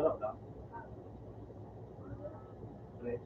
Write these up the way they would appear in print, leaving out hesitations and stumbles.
Sarap lang. Pre.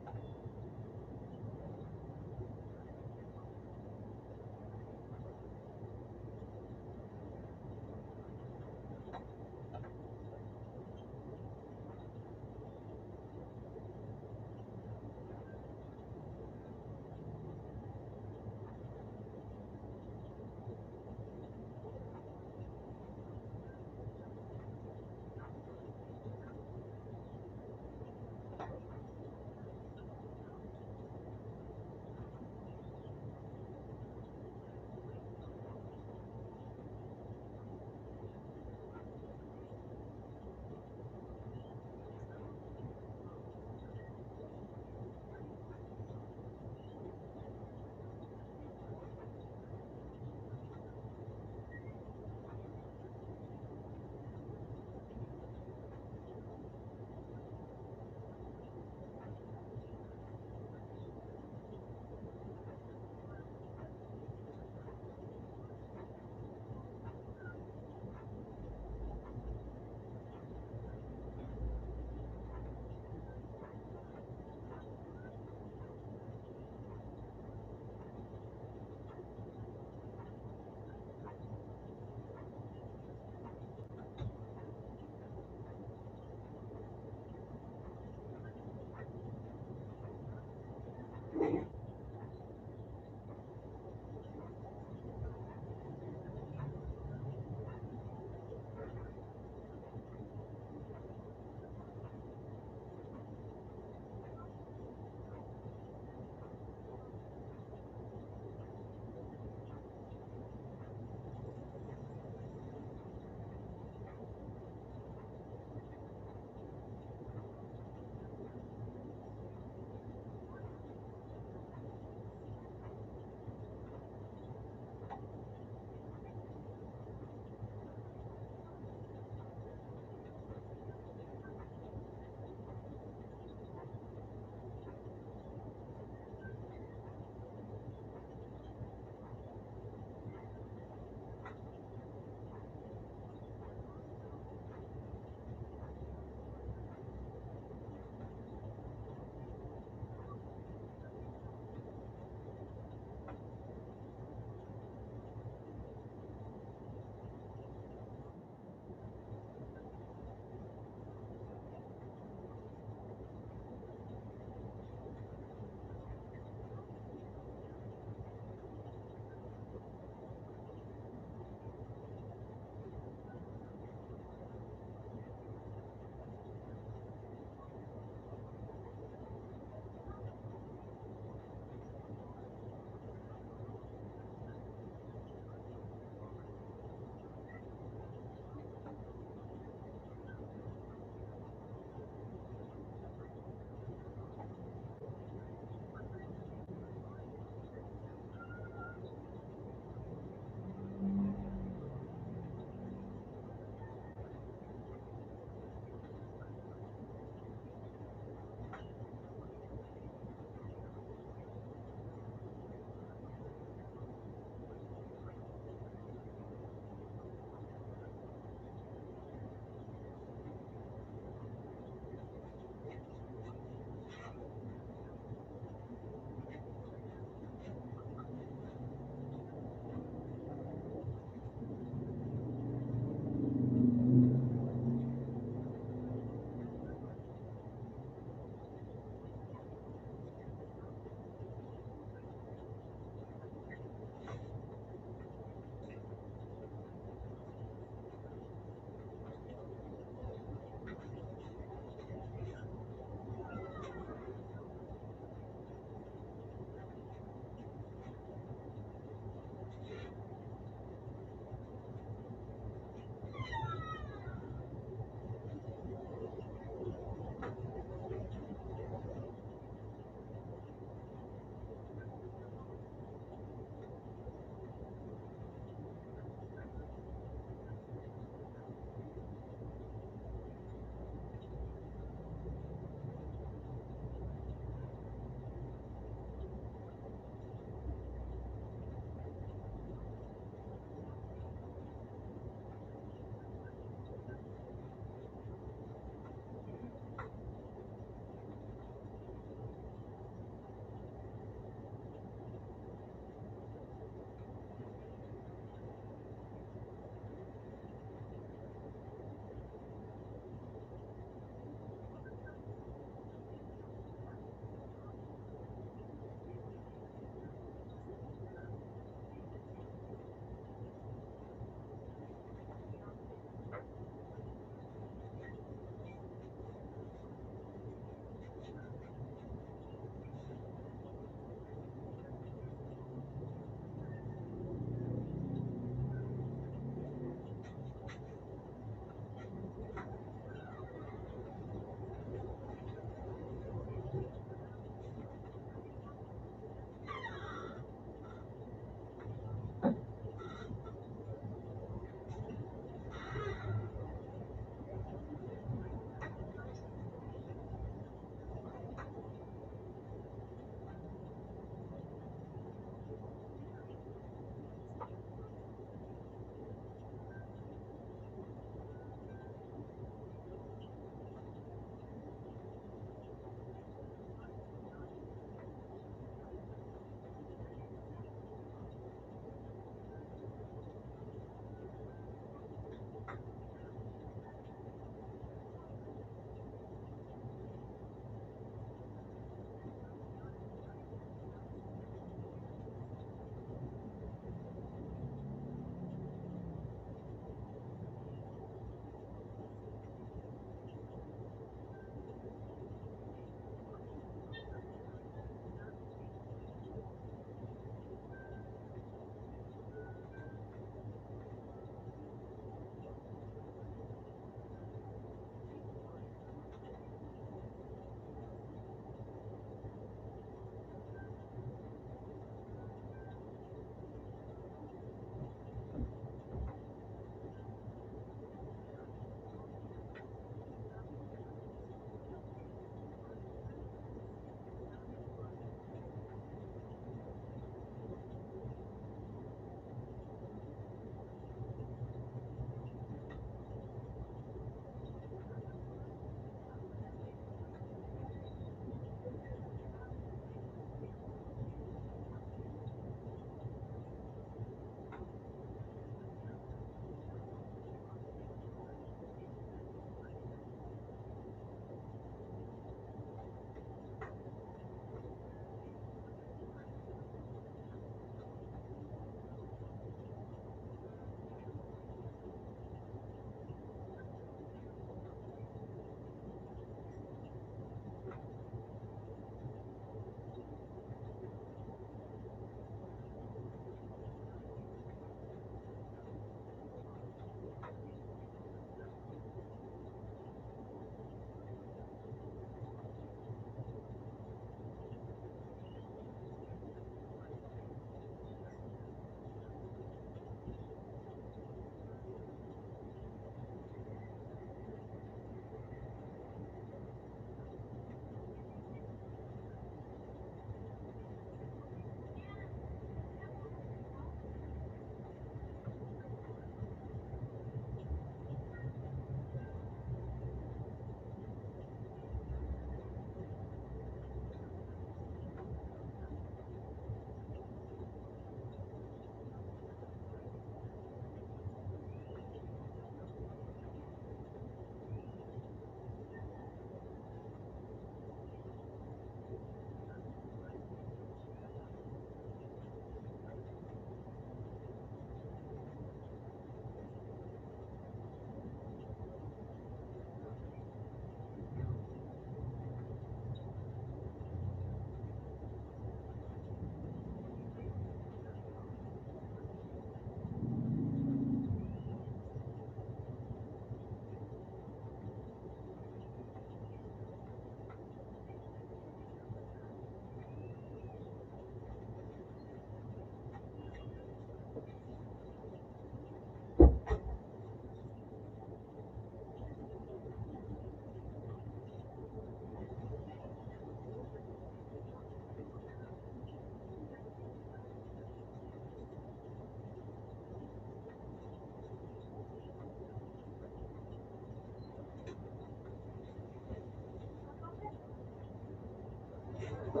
Hindi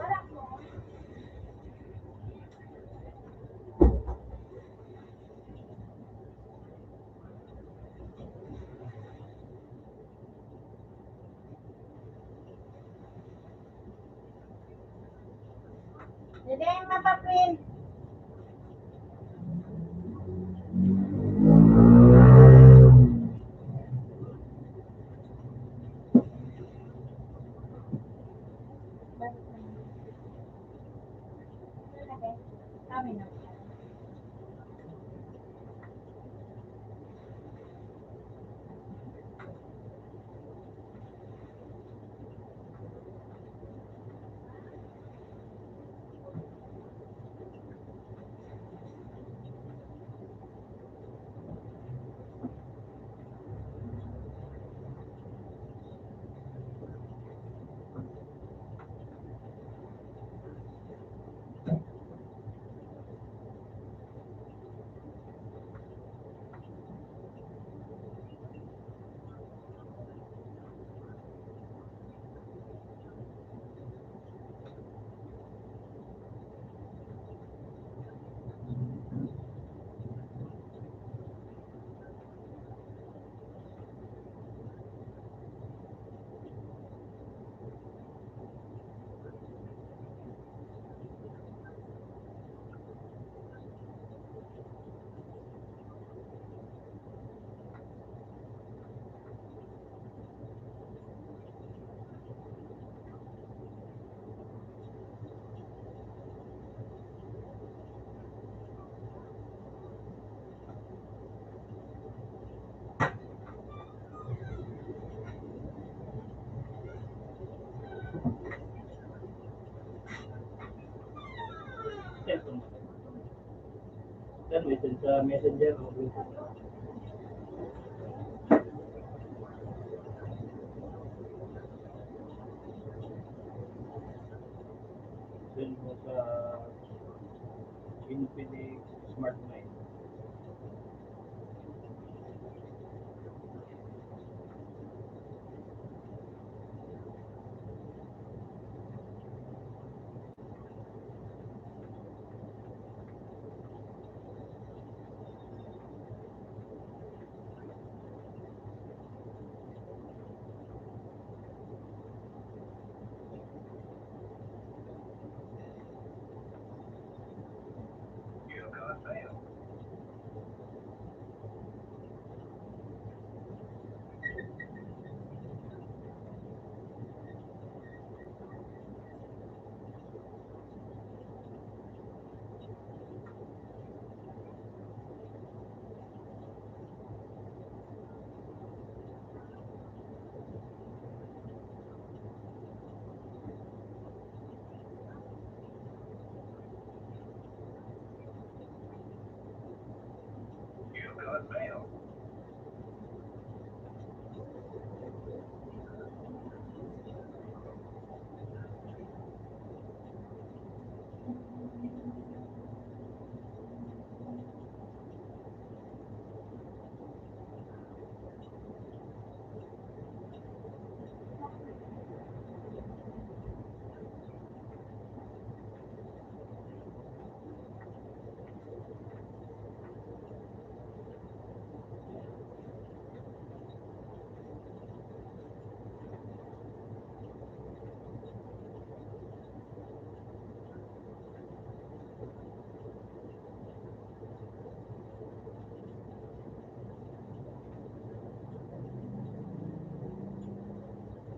mapaprint. Kami na. Kan message sa messenger o send mo sa Infinix Smart 9.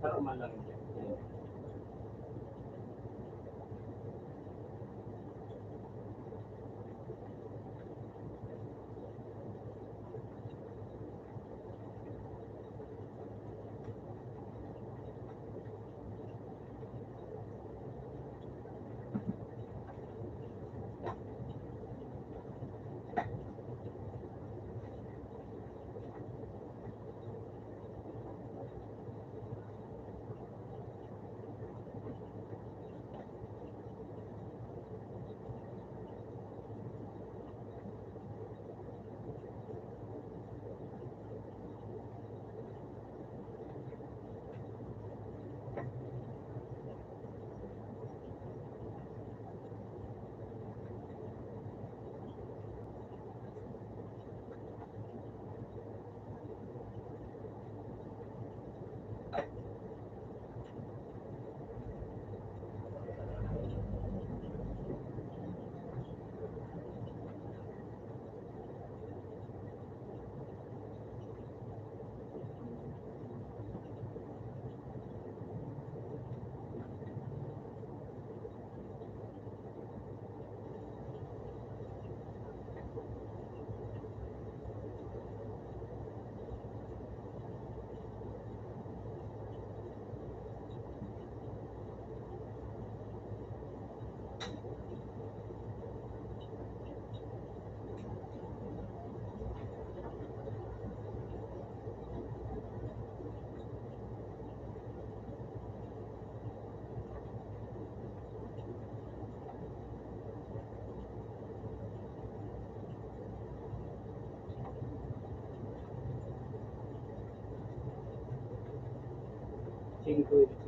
Normal lang yan. Hindi ko ito.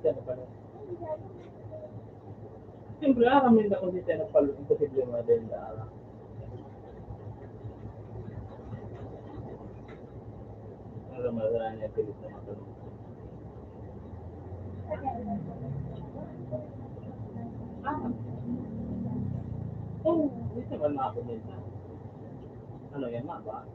Isa na pala. Siyempre, kami na kung di tayo nagpalo, imposible yung mga dahil na araw. Alam mo, wala niya pilit na matanong. Oo, hindi naman ako nila. Ano yan, mapa?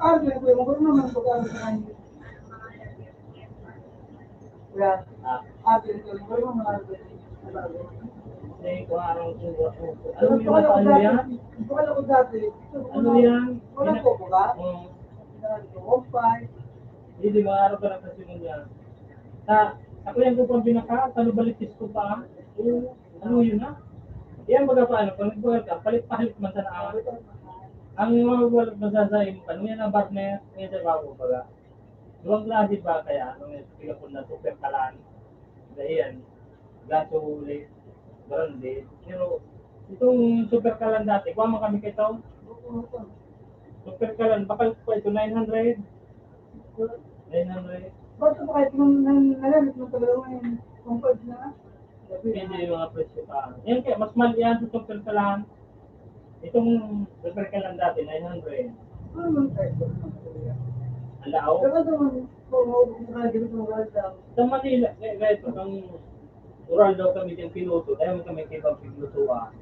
Alvin, kuya, magkaroon naman pag-alvin sa kanya. Kuya, Ah, Alvin, kuya, magkaroon naman Alvin. hindi ko araw ko. Ano yung ano yan? Wala ko dati. Ano yan? Wala ko ba? Oo. Ompay. Hindi, mga araw ka lang kasi mo yan. Ako yan ko pang binaka, tanubalitis ko pa. Oo, ano yun ha? Yan baga paano, pag nagbuhat ka, palit-palit man sa naa. Ang mga walang masasahin mo, ano yan ang partner, ngayon sa bago baga. Duwang klase ba kaya, ano yung pila ko na super kalan. Dahil yan, gaso ulit, grande. Pero itong super kalan dati, kuha mo kami kito. Super kalan, bakal ko ito 900. 900. Bakit ba kahit nung nalamit mo talaga ngayon? Ompay na? Hindi yung mga presyo pa. Yan kaya, mas mahal yan sa super kalan. Itong super kalan dati, 900. Ano naman tayo? Ang lao. Dapat naman, kung nakalimit mo ba lang. Sa Manila, kaya ito, ang oral daw kami diyang pinuto, kaya mo kami kibang pinutuan.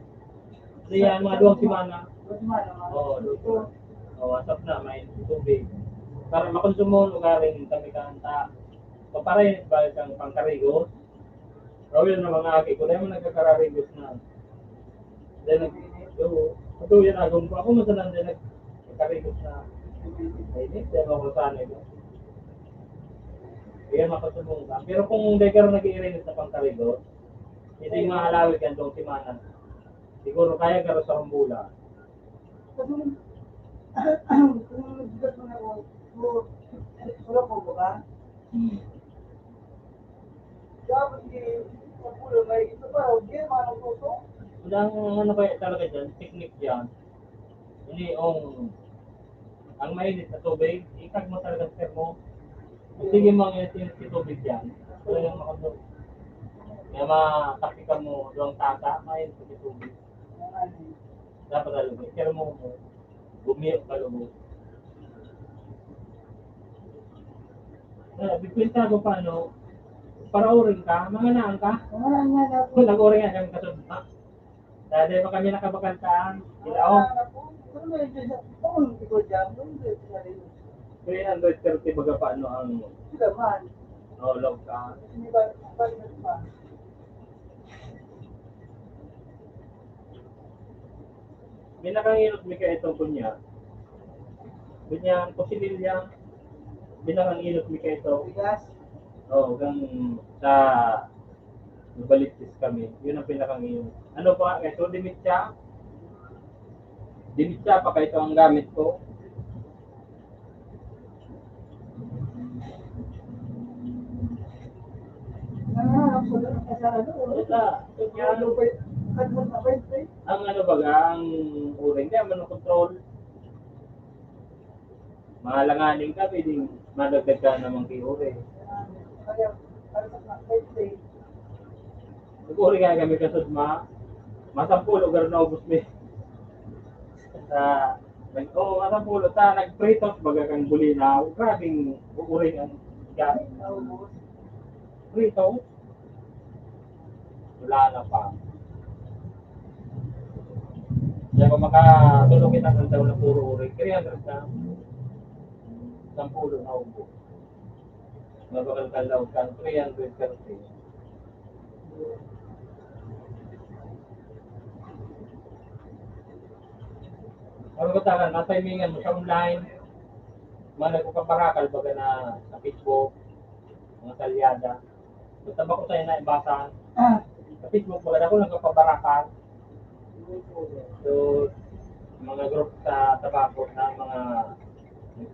Kasi yan, mga 2 simana. Mas mahal naman. Oo, dito. Oo, asap na, may tubig. Para makonsumo, lugaring kami kanta. Paparay, ba kang pangkarigos? Rawin na mga aki ko, dahil mo nagkakararigos na. Dahil ito yan agong ko. Ako masalan din nagkakarigos na. Ay, dahil ako sanay ko. Kaya makasumong ka. Pero kung hindi ka rin nag-iiringit sa pangkarigos, hindi maalawig yan doong simana. Siguro kaya ka rin sa Humbula. Kasi, kung nagbigat mo na ako, wala ko ba? Dapat hindi, magulo, may ito pa, hindi, manong tuto. Ang ano kaya talaga dyan, technique dyan, hindi ang mainit na tubig, ikag mo talaga sa mo. Sige mga yung tubig dyan, wala yung makasok. Kaya makakapit ka mo doang tata, mainit sa tubig. Dapat alubig, kaya mo bumiyok ka lubog. Bikwenta ko paano, para uring ka, mga naan ka. Wala nga na po. Kung nag-uring nga kami kasubma. Dahil pa kami nakabakantaan, ilaw. Ano ba yung dyan? Ano yung ikaw dyan? Ano yung dyan? 330 baga paano ang Sila man. log ka. Hindi ba, balik pa. May nakangilot may ka itong kunya. Kunya, kusililya. May nakangilot may ka ito. Bigas. Hanggang sa nabalitis kami. Yun ang pinakangilot. Ano pa? Ito, dimitsa. Dimitsa pa ito ang gamit ko. Ang ano baga, ang uring niya, control. Mahalanganin ka, pwedeng madagdag ka namang kiuring. Nag-uring nga kami kasudma. Masampulo, gano'n na ubos mo. Masampulo. Nag-pretos baga kang bulinaw. Grabing uuring ang gamit. Pretos. Wala na pa. Kaya kung makatulong kita ng daw na puro uring, 300 na. Sampulo na ubos. Mabakal ka daw ka, 300 kasi. Ano ko tagan, natimingan mo sa online. Mga nagpaparakal baga na sa Facebook, mga kalyada. Tama ko sa'yo na ibasan. Sa Facebook baga ako nagpaparakal. So, mga group sa tabako na mga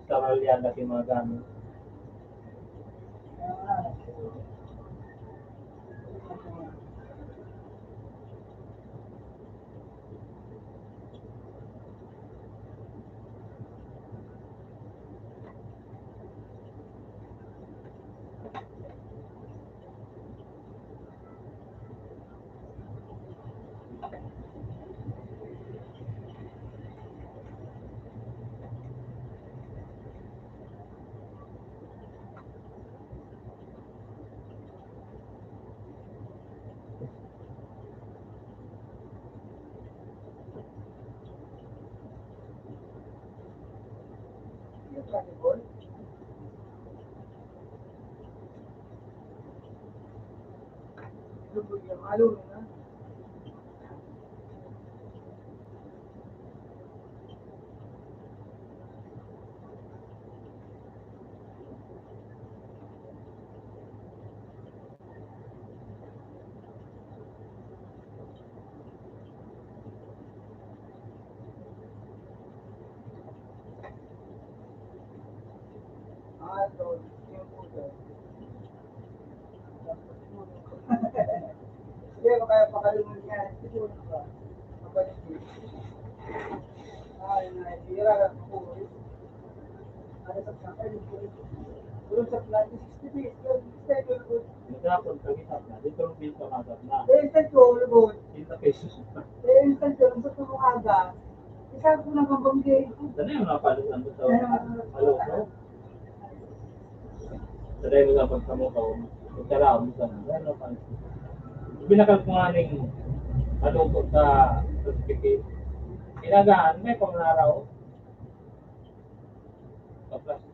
sa kalyada yung mga gamit. flexible. Lubog yung halo na. Ito, yung puto. Hindi mo kaya pakalimutan yan. Siguro ka. Mabalik din. Ay, naitira lang po. Ano sa planta? Doon sa planta, 60 days. Stay ko lubog. Nagkakon, kagitap na. Dito ang pinto kasap na. Instant ko lubog. 30 pesos na. Instant ko, sa tumukaga. Isa ko na kabangge. Sana yung napalitan mo sa aloso. Sana yung mga pagkamukaw. Magkaraw mo sana. Ano pa? Binakal ko nga ng aloso sa certificate. Inagaan, may panglaraw. Sa plastic.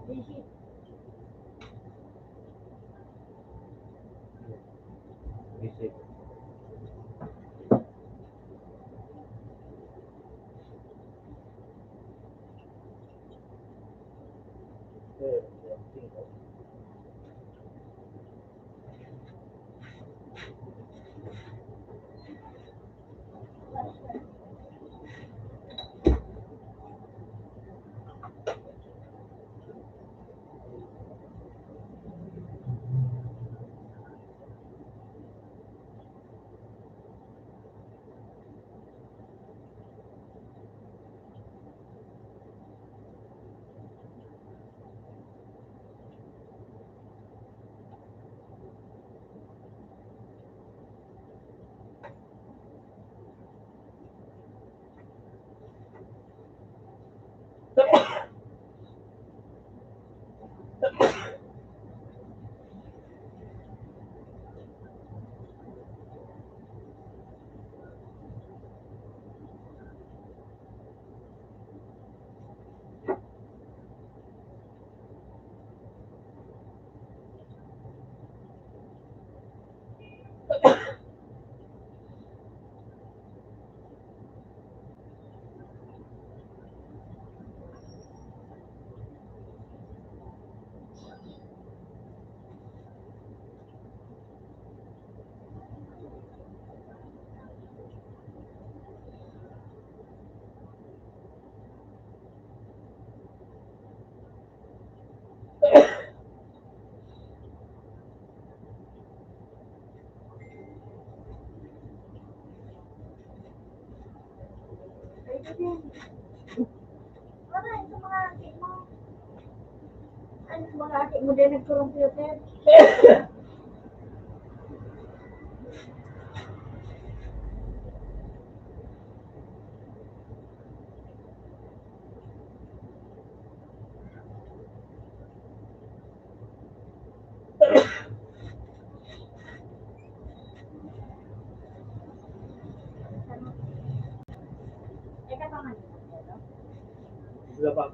Busy. Busy. Cinco. Ito din. Ano yung mga aking mo? Ano yung mga aking mo din nag-computer? Eka pa man. Wala pa.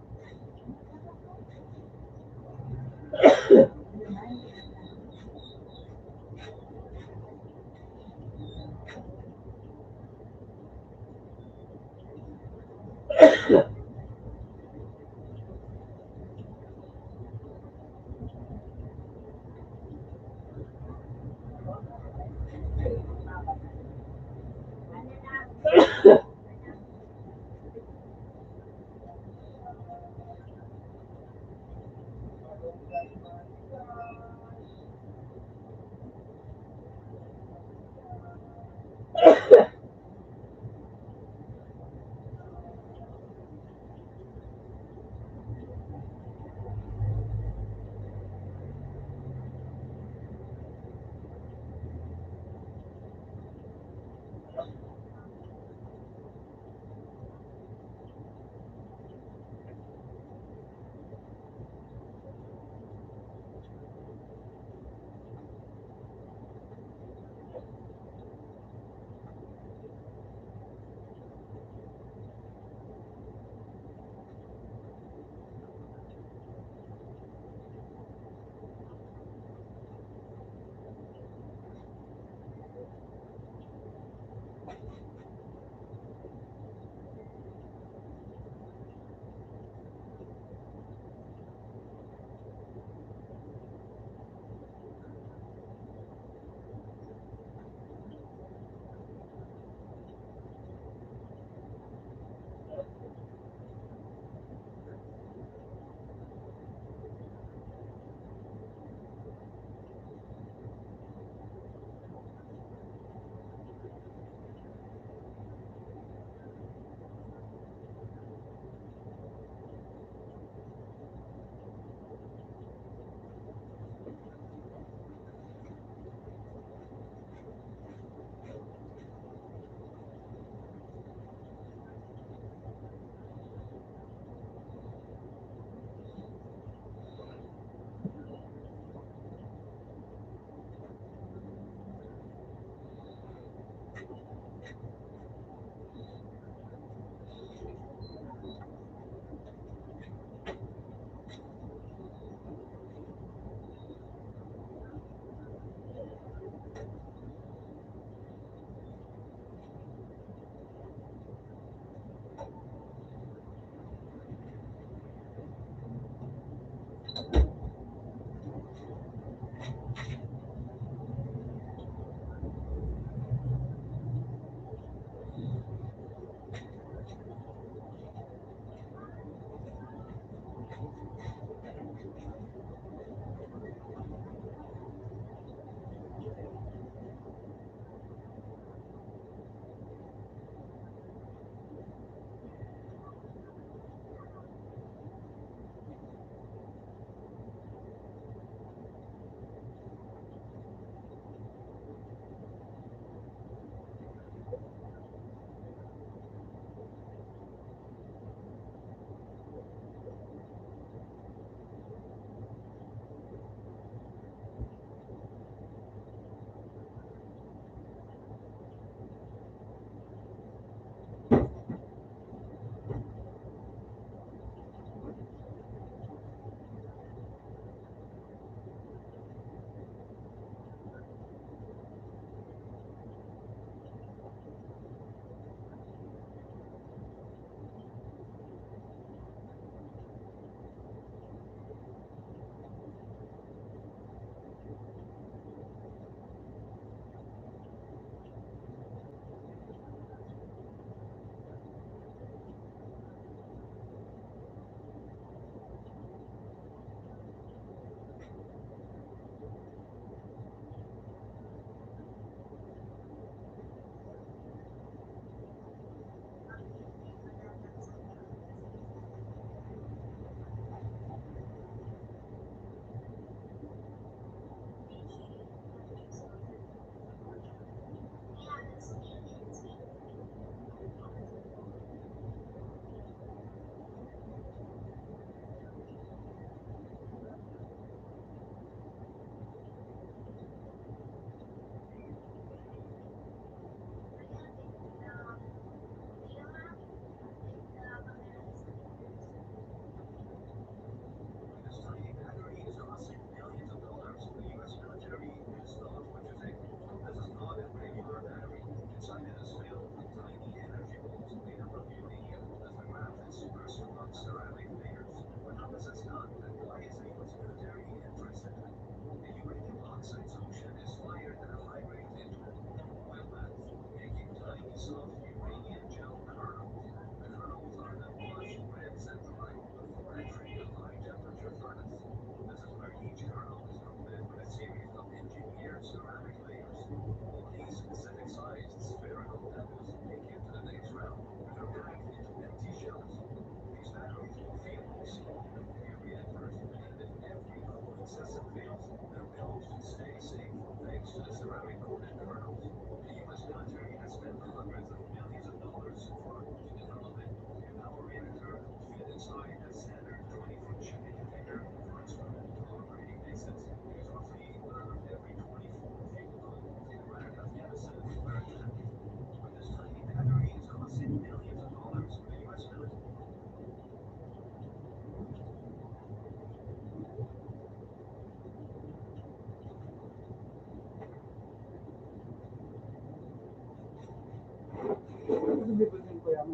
Kasi bibiliin ko yan.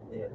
Yes.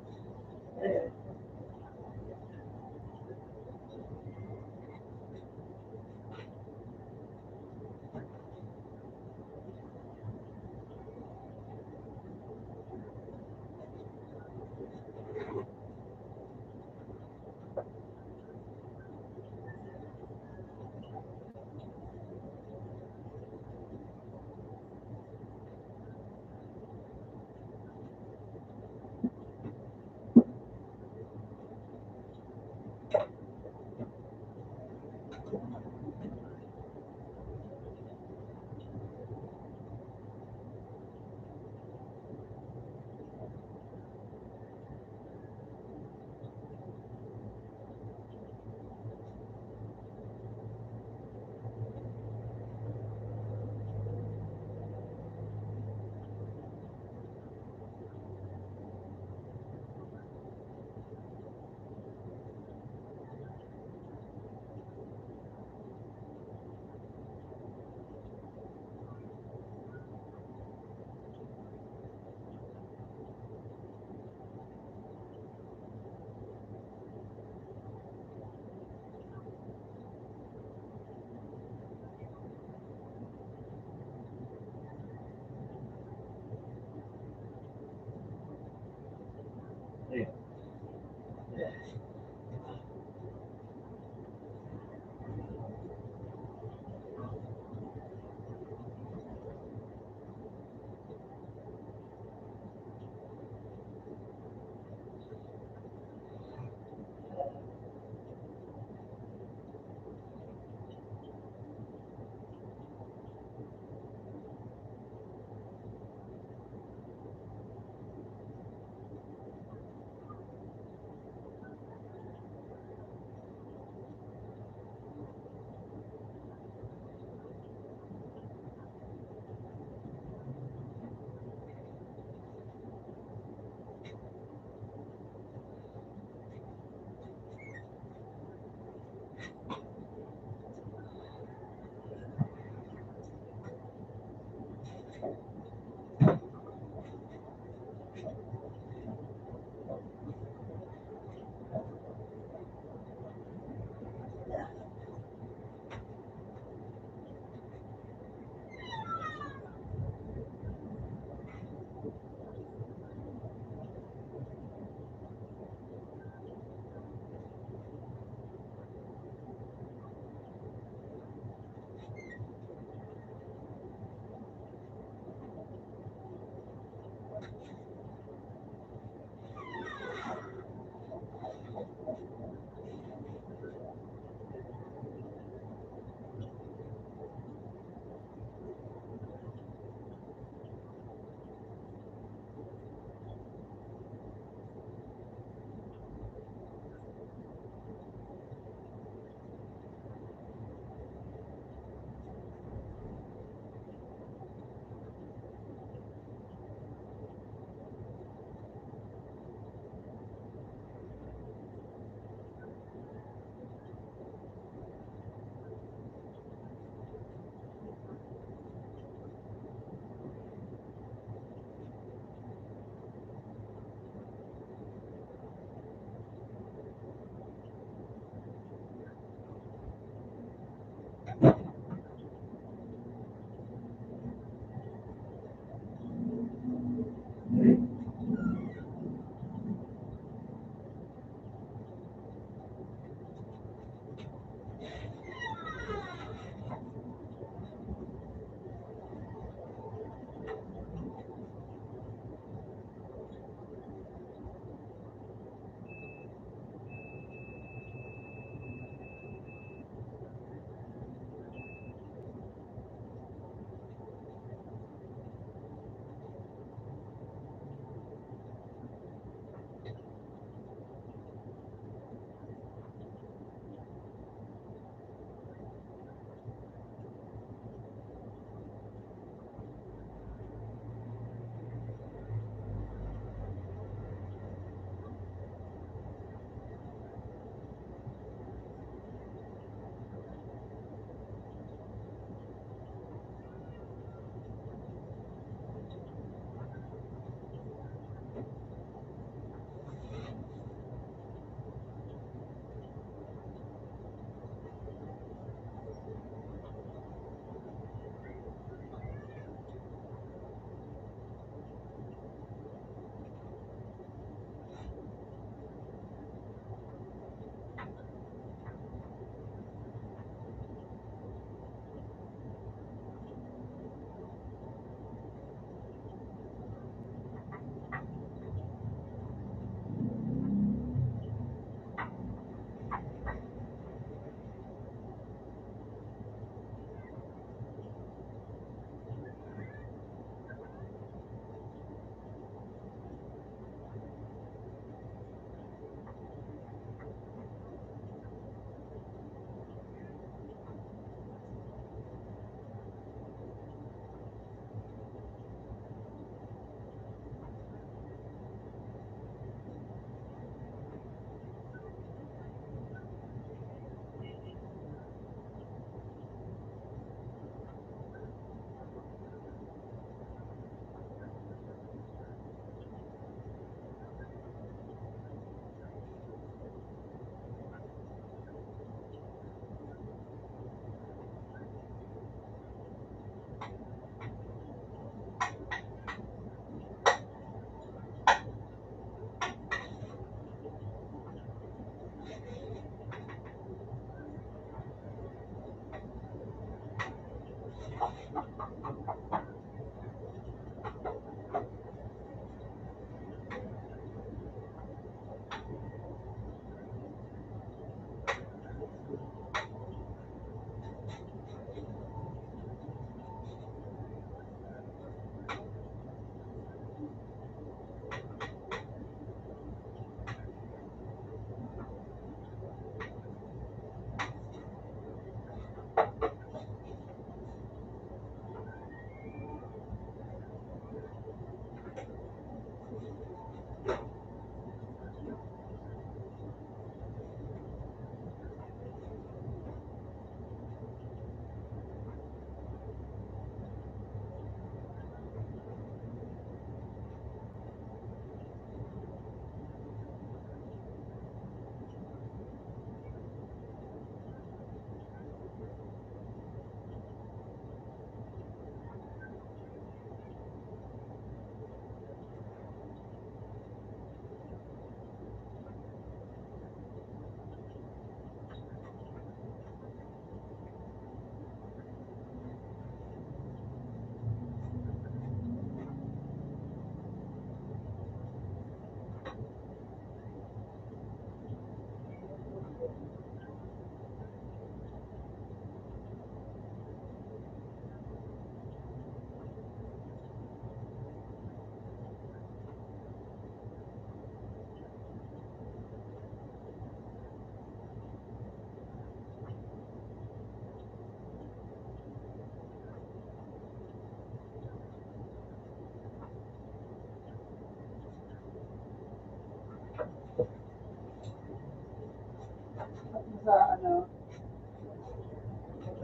At sa ano,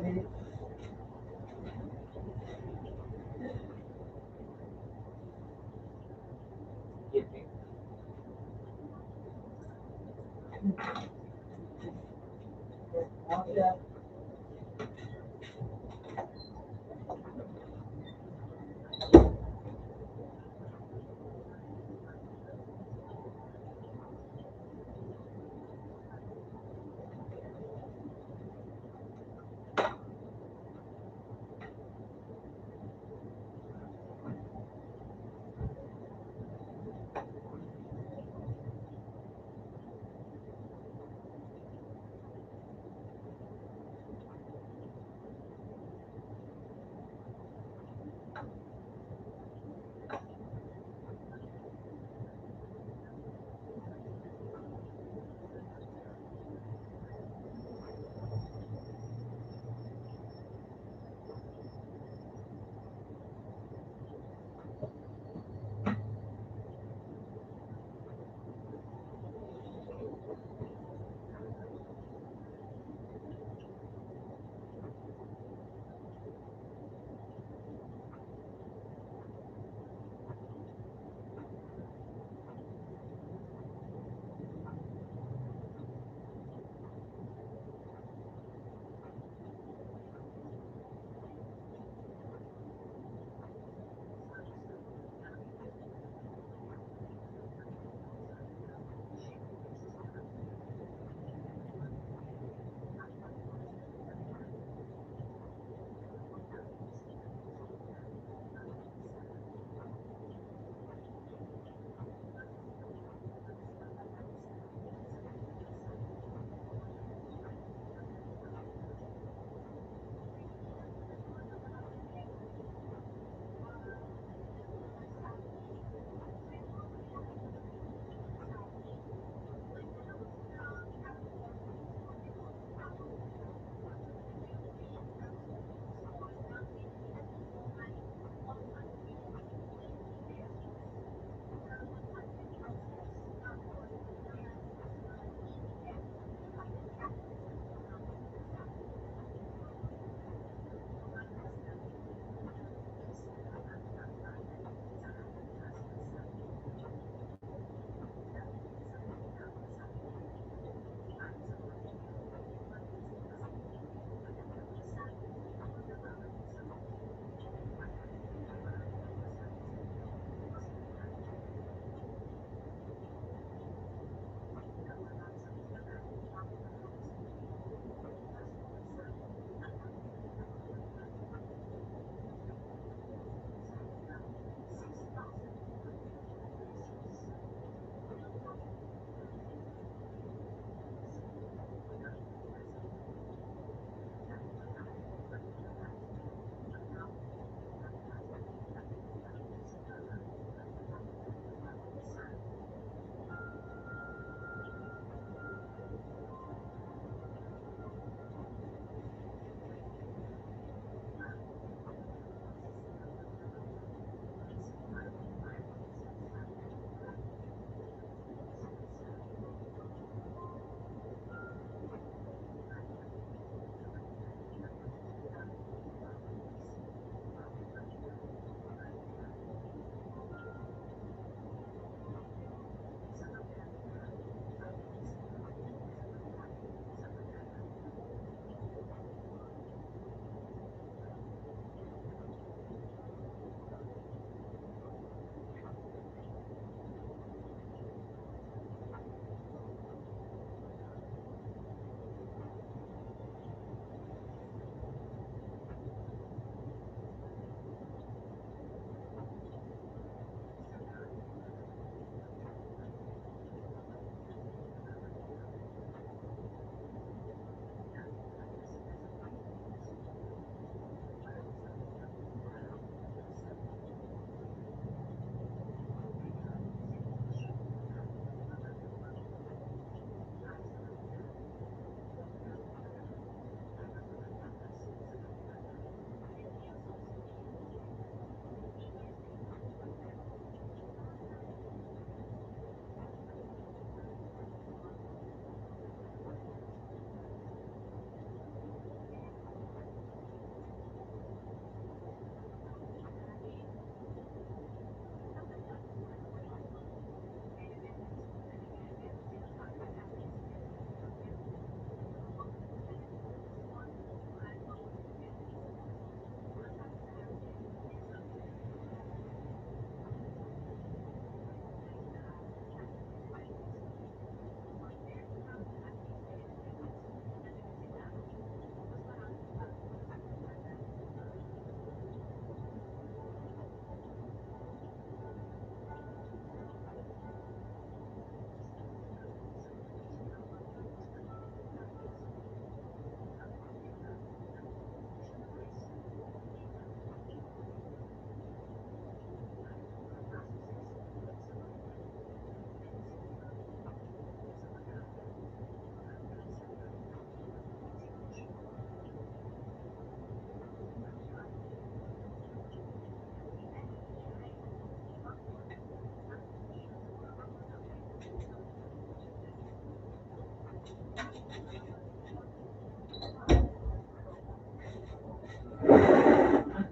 may siya.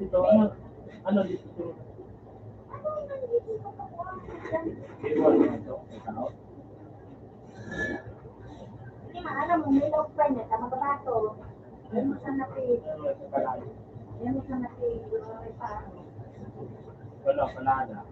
Dito, ano dito? Ano yung nandito sa kapwa? Iwan mo ito. Ikaw. Hindi maalam mo, may log pa niya, tama kabato. Yan mo sa napi. Yan mo sa napi. May pa. Wala na.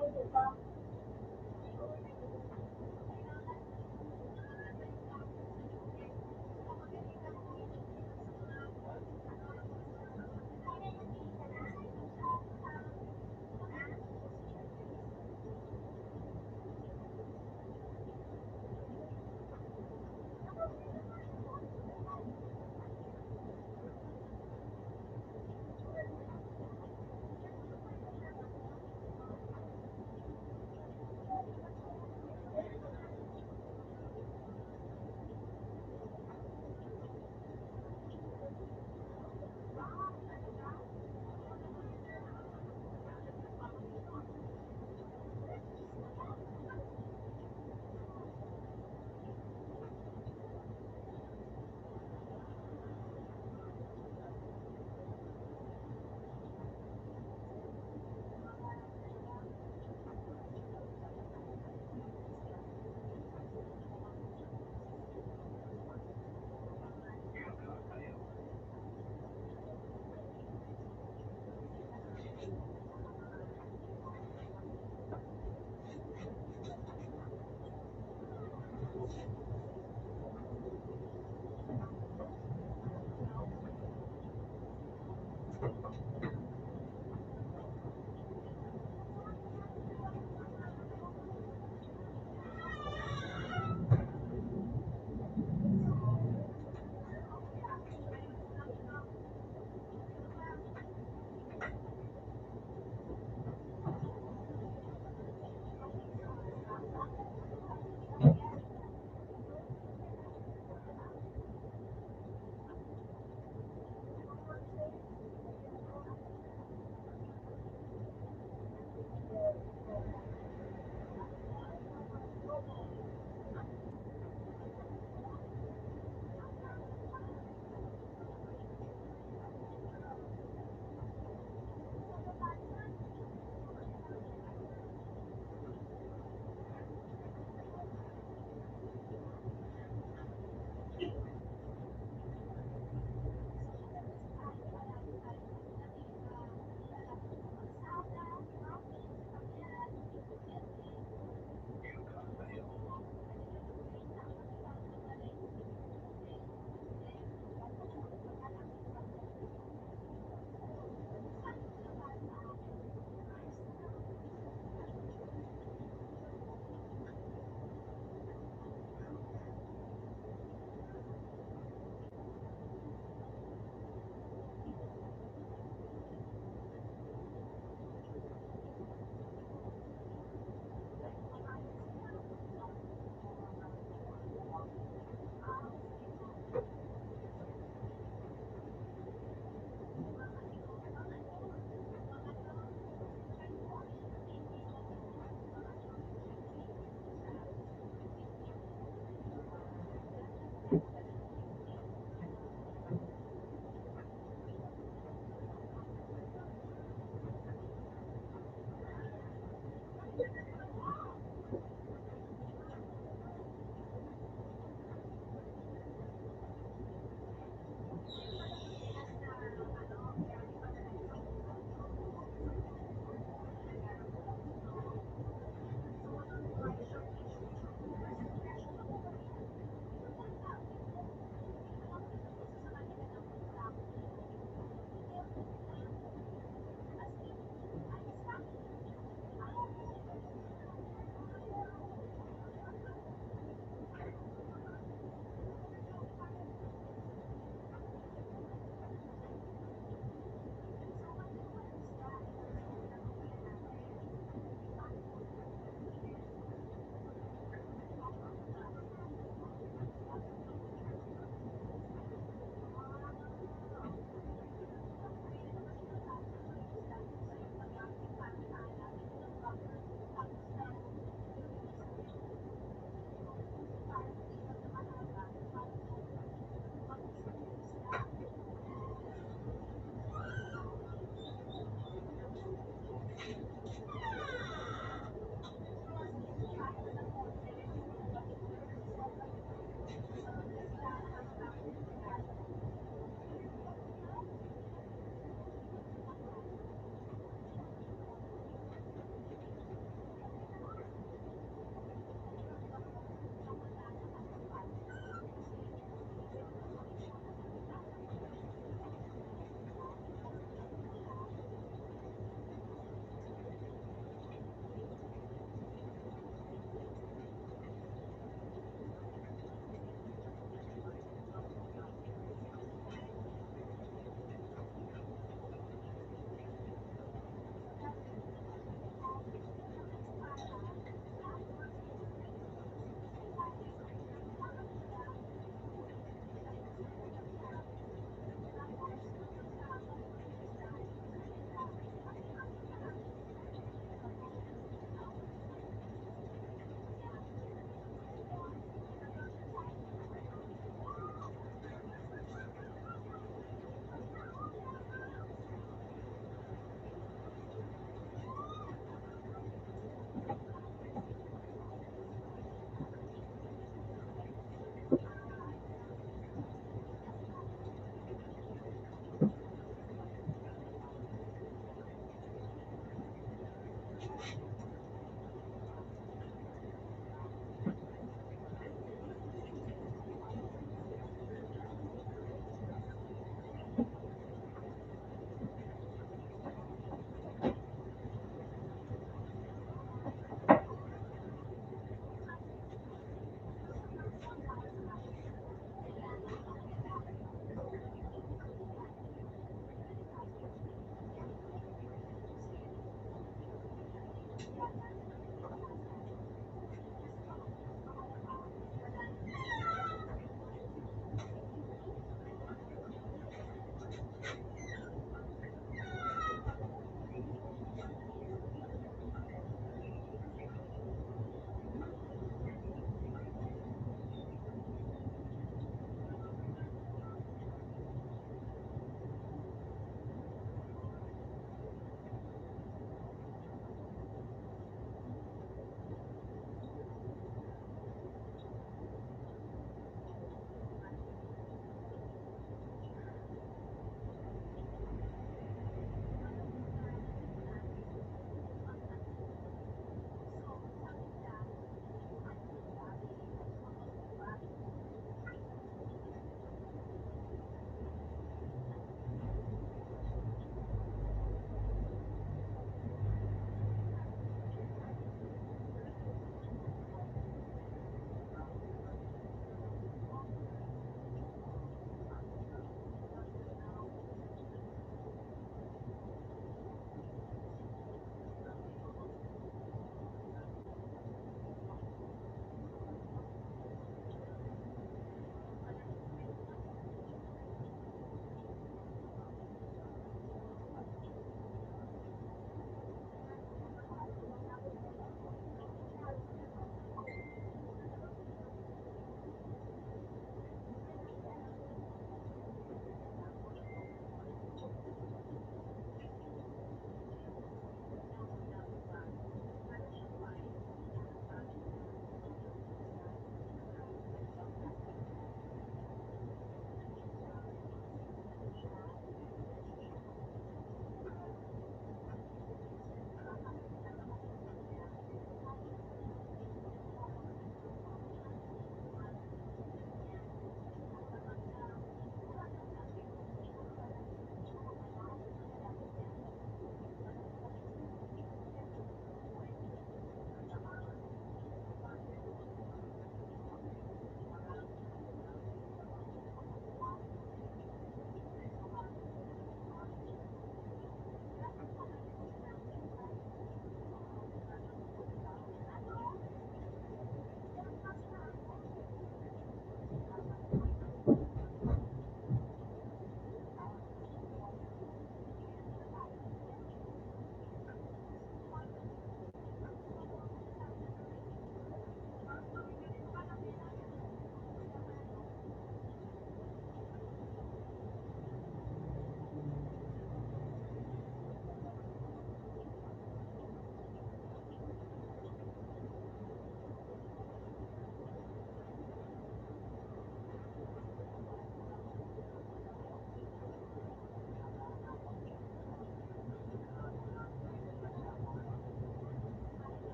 yung isa.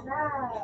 na.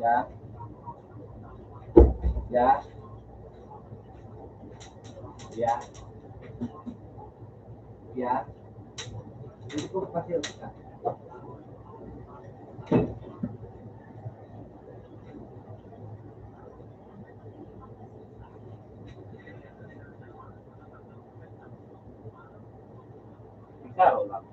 Ya. Ya. Ya. Ya. Hindi ko kasi Klaro lang.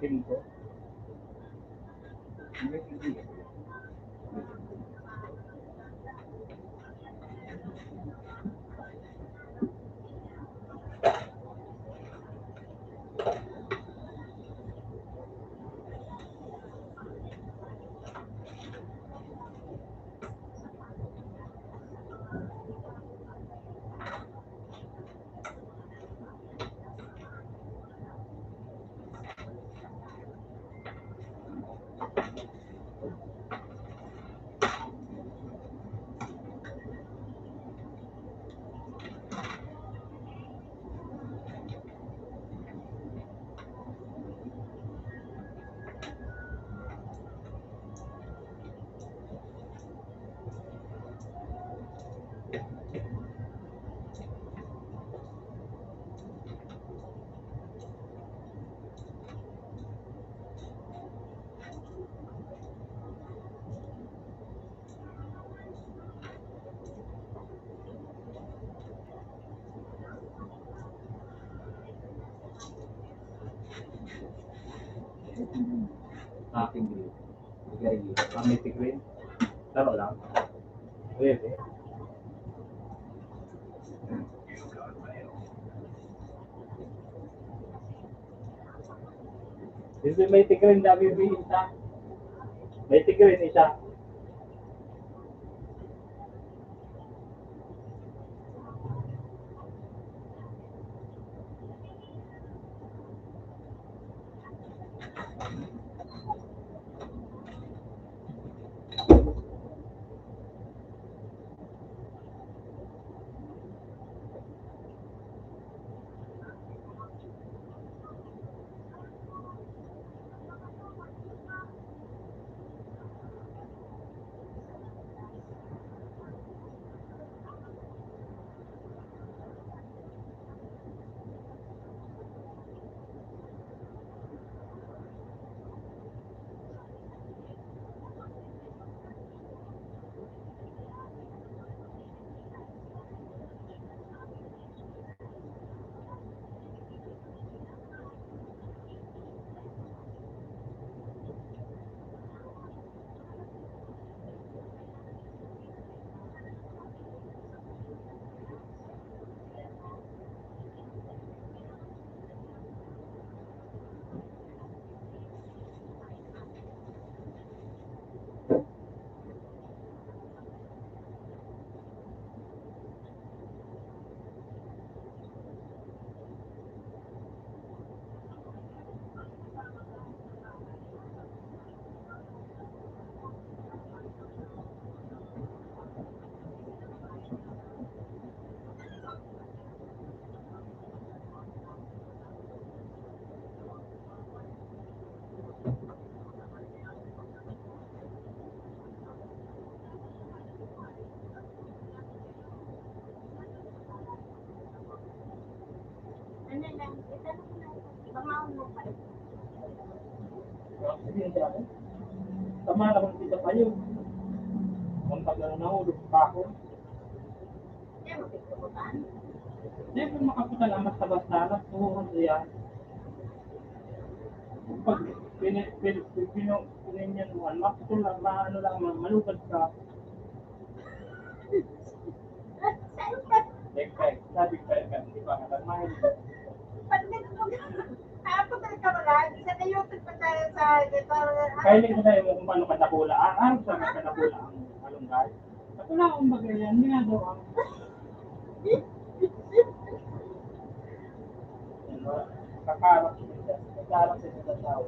Pinto. Hindi. Ating green. Ligay. Amity green. Laro lang. Really? Hindi may tigrin WB isa. May tigrin isa. Ano lang, itanong mo na ito. Bangaon mo pa. Sige, dyan. Tama na kung kita pa yun. Kung pag-ano na ulog pa ako. Hindi mo pagkakutan. Hindi ko makaputal ang basta-basta na. Tuhon siya. Pag pinanyan mo, makaputol lang, ano lang, malugad ka. Saan ka? Like, sabi ka, di ba, nagmahal. Pag ako talaga wala. Isa na YouTube pa tayo sa Kaya hindi ko tayo mo kung paano kadakula. Ano sa mga kadakula ang alunggay? At wala akong bagay yan, hindi nga daw ang kakarap siya. Kakarap siya sa tao.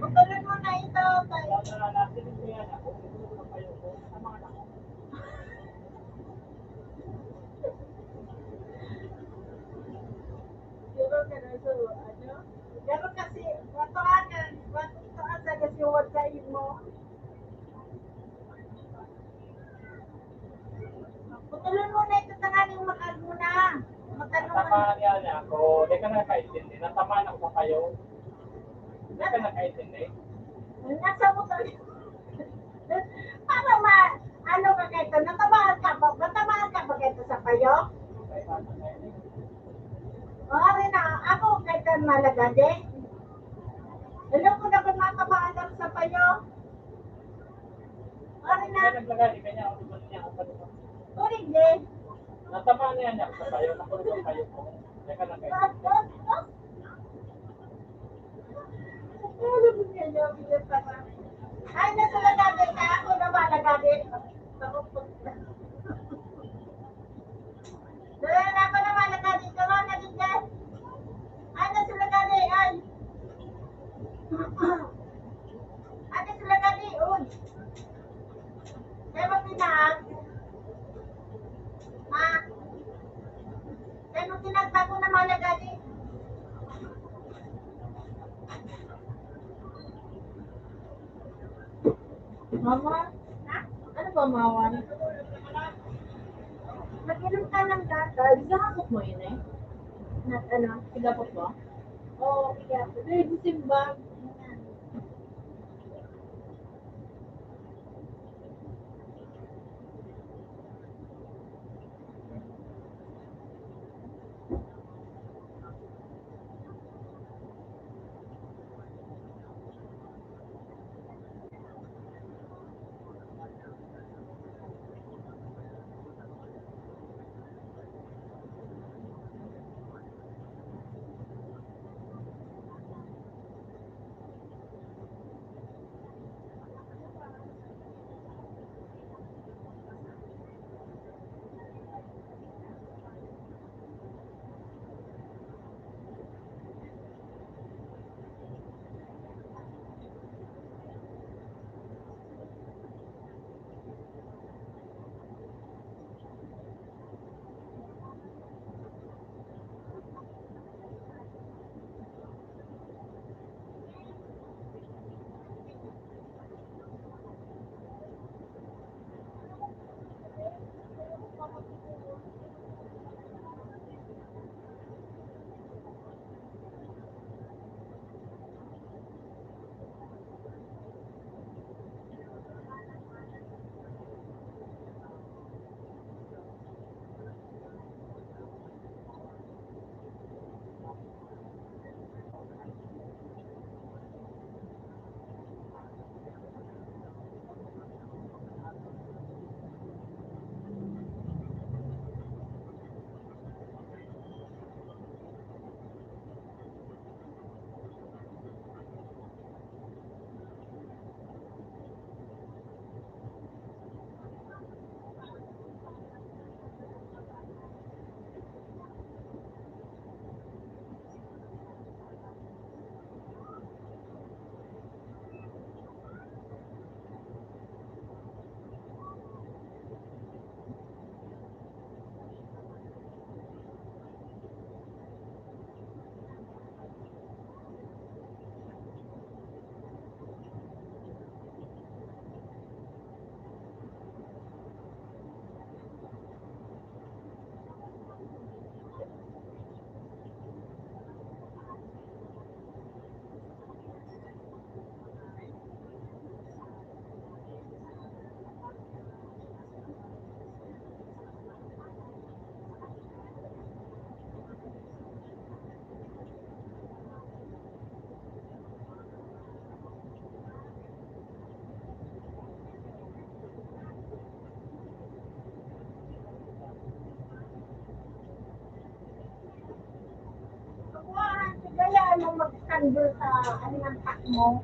Tuloy mo na ito. Kaya natin ito yan ako. Kung kayo ko, sa mga anak ko. Siguro ka na so, ano? Pero kasi, watuan sa kasiwag sa mo. Tuloy mo na ito tanganing makag mo na. Matanong mo na. Natamaan yan ako. Hindi ka nakaintindi. Natamaan ako sa kayo. Hindi ka nakaintindi. Nasa mo to. Para ano ka kayo? Natamaan ka ba kayo sa payo? Rin na, ako kayo malagade. Alam ko na kung matamaan lang sa payo. Rin na, Kaya naglagay ka niya. Ako niya ako sa lupa. tulig din. Natamaan yan ako sa kayo. Nakulog kayo ko. Hindi ka nakaintindi. Ay, nasa lagade ka? Ako na ba lagade? Dala na ako na malagade. Ikaw na din dyan. Ay, nasa lagade. Ay. Ay, nasa lagade. Uy. Kaya mo tinahag? Ha? Kaya mo tinagbago na malagade? Mama? Ha? Ano ba, Mawa? Mag-inom ka ng gatas. Nakakot mo yun eh. Not ano. Sigapot ba? Oo, kaya. Pero yung simbag. Ayan. Kaya mo mag-candle sa ano ng pack mo.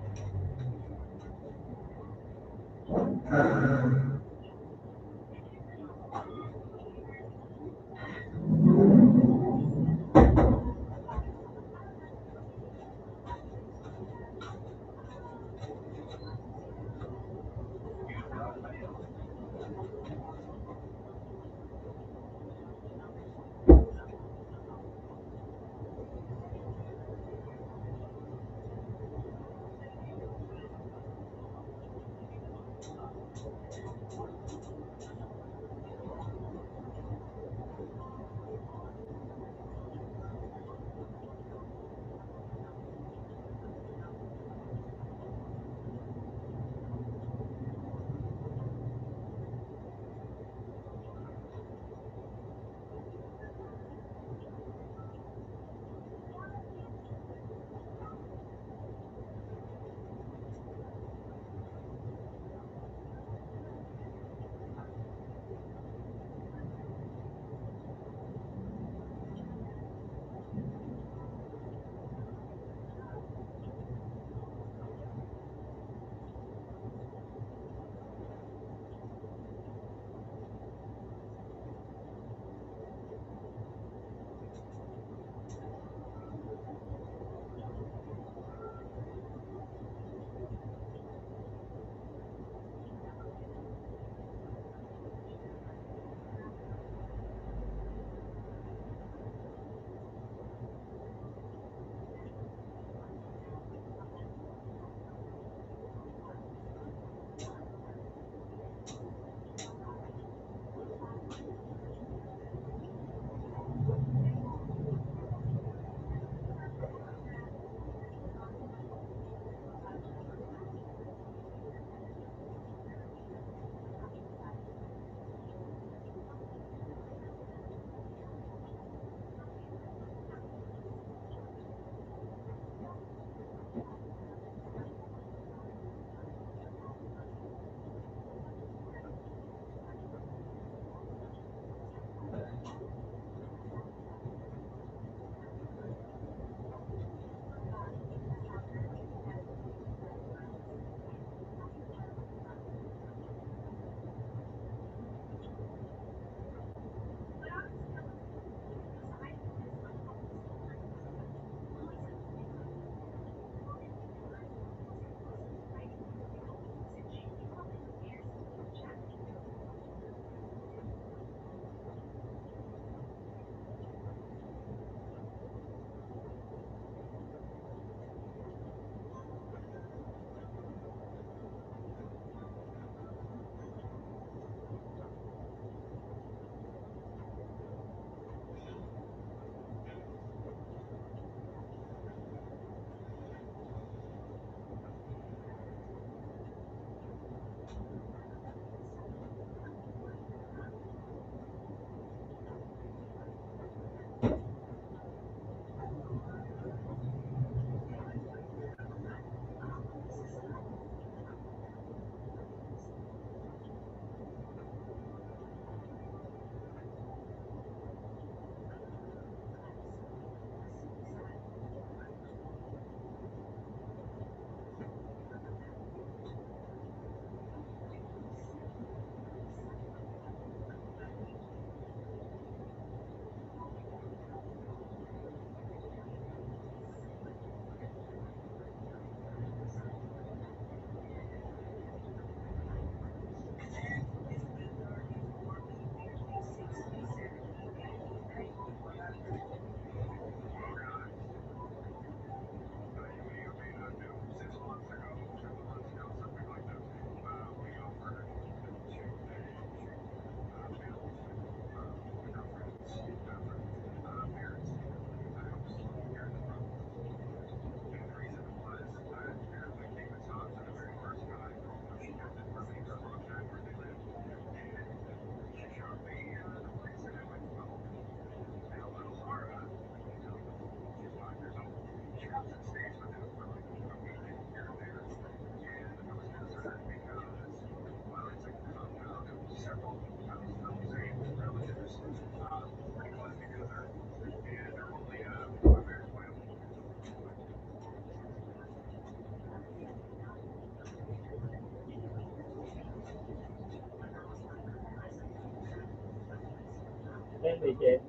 Messenger,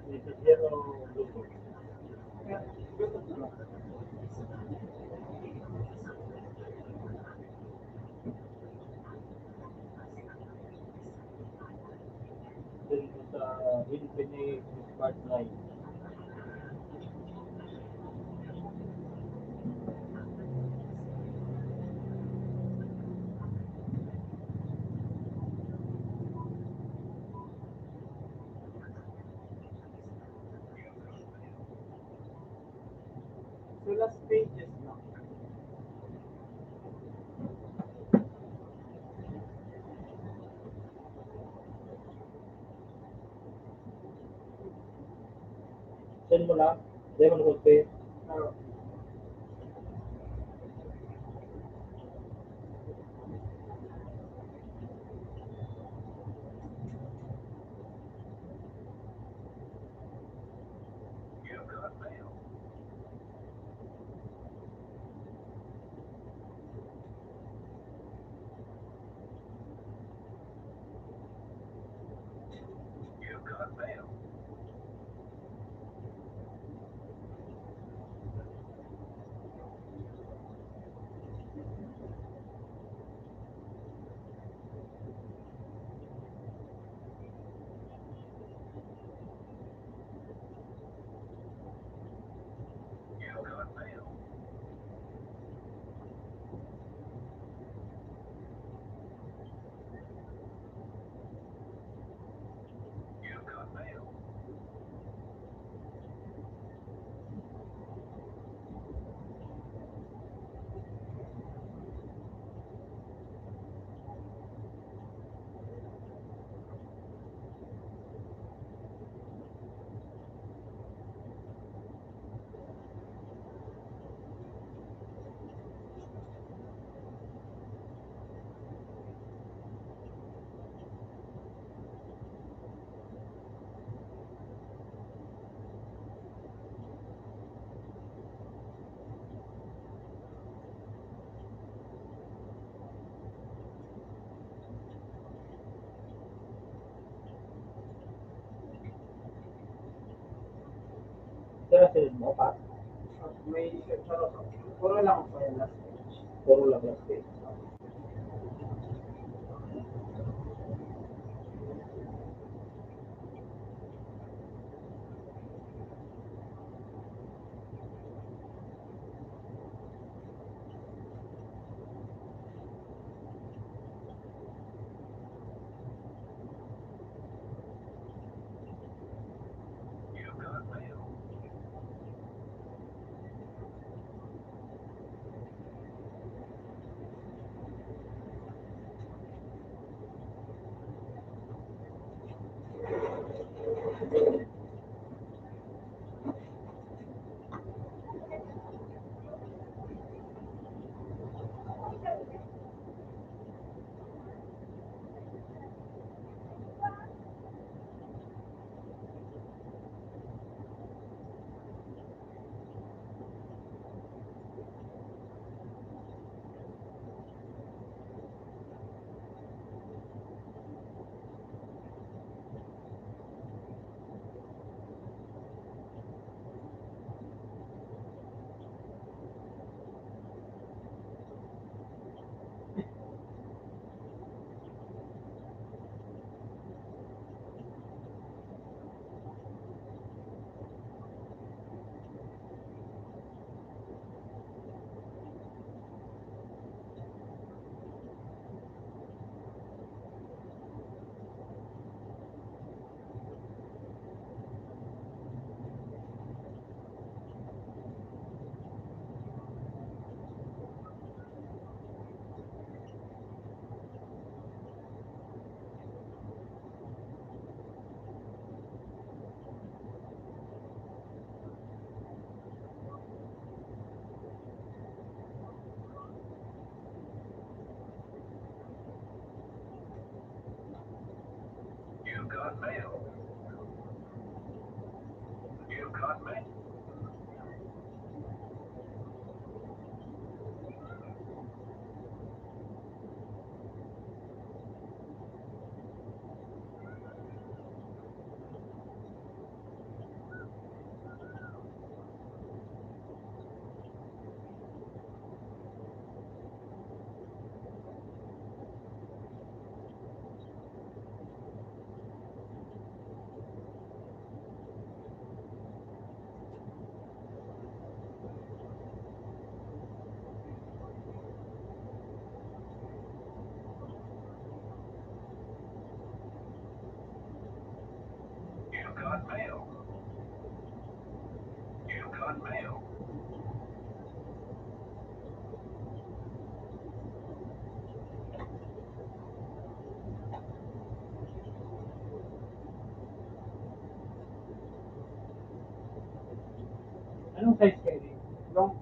Messenger o Bluetooth. Kaya, Bluetooth na lang. Dun sa Infinix Smart 9. So last pages na. Send mo lang. Lemon Coffee. Pero, Sira sinid mo pa. may charot. Puro lang ako yung last page. Puro lang last page. Anong size kayo? Long.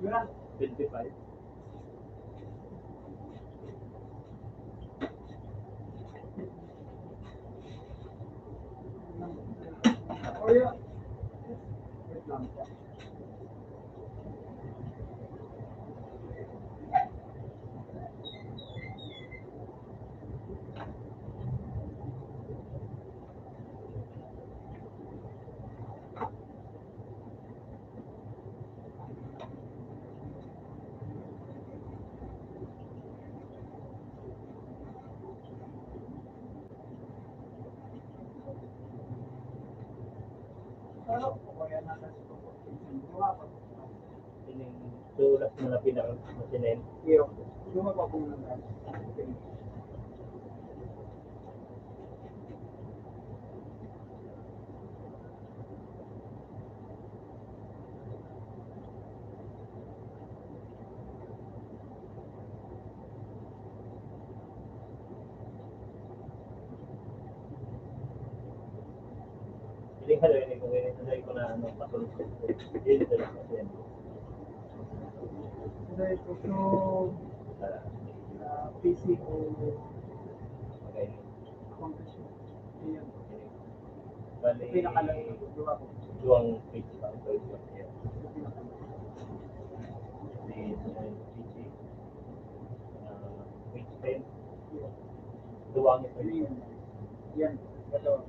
Yan. 25. Oh, yeah. Wait lang po. Ano po kaya nasa sito? Gawa pa po. Yung sulat mo na pinaka-masinin. Iyo. Gawa pa po ng okay. Hindi ka rin kung inintay ko na ano, patulog ko. Hindi ito lang kasi yan. Kasi ito Ah, PC o okay. computer. Ayan. Bali, Pinakalan ko. Gawa po. duwang page pa ang pwede ko siya. Pinakalan. Di PC, page 10, Iyo. duwang ito Ano yun. yun? Yan. Dalawa.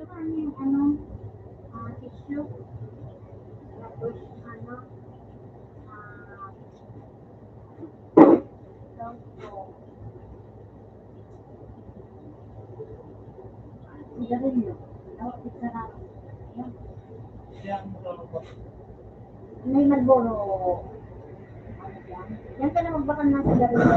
Ano yung ano, tissue, tapos ano, ah, tawag ko, sigarilyo. Tawag ko sarap. Yan. Kaya ang mukha ko. May Marlboro, ano yan. Yan ka na magbakal ng sigarilyo.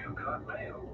You got mail.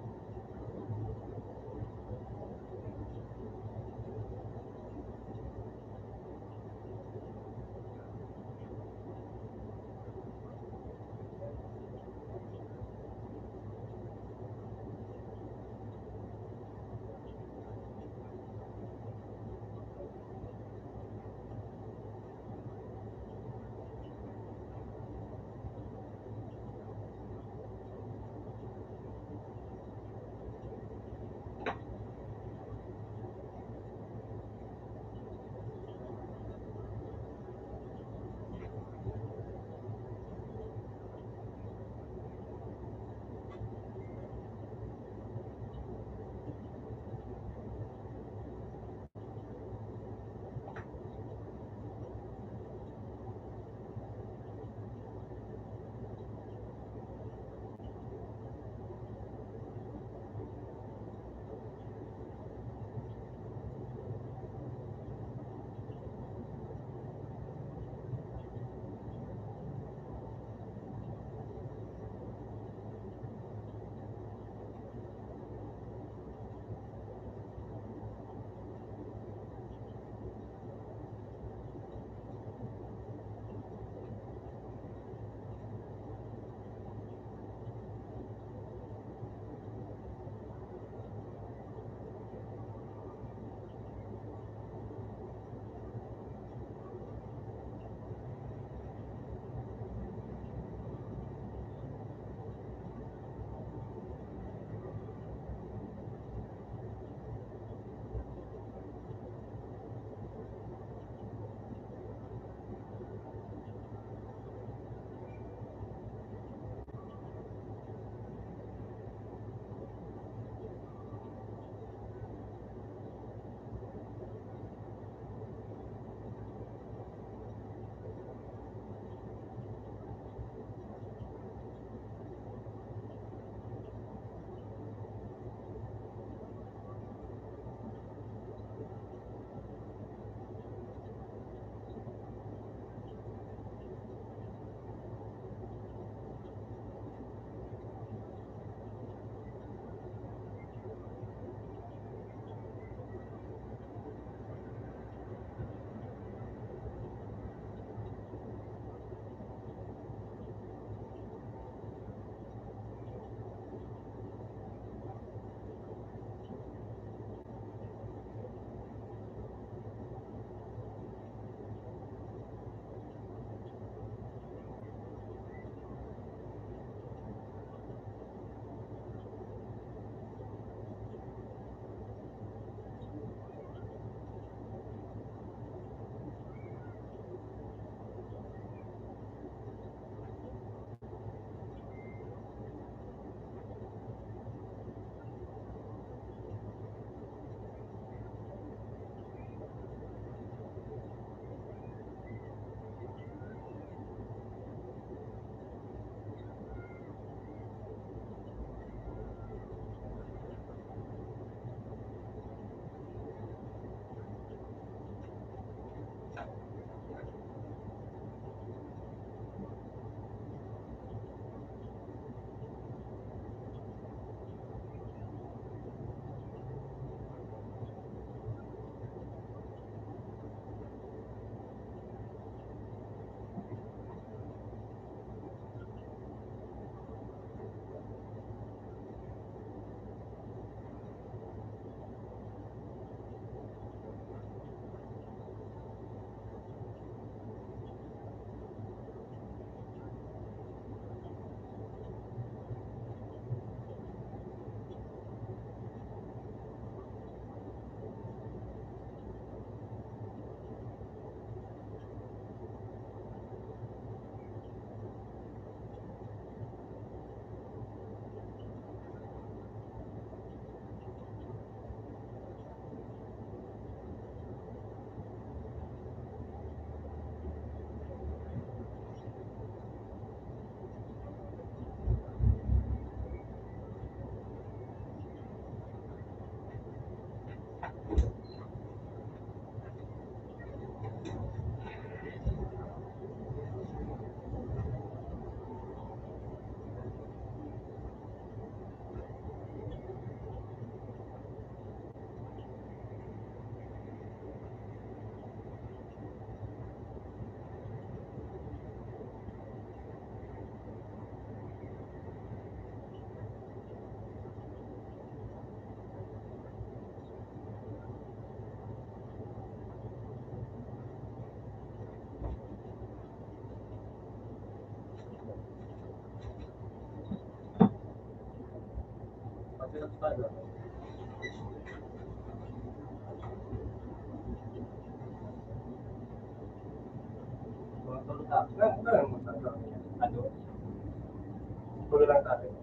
Ano? Lang tayo.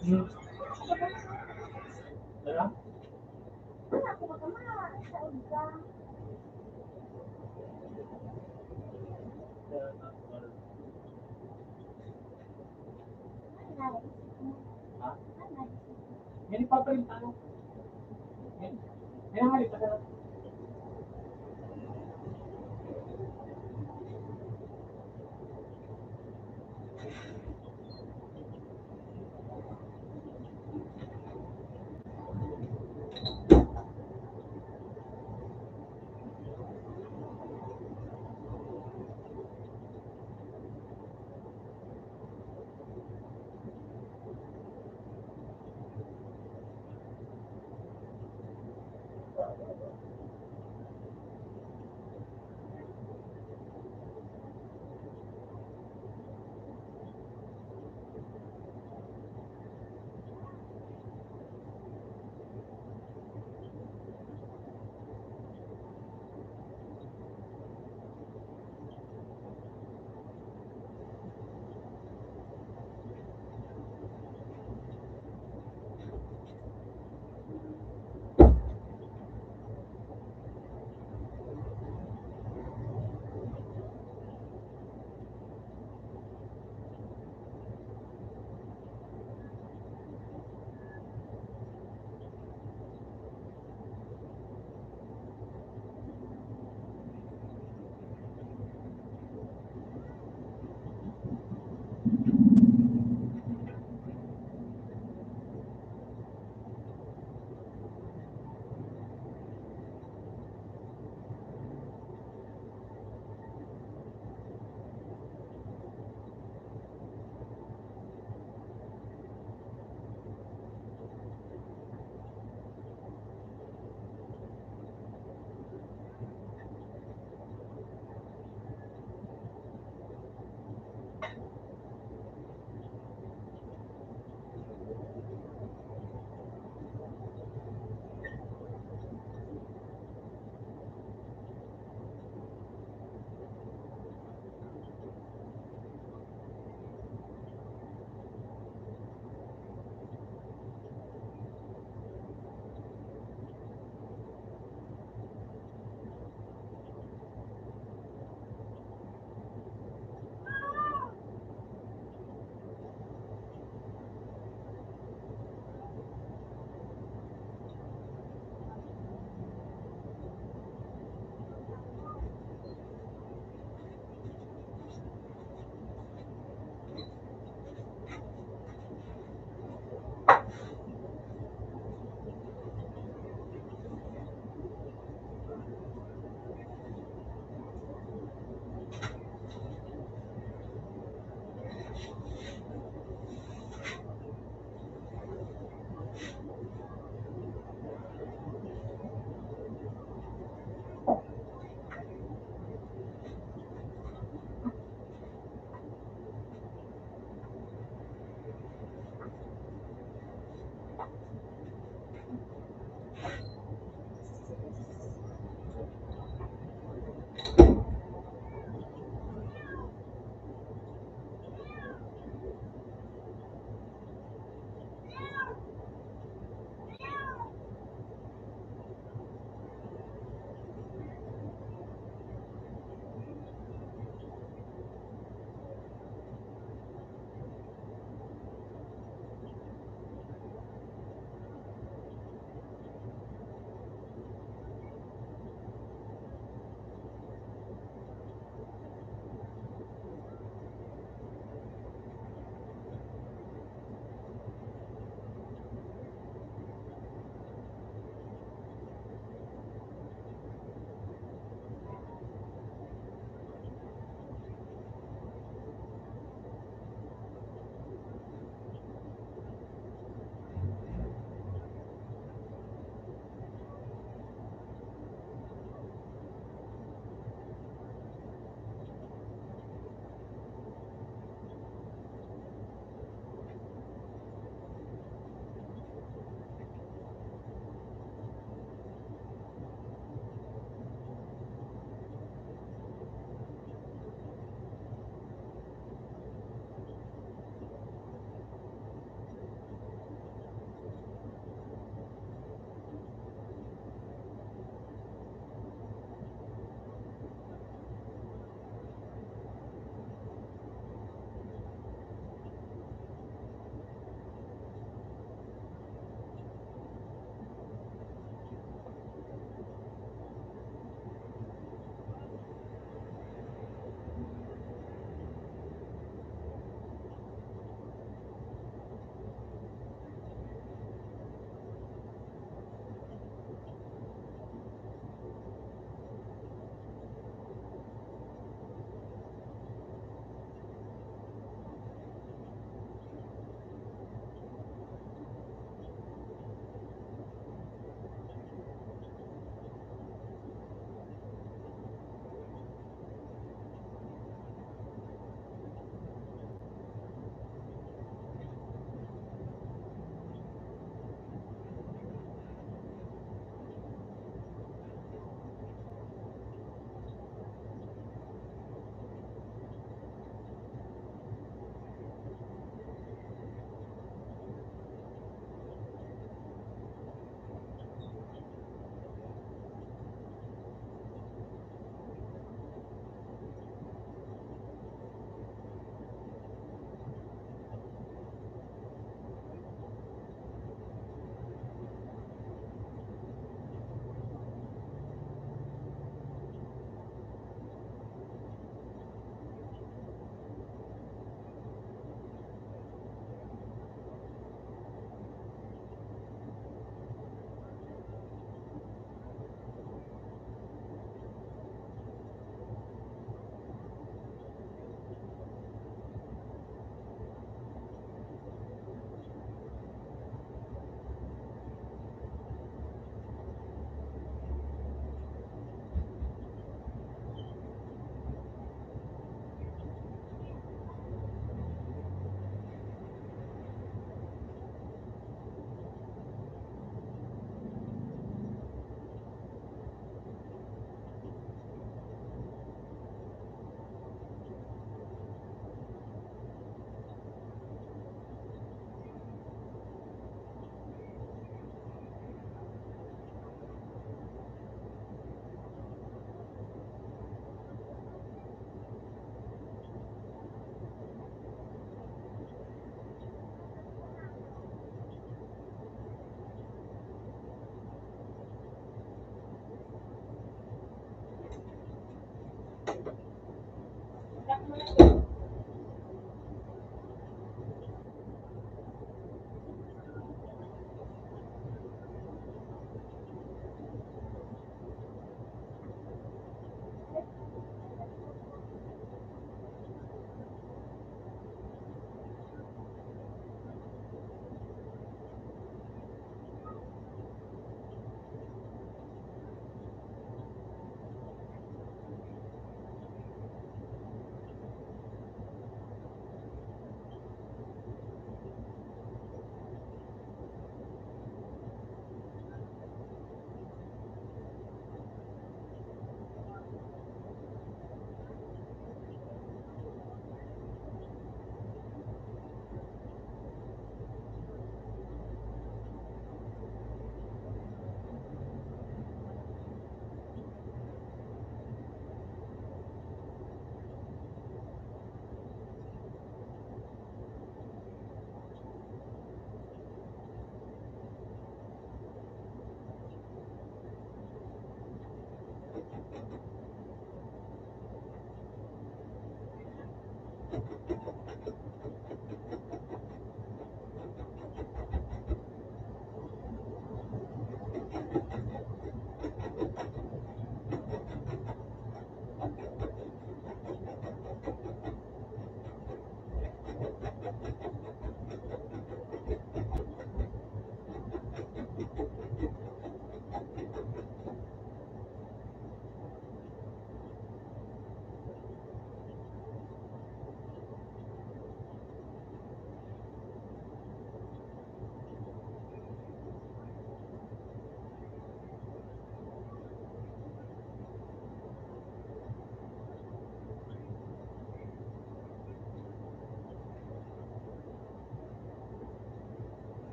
Hmm. Tara. Wala ako magkama. Sa uga. Ano? Ha? Ano? Yan ipapalit tayo. Yan. Kaya nga rin, pagka-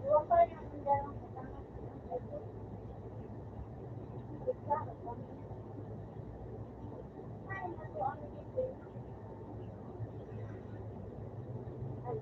Iwan pa rin ang dalawang kasama. Ay, nato ang dito. Ay,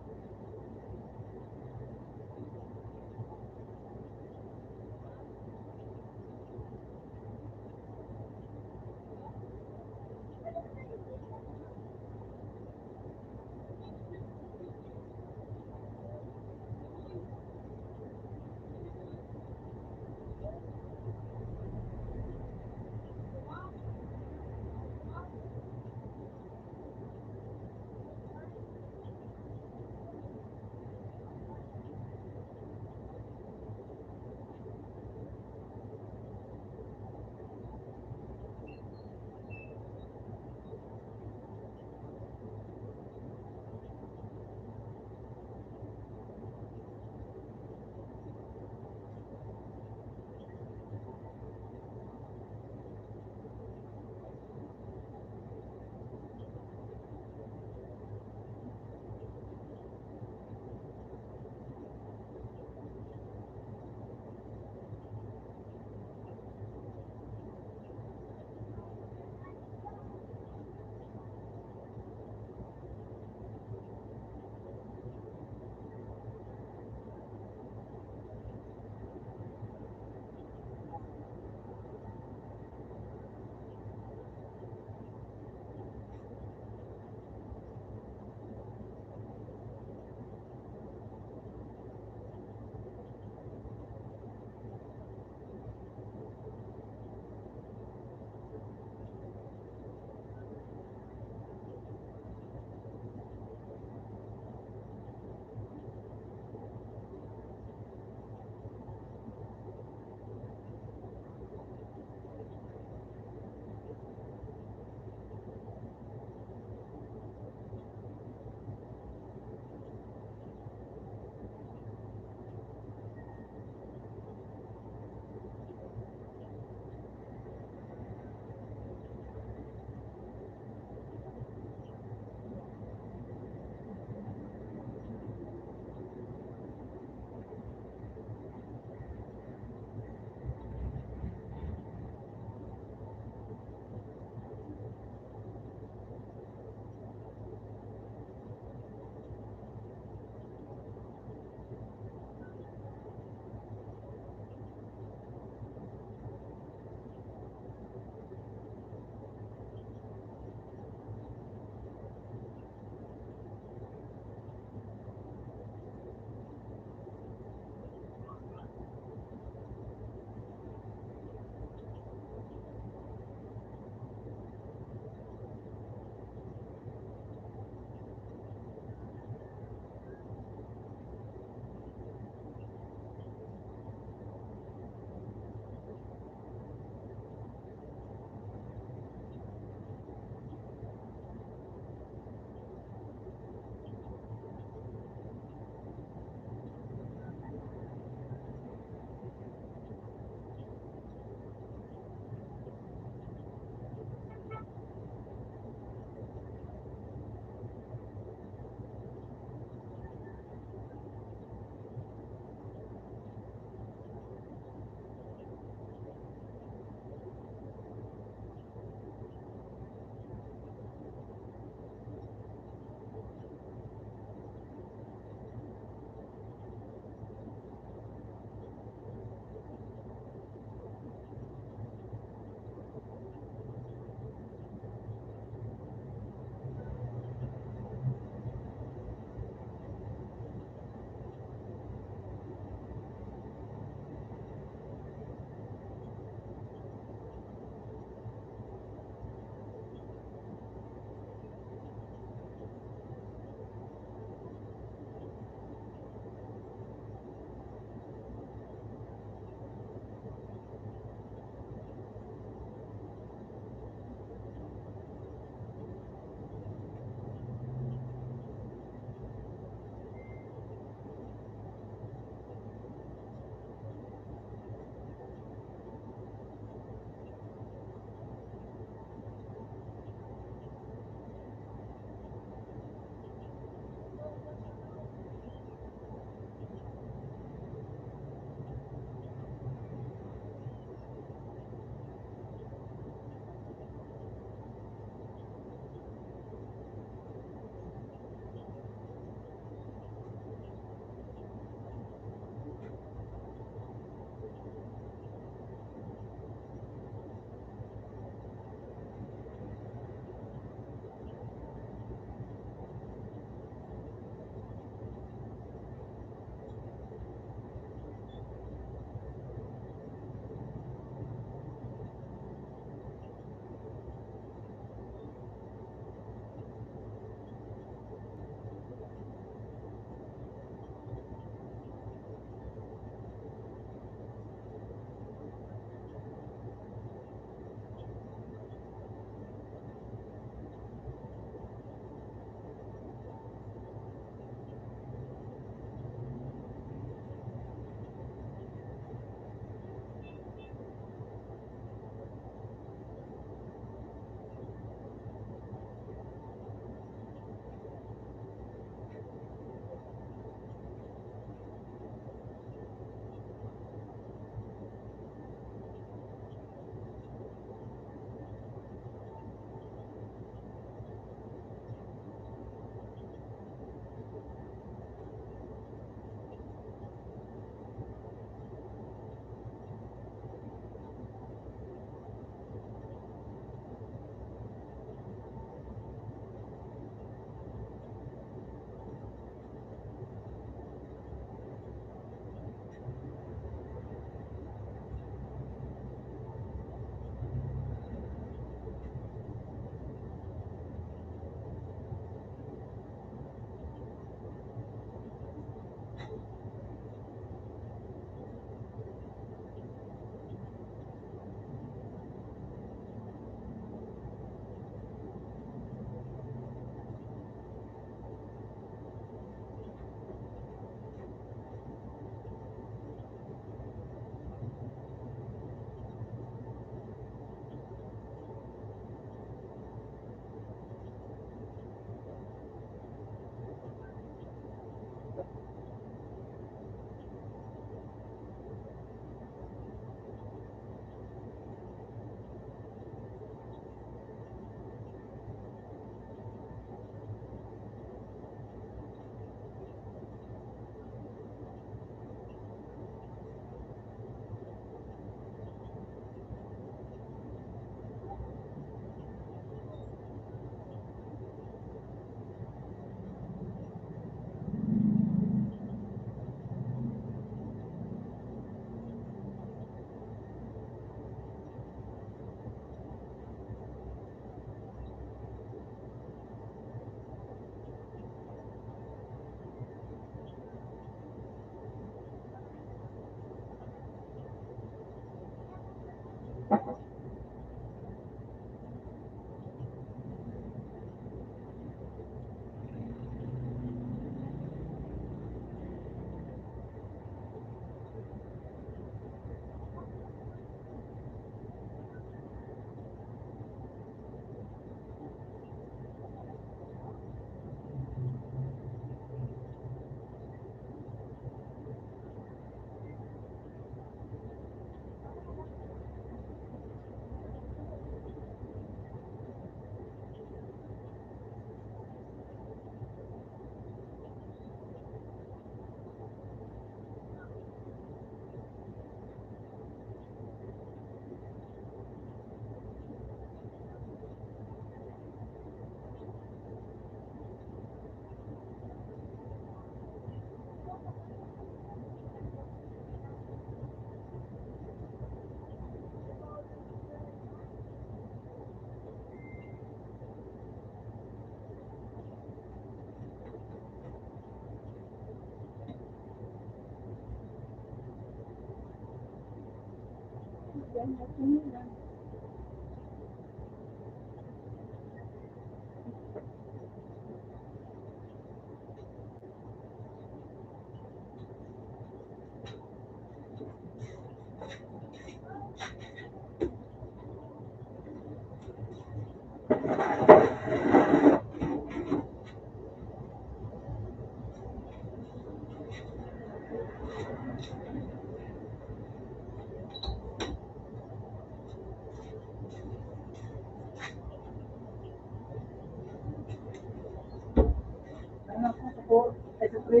Ano ako sa po? Ay sa pre.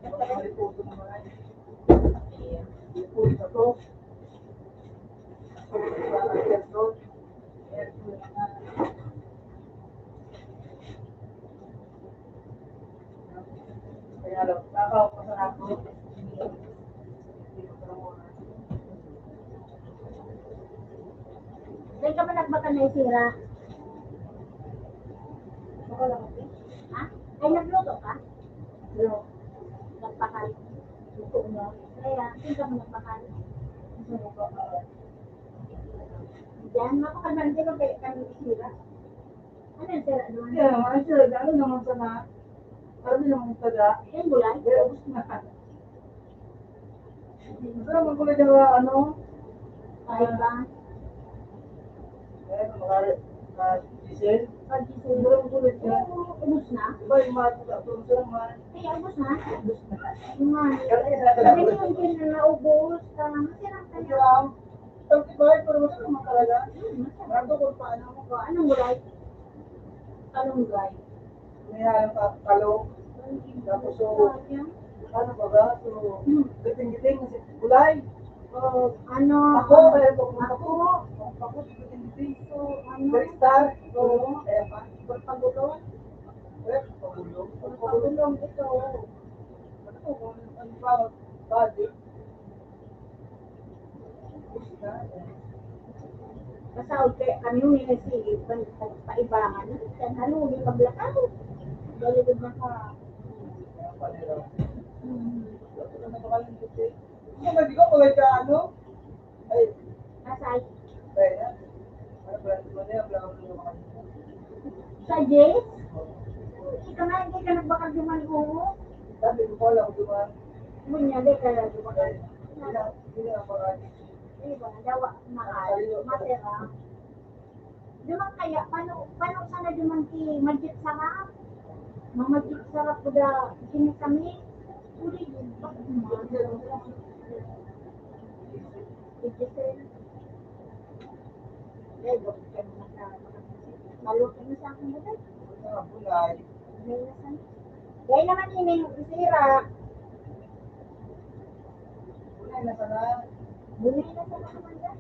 Nakaliputo naman. Liputo na to. Kaya lang, nakakapasan ako. Dahil ka ba nagbaka na isira? Baka lang ako. Ha? Ay, nagluto ka? Pero, Nagpakal. gusto ko na. Kaya, hindi ka mo nagpakal. Gusto mo ba? Diyan, mapakal hindi ka kami isira. Ano yung sira doon? Kaya naman, sir, lalo naman sa na. Marami naman taga. Yung gulay? Kaya gusto na. Gusto naman ko na ano. Kahit ba? Kaya mga diesel. Pag Siguro ko ulit siya. ubus na? Diba yung mga tutulong sa naman. Ay, ubus na? Ubus na. Yung nga. Kaya sa Sabi niyo yung pinanaubos. Masarap ka Ito na. lang. Ito kibahay, pero wala naman talaga. Masarap. Marami kung paano mo. O, anong gulay? Anong gulay? May halang talong. Tapos so, ano ba ba? So, giting-giting kasi kulay. Ano? Ako, kaya pupunta ko. Ako, giting-giting. So, balistar. Oo, kaya pa. Pagpagulong? Kaya pagulong. Pagpagulong ito. Ano ko, ano pa, body. Basta, Basta okay, kami yung nilasi, paibangan. Dan halo, yung kablakaw. Dalagod na ka. kaya pa nila. Wala na ba kayong buti? Kung hindi ko, kulay ka ano? Ay, Nasay. kaya. Ano ba, ano ba yan? Wala kang mga Sa Jess? Ikaw nga, hindi ka nagbakal dumanungo. sabi ko ko lang, dumaan. Bunyali ka lang dumakal. Hindi na ang mga Diba, dawa, mahal, matira. Dumang kaya, paano sana dumang ki magic sarap? Magic sarap ko da, kini kami. Uli, bakit naman? Digital. Eh, bakit ka naman na maluto na sa akin ba? mga bulay. Gaya naman ini isira. Bulay na sana. Bunay na sa mga manda.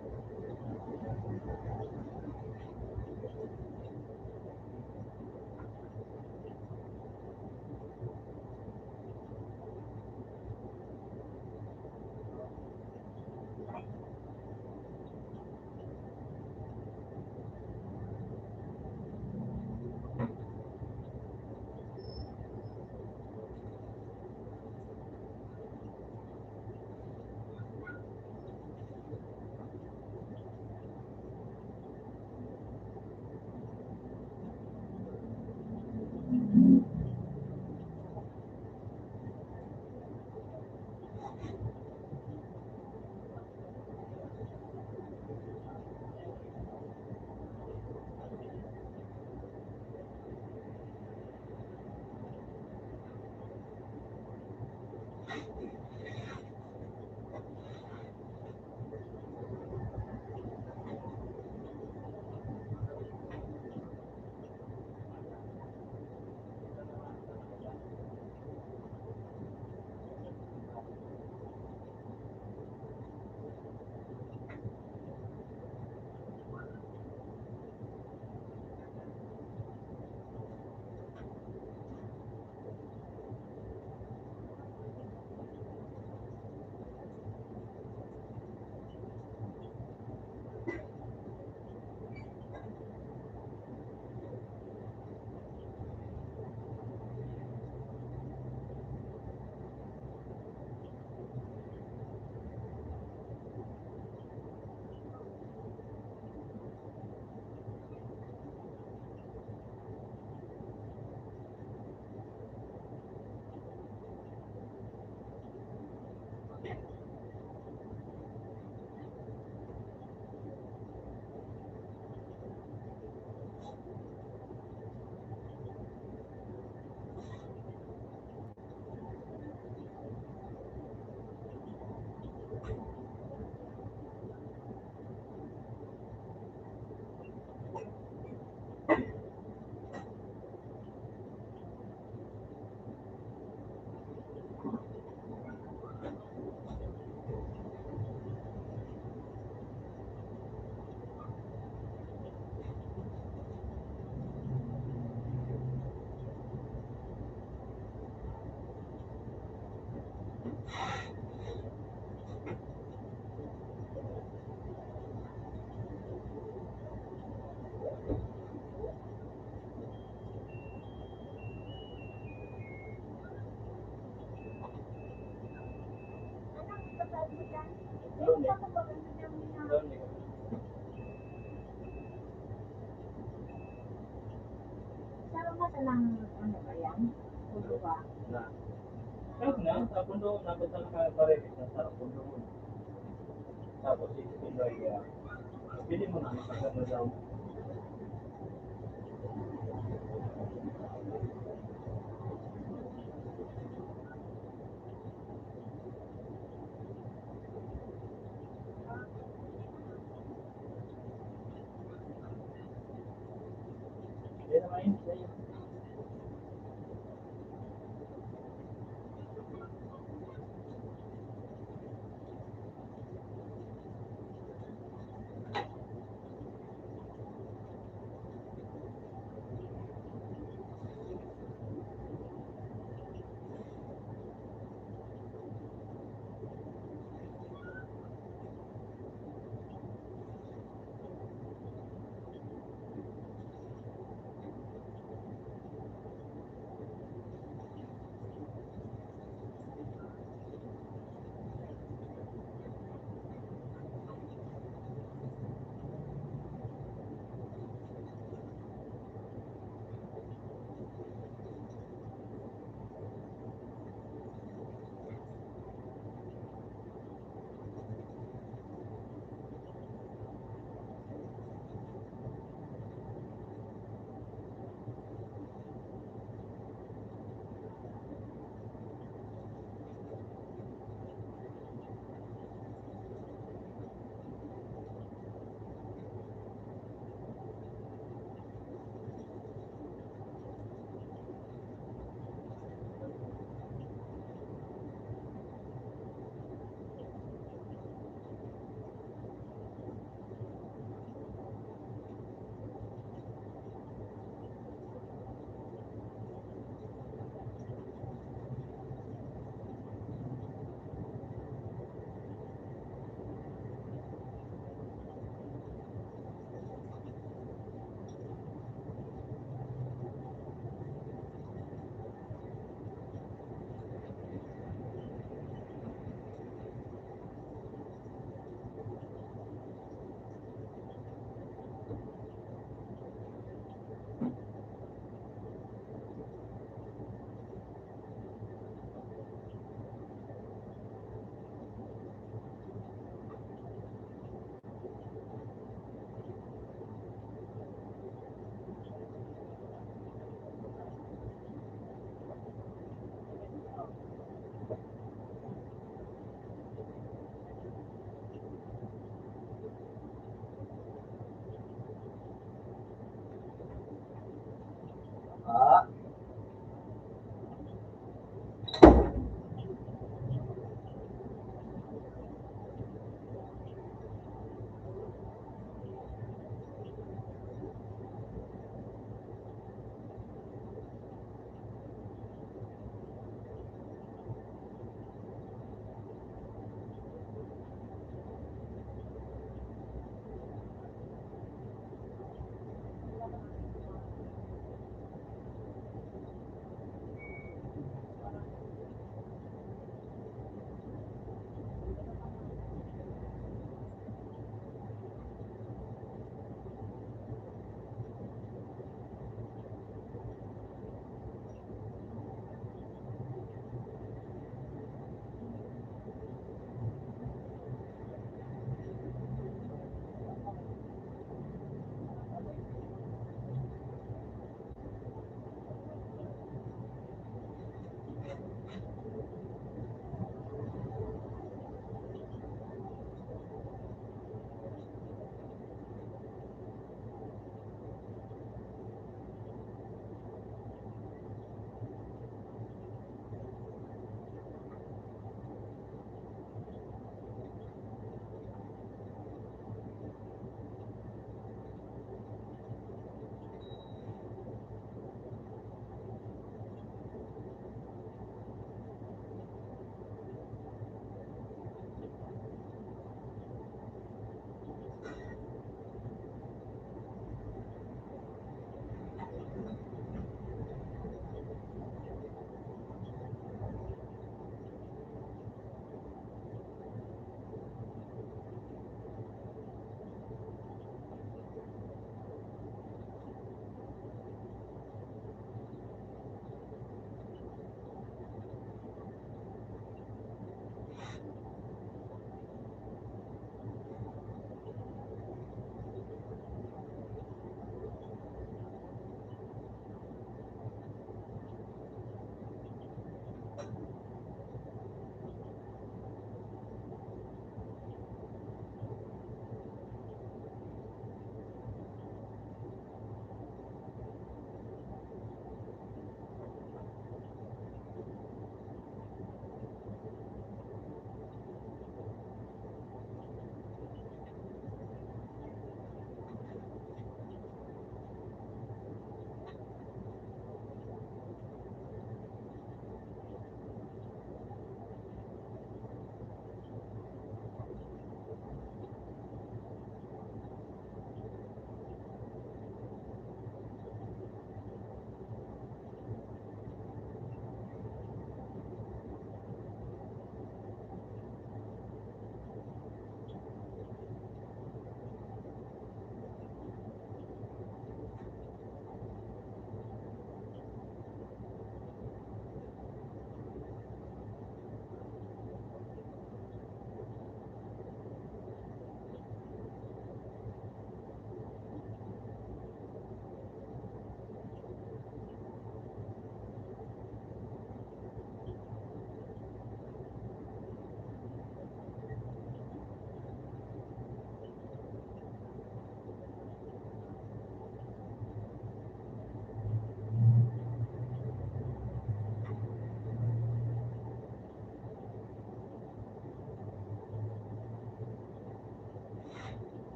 Anong ipapag mo dyan? Yung ipapag mo dyan mo na. Sama sa ng ano ba yan? Pulo ba? Na. Ayun na, sa pundo, napunta na kayo pa rin. Sa pundo mo. Tapos isipin ba yung pili mo na magkagano daw. Hindi na mainit na yun.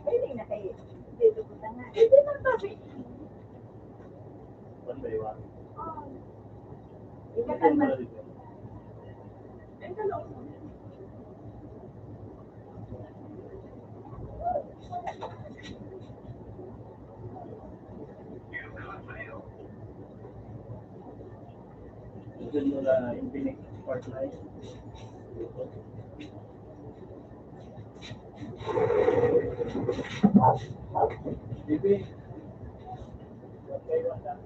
Pwede na kayo. Dito ko na nga. Hindi na sabi. One by one. Ikatan Wala man. dito. You got mail. Diyan mula Infinix Part 9. Bibi. One by one lang.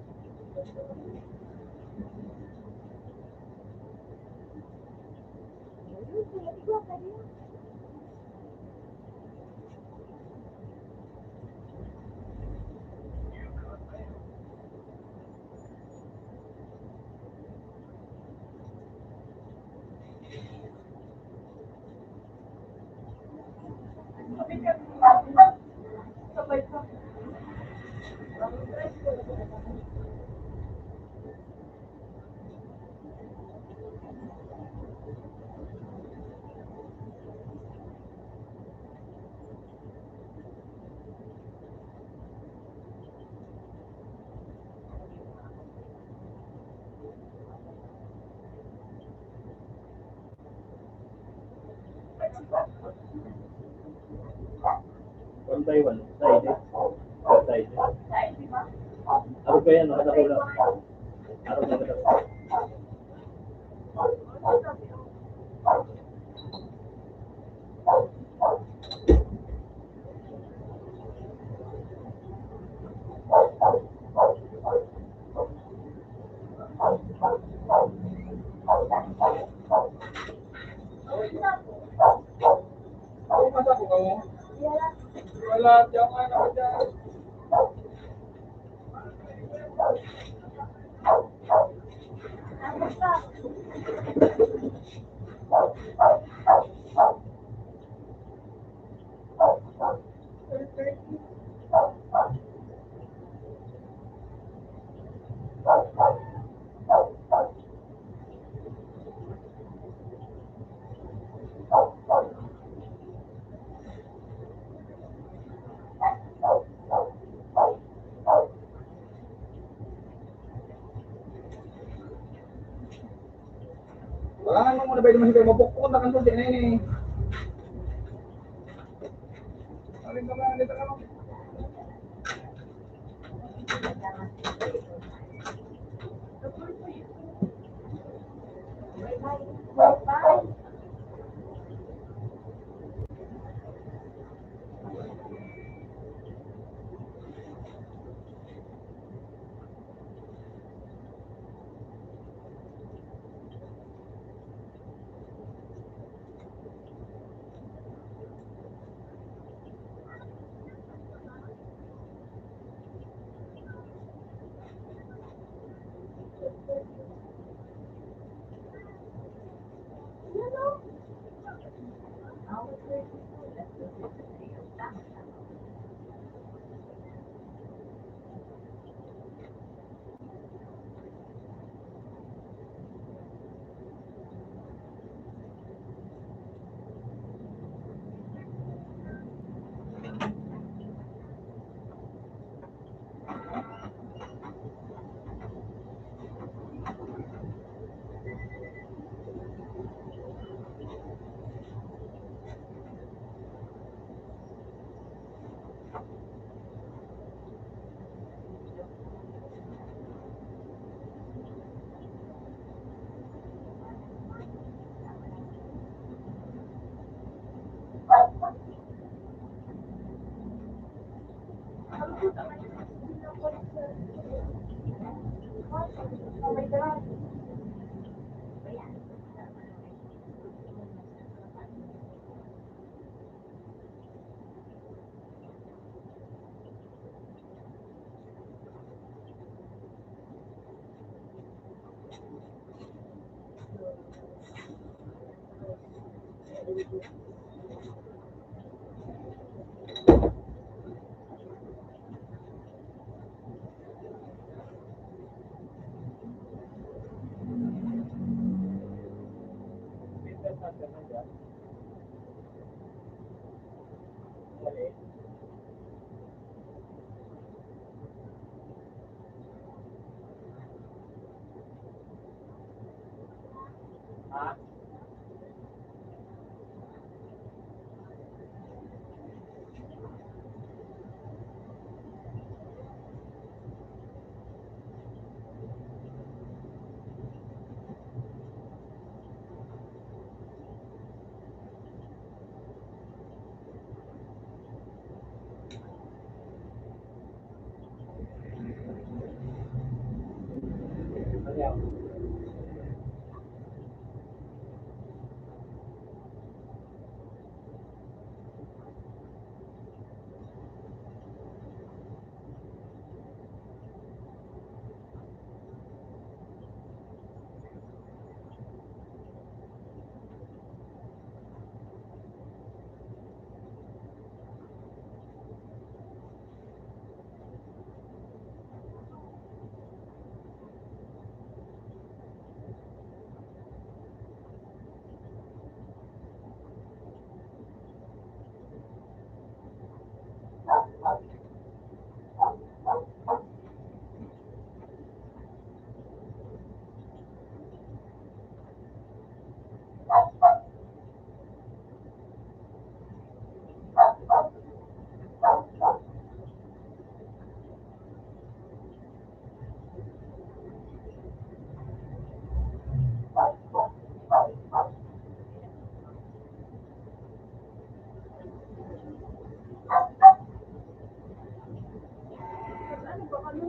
You got mail. Sabay ka. One by one. Side. Side. Dahil, di ba? Ako kaya nakatako lang. Ako nakatako. Ako masako ka mo? Yan. Wala, diyan ka na dyan. Tapos ka. Wala naman muna pwede masipay. Mapukpukon na kanto din na yun eh. Alin ka ba? Alin ka lang. Bye-bye. Pinterest natin na dyan. mali. Ha? Ano yan? Ano ba kami?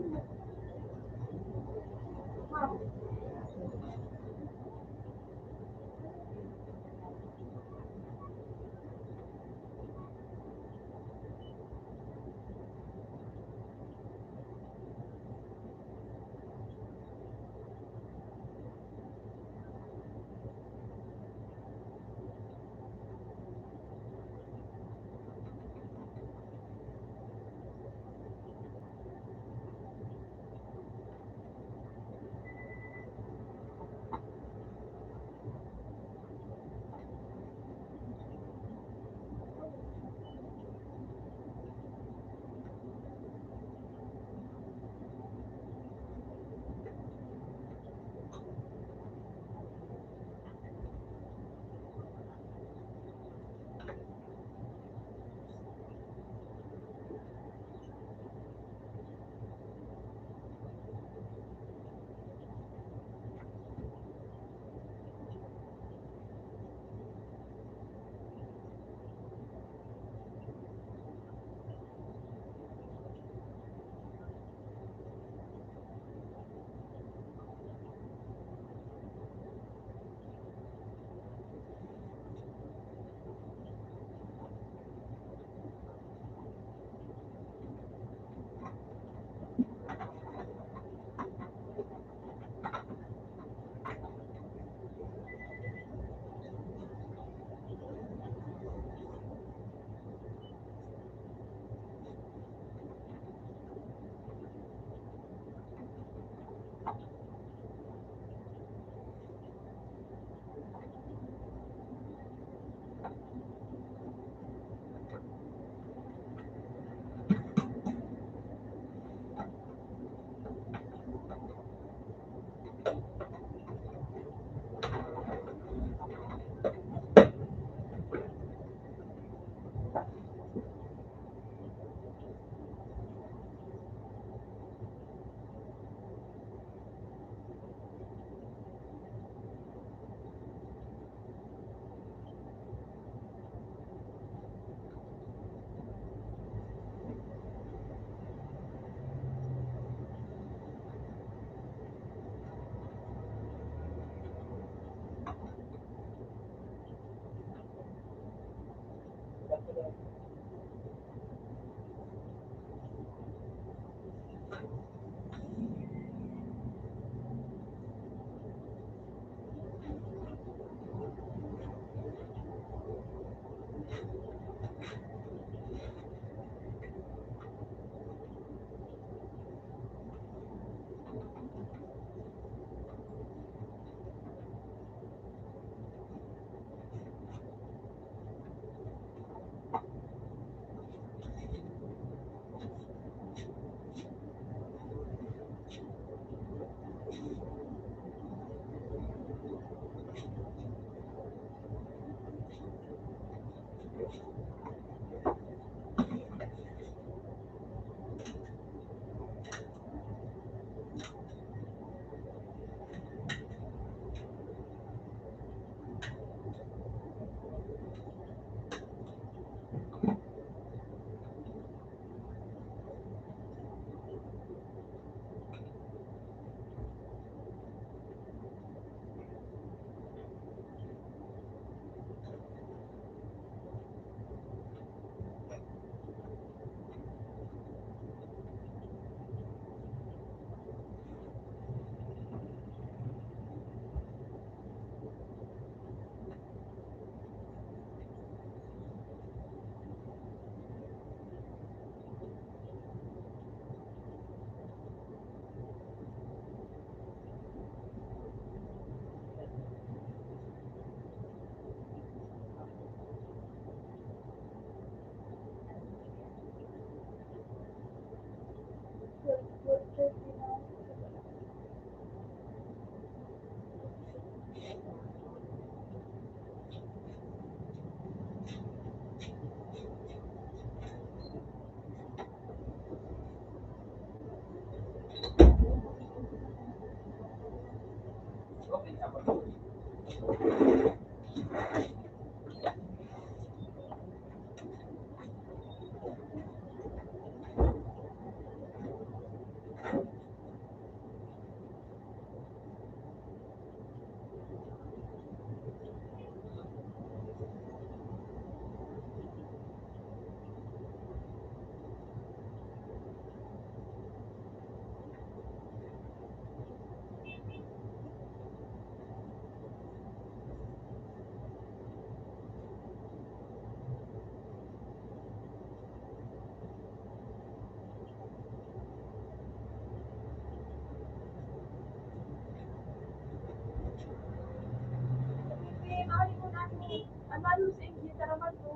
ano sa inyo, taraman mo.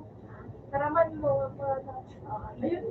Taraman mo. Ayun.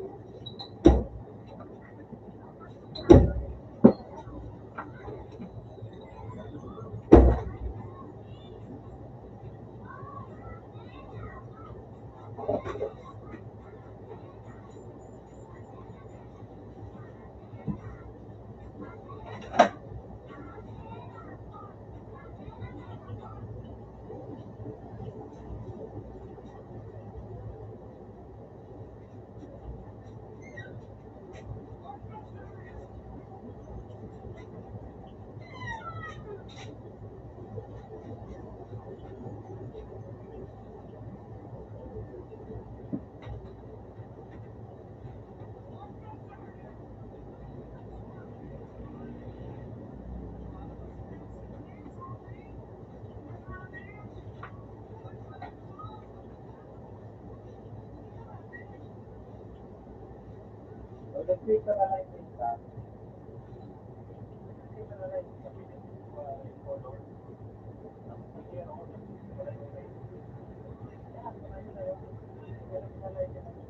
Nag-twitter na lang yung isa. Nag-twitter na lang yung sabi ng color. Nag-twitter ako, nag-twitter na yung race. Yan, marami na yun. Meron na lang yung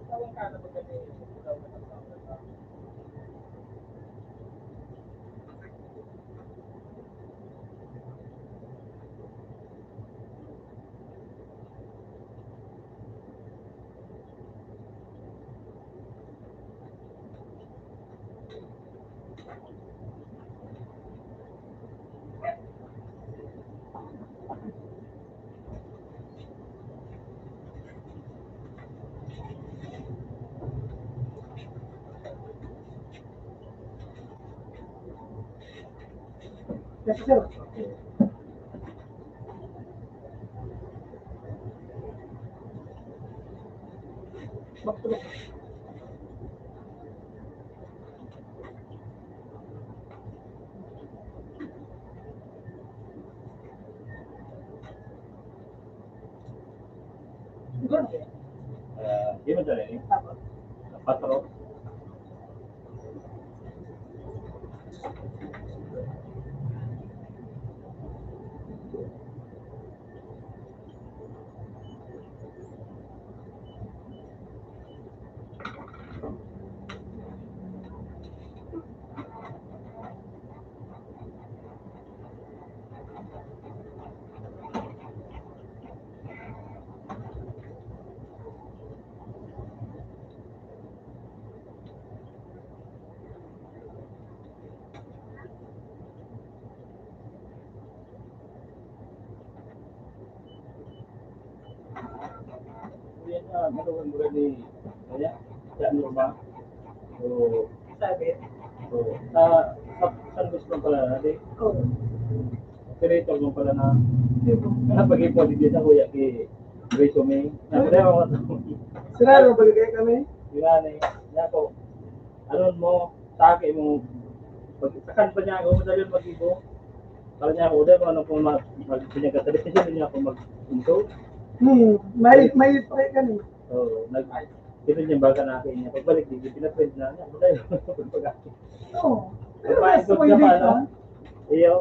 Tawag ka na maganda yung daw na tawag. Yes, sir. Magtulog. Siguro. Di ba dali? Tapos, Patro. Yan na, maluwan mo ni kaya, kaya ano ba? So, sabi, sa gusto mo pala natin, oh, operator mo pala na, napag-ipon din sa kuya kay resume. Napadayo ako ito. sila na bagay kami. Yun na eh. Yan po. Ano mo, sa akin mo, pagkakan pa niya ako, madali yung mag-ibo. Para niya ako, dahil ano kung mag-pinagkatalit kasi niya ako mag-into. May pa kami. So, Ito niya baga na akin niya. Pagbalik, di pinaprint na niya. Madali pag-akin. Oo. Pero Kumain gusto ko ko siya yun pa, dito. no? Iyo,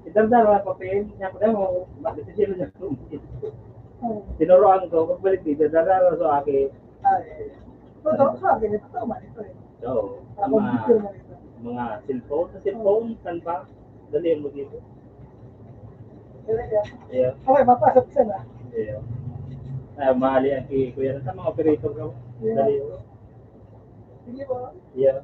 idamdam mga papel, niya ko dahil mo, bakit siya niya Oo. tinuruan ko, pagbalik dito, dadaro sa akin. Ay, totoo sa akin, ito man ito eh. So, Para mga, computer man ito. mga cellphone, kan ba? Dali mo dito. Iyo, Okay, mapasok siya na. iyo. Ay, mahali ang kuya sa mga operator ko. Dali mo. Sige ba? Iyo.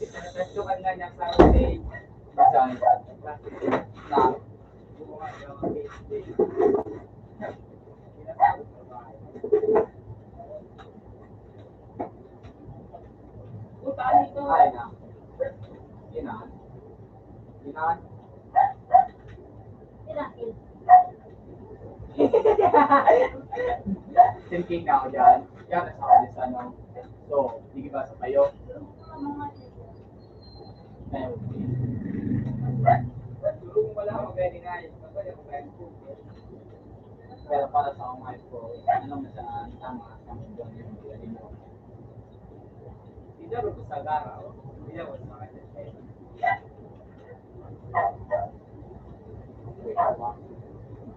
Pinagkastukan nga niya sa akin design na gumawa ng PhD. Pinasabot ko ba? Utaan ito. Ay na. Inan. Inan. Pinakil. Thinking na ako dyan. Yan nasa ako sa ano. So, hindi ba sa kayo? Tulong mo lang ako very nice. Magpala ko very cool. Pero para sa akong wife ko, ano mo sa tama sa mundo yung galing mo. Hindi na rin sa gara. Hindi na rin sa kanya.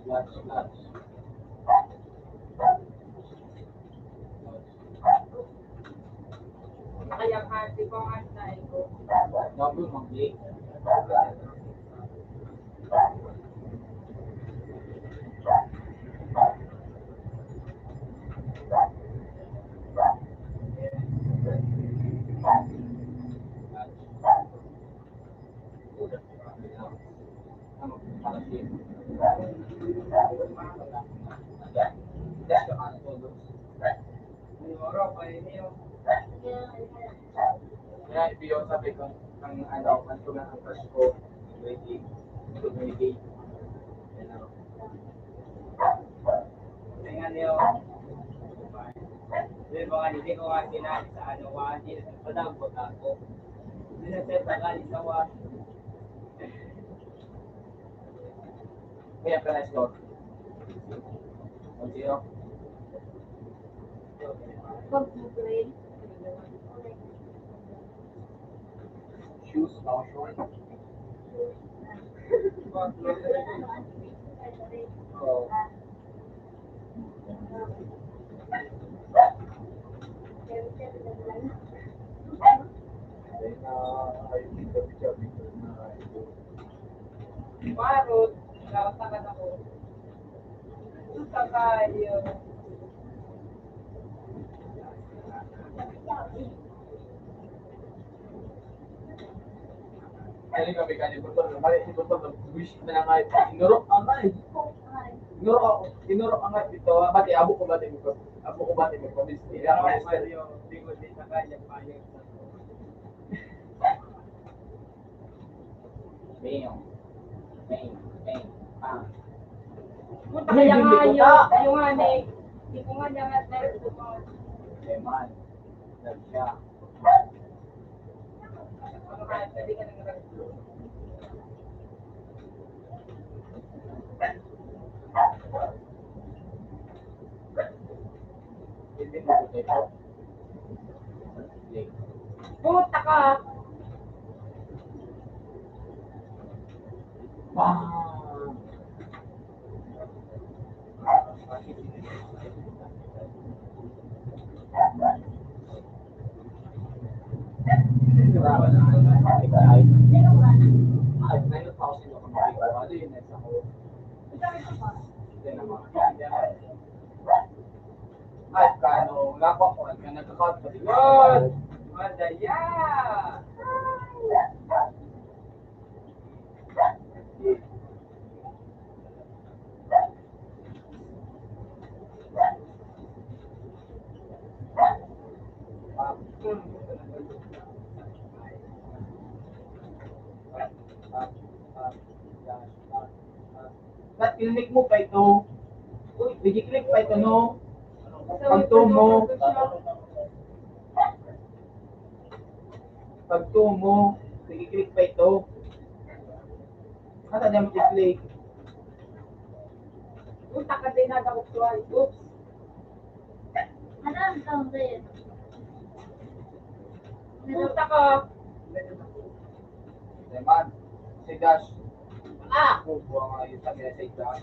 Lunch. Kaya hati ko ang asay ko. Bago mag-break. Kaya ito yung sabi ko, ang ano, ang tulang ang crush ko, waiting, communicate. Kaya niyo, hindi ko nga sinabi sa ano, hindi padagod ako. Hindi na siya tagali sa wa. Kaya pala slot. Mag-zero. Pag-grade. Shoes, now short. Oh. Marot. Nakatakan ako. Sa kayo. Kaya kami kanina betul, mali itu betul wish na nga inurok ang ay. Inurok ang ay ito, bati abo ko bati ko. Abo ko bati ko bis ila ay Mario, bigo din sa kanya payo. Bing. Punta kaya nga yung ani. Hindi ko nga niya nga direct ko. Eman. Siya. Ano kaya pwede ka nang direct. Okay po. Okay. Puta ka. Wow. Ay, 9,000 ako magagawa. Ano yun? Nasa ko. Hindi naman. Ay, kano, lapak ko. At ka nagkakot pa. Yun! Madaya! Ba't click mo pa ito? Uy, bigi-click pa ito, no? Pagto mo, bigi-click pa ito. Kata niya mag-click. Puta ka din na ako tuwal. Oops. Ano ang sound rin? Puta ka. Naman, si Dash. Ah. Buwa nga yun sa message, Dash.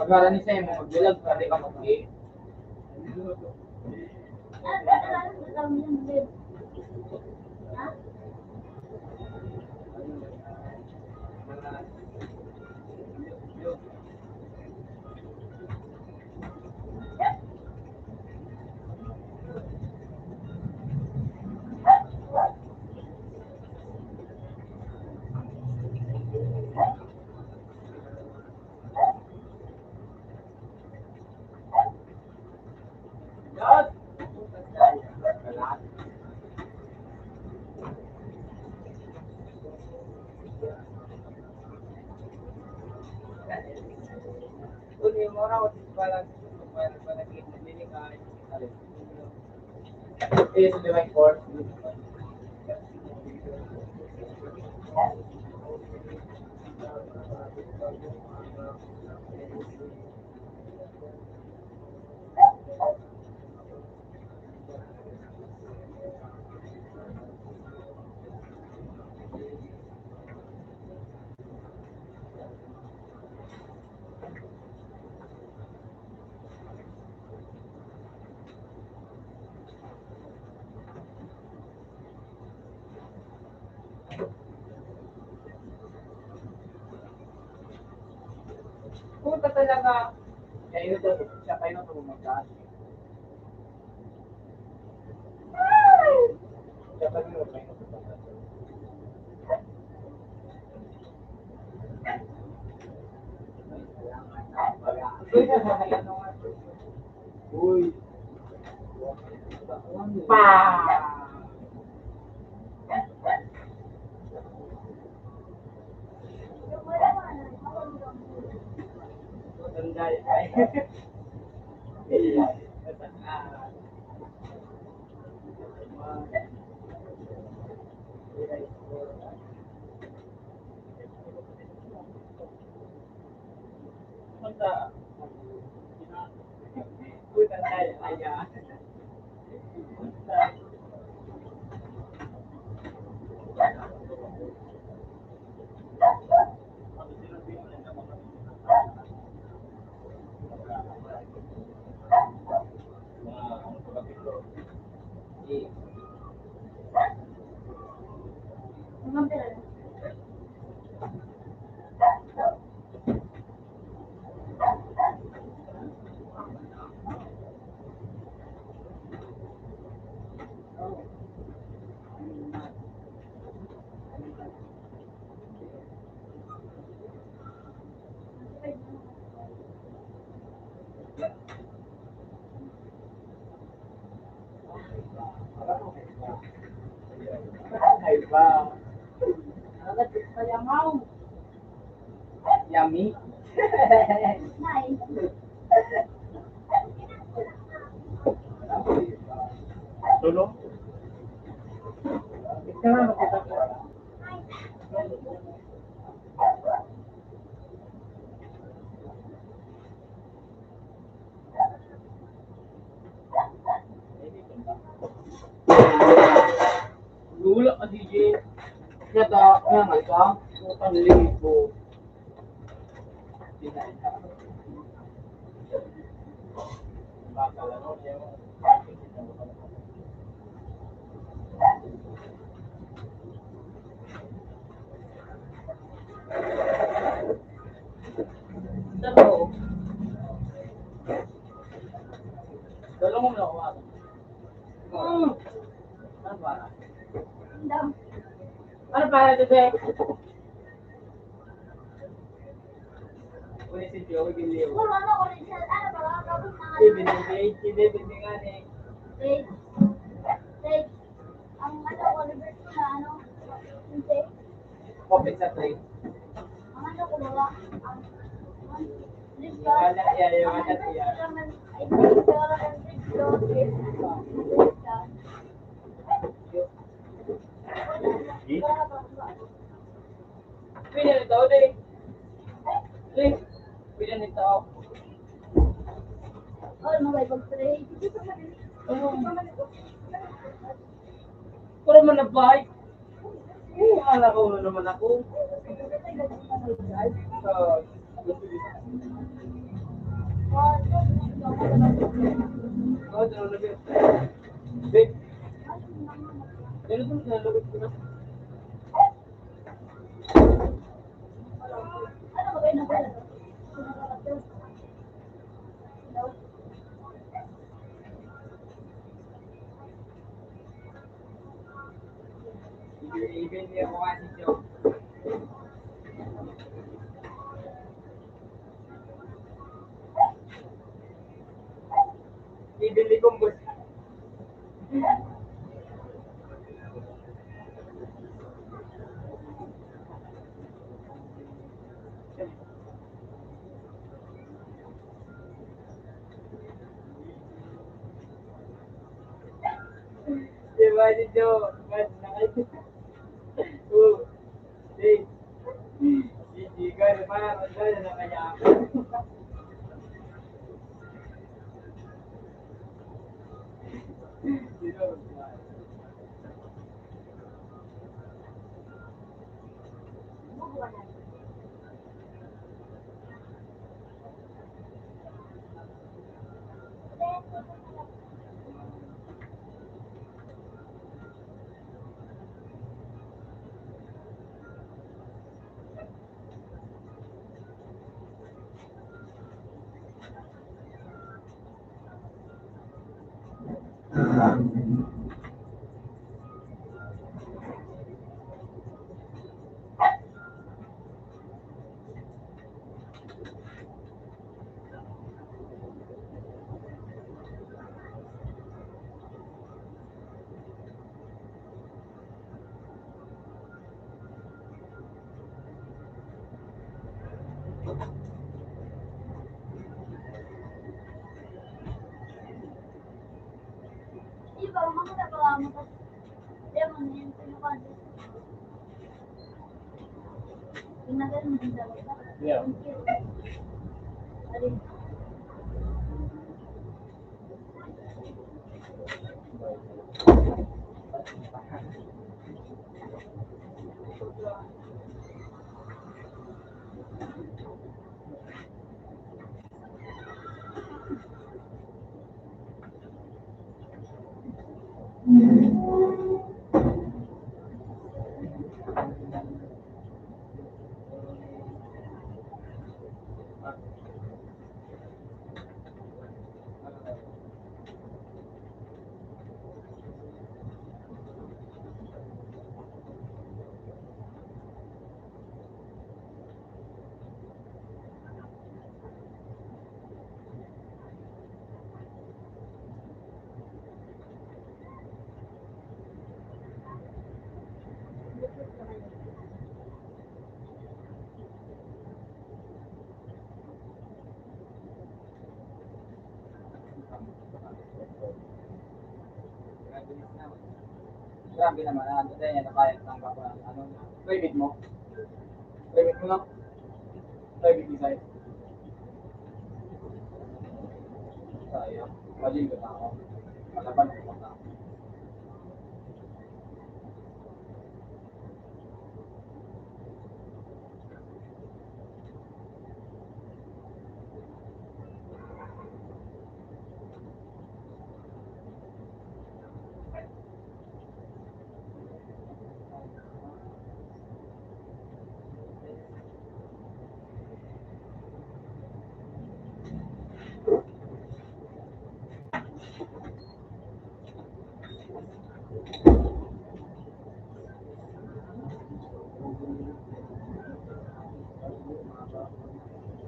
Pag-aral ni Semo, magbilag ka, di ka mag-click. Ano ang sound yung rin? Ha? Yan! Kunin mo raw, parang yes, the right course. Puta talaga. Kaya yun ito, siya pa yun ito mag-dash. Siya pa yun ito mag-dash. Uy. Pa. Yung wala mo, ano? Matanda yan. Ay. Mata. Uy, tanda yan. Ay, Mga pera. ay ba? Kaya mau. Yummy. Nice. Tulong? Ito na, makita ko. Kaya nga, ito ang utang libo. Baka laro niya yung Dalawa. dalawang mo na kumakas. Ano ba? Ano para bebe? Kung si Joe, giliw. Puro ano, original, ano ba? Tapos na Si David nga ni. Stage. Stage. Ang ano, Oliver ko na ano, hindi. Kopit sa play. Ang ano ko ba? Ang Lisbon. Wala yan, yung Ang wala ano, yan. ay, pero ang Pwede nito, di. Di. Pwede nito. Oh, mga ibang trade. Puro mo na bike. Alam ko naman ako. Oh, dalawa na ba? Big. Ano ito? Nalagod ko na. Ano ba kayo na Even niya ko nga si Joe. Ibili kong bus. Diba si Joe? Mas nakita. Oh, hey. Hindi ka naman. Ano na kaya ako? Sino? Iba, mga nagawa mo kasi. Diyan mo na yun, pinukan. Pinagal mo din dalawa. Yeah. Alin? Grabe naman, ano tayo niya, napayag tanggap ko ng ano, private mo. Private mo lang. Private design. Sayang, mali ko na ako. Malaban ko na. 1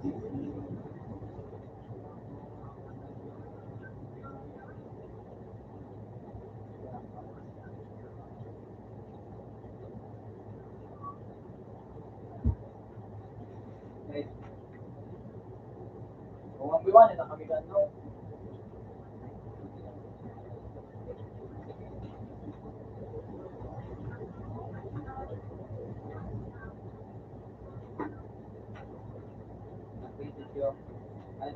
Okay. Kung ang biwan, nakabigan, no? Nakita siya. Ay,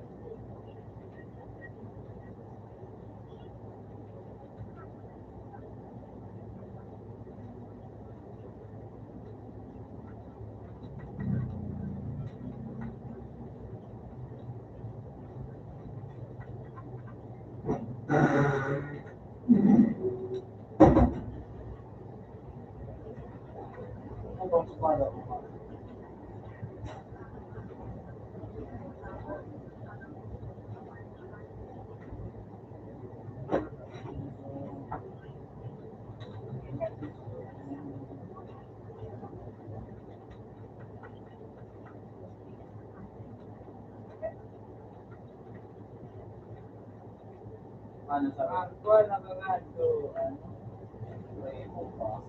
ang bang sumalo? Ano sabi? Ako na mga to, ano? May pa.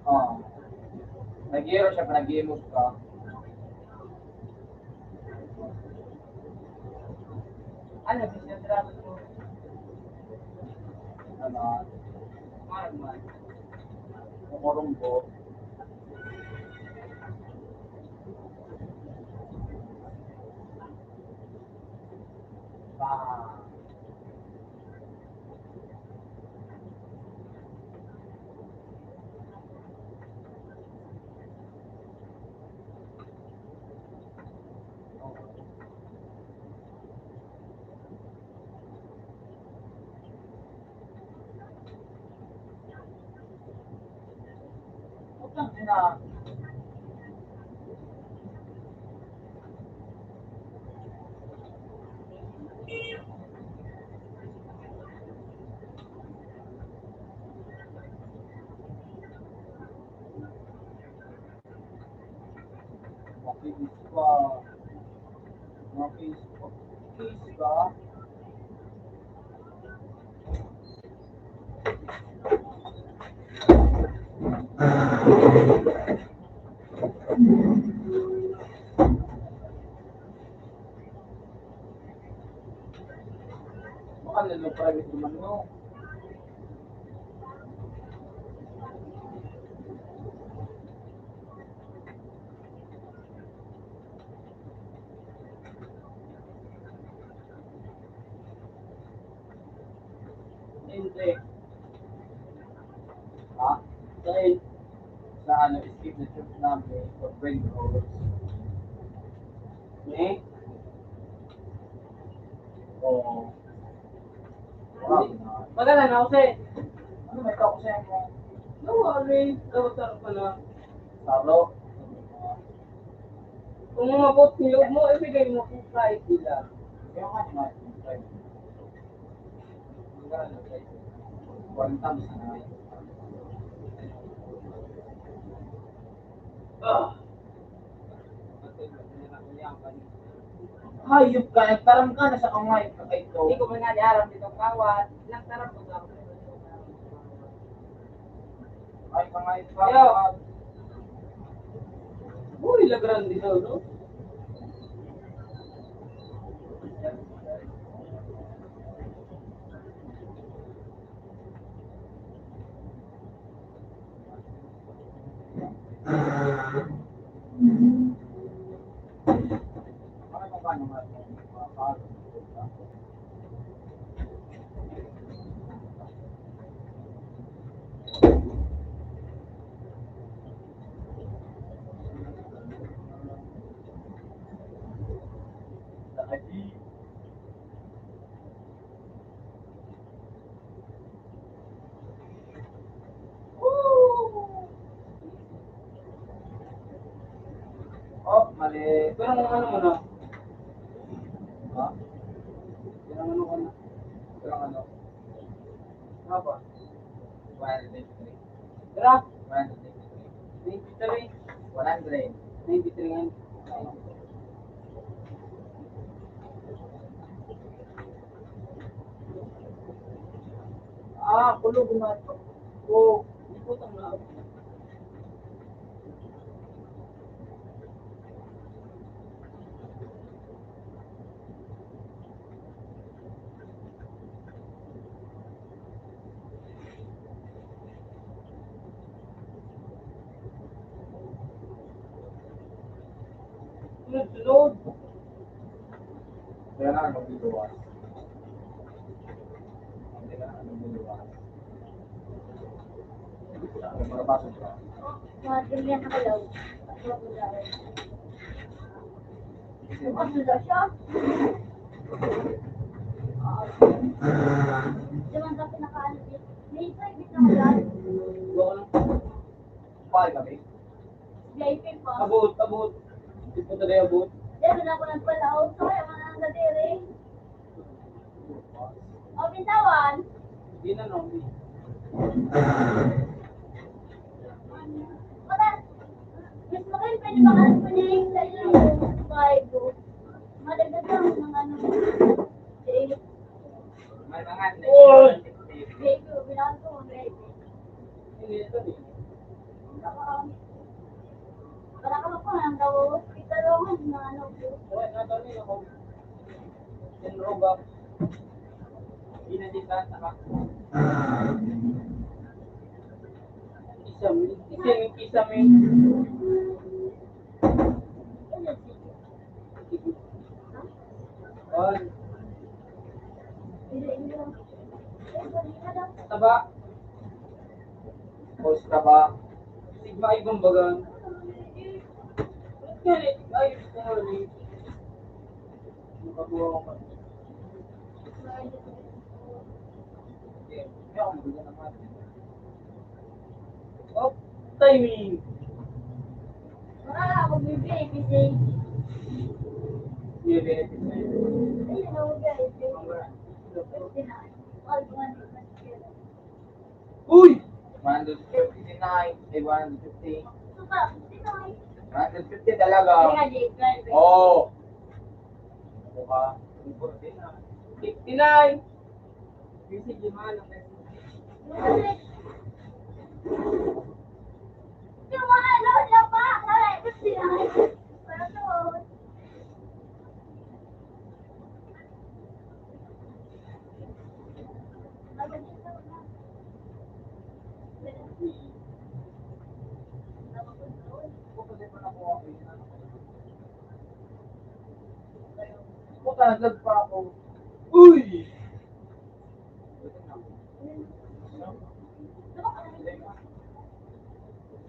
Oo. Nag-hero siya pa nag-move ka. Ano, siya mo? Ano? Marman. Kumurumbo. Ah. Utang ina. Mapigis pa. Mapigis pa. Mapigis pa. Baka lalo private naman mo. Hindi. Ha? Dahil sa ano, skip na trip namin for brain rolls. Eh? Oo. Wow. Maganda na kasi. Ano may kakusaya mo? No worry. Dapat sarap ka na. Saro? Kung umabot nilog mo, ibigay mo kung kahit sila. Kaya nga nga, private. Ang gano'n, private. 1,000 na. Hayop ka, nagtaram ka na sa kamay ka kay ito. Hindi ko pa nga diarap dito kawat. Nagtarap ko daw. Ay, kamay ka. Yo. Uy, lagran dito, no? Bakit mo paano nga ito? Mga palo. Laki. Oh, mali. Pero ang ano mo na? Ha? Pero ang ano ka na? Pero ano? Nga ba? 123. Tara, 123. 93. 100. 93 yan. kulog na ito. Oo, iputang na. Sunod-sunod. Kaya na, magluluwas. Kaya na, magluluwas. Marabasok ka. Mga ganyan na kalaw. Ano daw siya? Di man daw pinakaano dito. May private na ulan. Doon. Pahal kami. VIP pa. Abot, abot. Hindi po tayo abot. Di man ako nagpalaw. So kaya mga nang gadiri. O pintawan. Hindi na, no. Mata. Mas makain pwede ba ka pwede sa inyo yung bago. Madagdag lang ng ano. Eh, May mga Oy! VIP. Binawan ko ang VIP. Hindi ito, eh. Para ka pa ang daw italungan na ano. Okay, natawin ako. Sinrobak. Inaditan, saka. Isang. On. Taba. Post taba. Sigma ibang bagan. Galit, ayos ko ulit. Makabuha ko pa. Okay, may akong bigyan naman. Oh, timing. Wala ako bibig, kasi Hindi, benefit na yun. ayun ako guys. Uy! 159, 150. 150 talaga. Oo. Mukha. 59. Busy Jiman ang message. Yung mga lola pa, alright, kasi para to. Puta, naglag pa ako. Uy!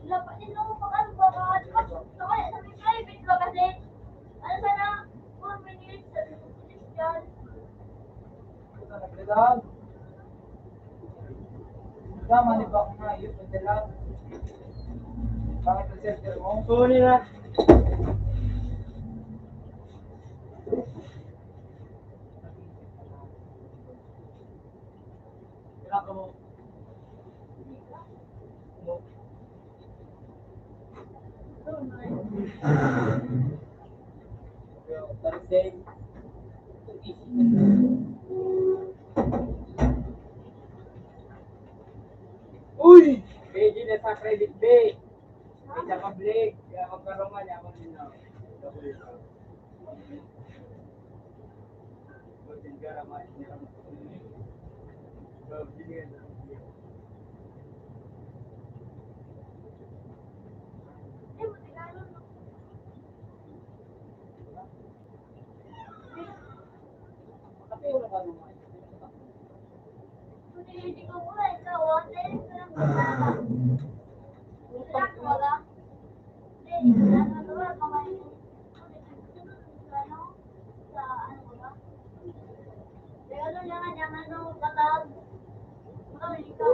Dapat din ako pag-albakan. Saka sa may private ba kasi? Ano sana? 4 minutes sa dyan. Puta, naglag. Tama ni ba nga, yun, naglag. Bakit ang center mo? Sorry na. Kailangan mo. No. Thursday. Uy! Pwede na sa credit bay. May sa public. Kaya magkaroon nga niya akong sinaw. Tapi wala ka naman. Hindi ko po eh, sa hotel, sa mga wala, wala. Hindi, ano ba, kamay, ano, sa ano ba? Kaya ano yan, yung ano, katag. Ano, ikaw,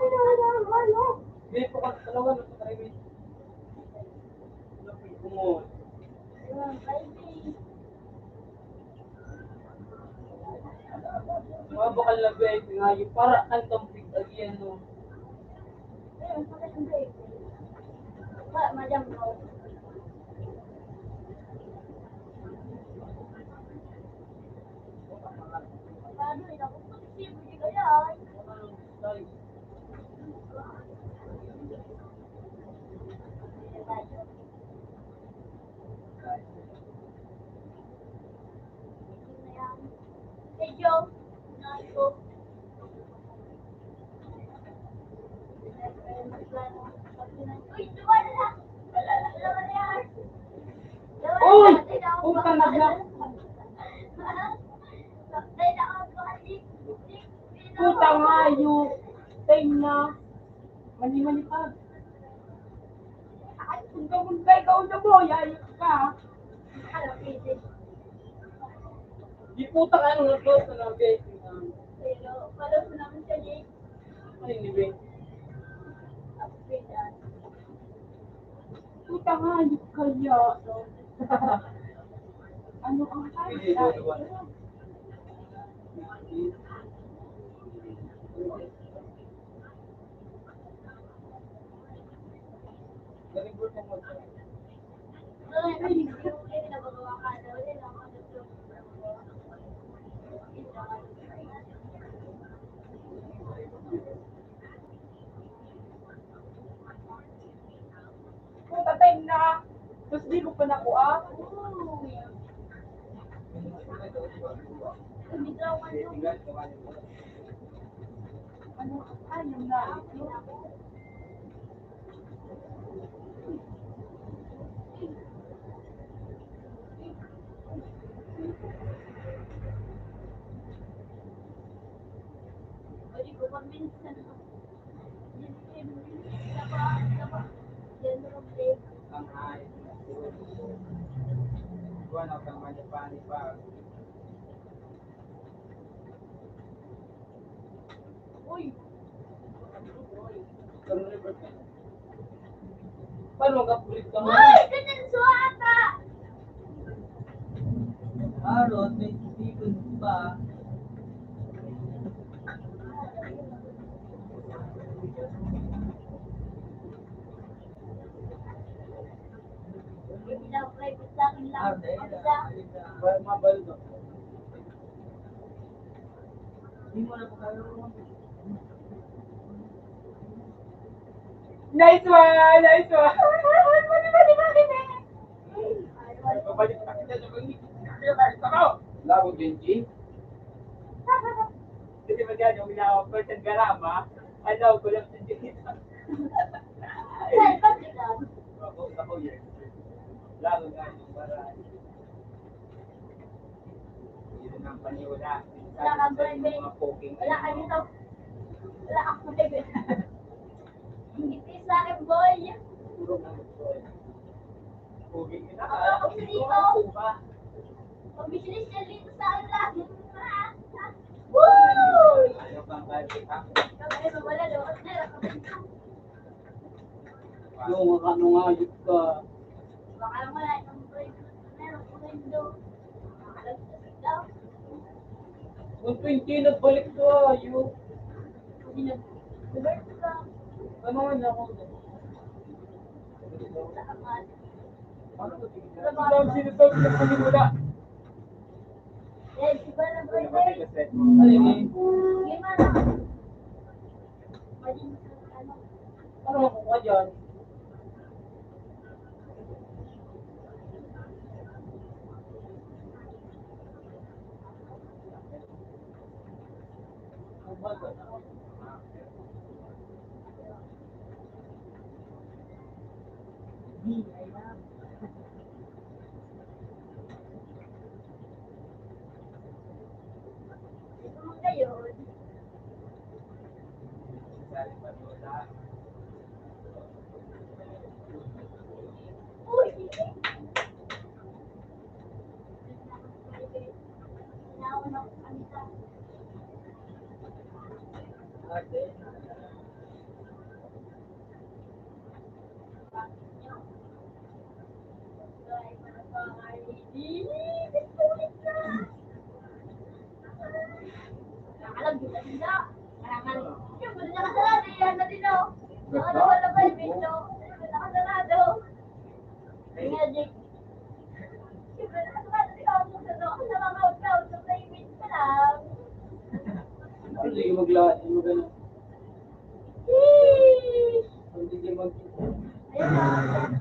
ano? Hindi po ka talaga sa private. Lapit ko mo. Ayun, baby. Mga bakal na bed nga yung para kantong big again no. Ayun, sa akin, baby. Wala, madam, no. Paano, ina ko, hindi ko yan. Anong style? video. Nato. Uy, duwa na lang. Laman na yan. Uy! Puta na ba? Puta nga yung time na mali-mali pa. Ay, punta-punta ikaw na mo, yayos ka. Di puta ka ano na to, sa nabi. Ano yung nibig? Puta nga, yung kaya. Ano ang kaya? Puta time na. Tapos di ko pa nakuha. Ano? Ay, yung na. Ang ayos na buwan ako ng Manipani pa. Uy! Paano magkapulit ka nga? Aaron, may sipon pa. Mabalo to. Hindi mo na pa kayo. Nice one! Nice one! Babalik pa kita sa mga Labo, Benji. Kasi magyan yung minawag ko sa garama, alaw ko lang sa dito. Ako yan. Lalo nga yung para. Yun ang paniwala. Wala kang Sa birthday. mga poking. Wala ka dito. Wala ako baby. Hindi sa akin, boy. Puro na gusto. Poking kita. Ako sa dito. Ako pa. Pag bisilis niya dito sa akin lagi. Woo! Ayaw kang kahit ha? Kaya wala daw. Yung ano nga, yun ka. Baka lang wala itong boy. Meron ko rin doon. Makalagtas daw. 120 na balik ko, yun. Hindi nag-birth ka. Ano nga ako? Salamat. Ang sinutog na panimula. Eh, iba na birthday. Ano yun? Gimana? Pwede mo sa ano? Ano makukuha dyan? Ito mo ngayon. Uy! Nauna ko kami sa nakalag dito dito. Marangal. Yung gusto nakasarado yan na dito. Nakalawa ba yung video? Nakasarado. Magic. Siyempre nakasarado dito. Kasama ka out sa playmate ka lang. Sige, maglahat. Yung magano. Yee! Sige, mag... Ayun na.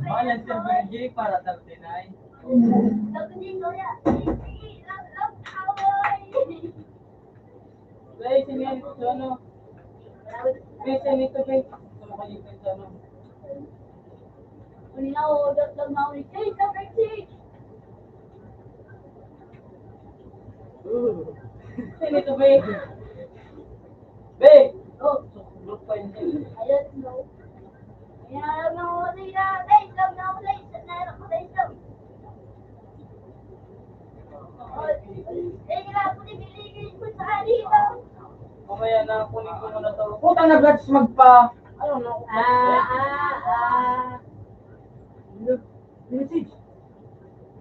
Mahalan sa birthday para 39. Love ko din, Kuya. Love, away. Besin yan ito sa ano. Besin ito, Ben. Wala kayo Ben sa ano. Kanina ako, lang na ako ni Jay, sa message. Besin ito, Ben. Ben! Oh, Sukulot pa yun sa'yo. ayun, no. Kaya lang ako sila, guys, lang na ako sa isa, nalang ko sa isa. Eh, nila ako nibiligay ko sa dito. Mamaya na kunin ko muna to. Puta na Brad, magpa. Ano na ako? Message.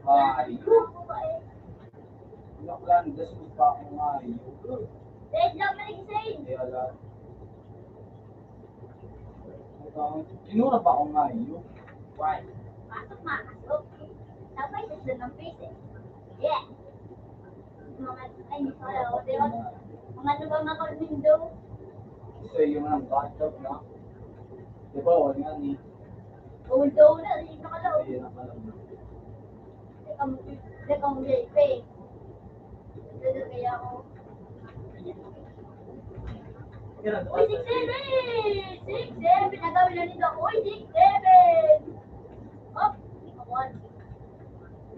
Ayo. Naklandas mo pa ako ngayon. Dahil lang na nag-save. Kaya lang. Inuna pa ako ngayon. Why? Masok. Sabay sa sila ng face eh. Yeah. Mga, ay, hindi pala ako. Diba? Mga ano ba mga kalmindo? So yung ang backup na. Di ba, wala nga ni. Ulo na, hindi ka kalaw. Ayun na pala. Teka mo, JP. Kaya ako. Uy, 6-7! 6-7! Nagawin na nito. Uy, 6-7! Up! 1.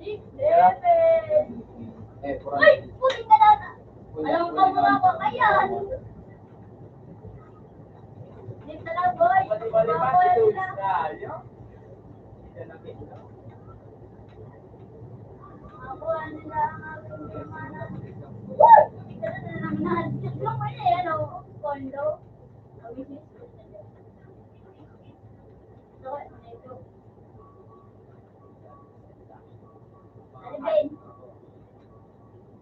6-7! Eh, pura. Uy! Puting ka na! Alam mo ba mga ko kayan? Dito na, boy! Makuha nila! Makuha nila ang aking kumana. Uy! Dito na naman na-adjust lang ko yun eh. Ano? Condo? Business? So, ano ito? Ano ba yun?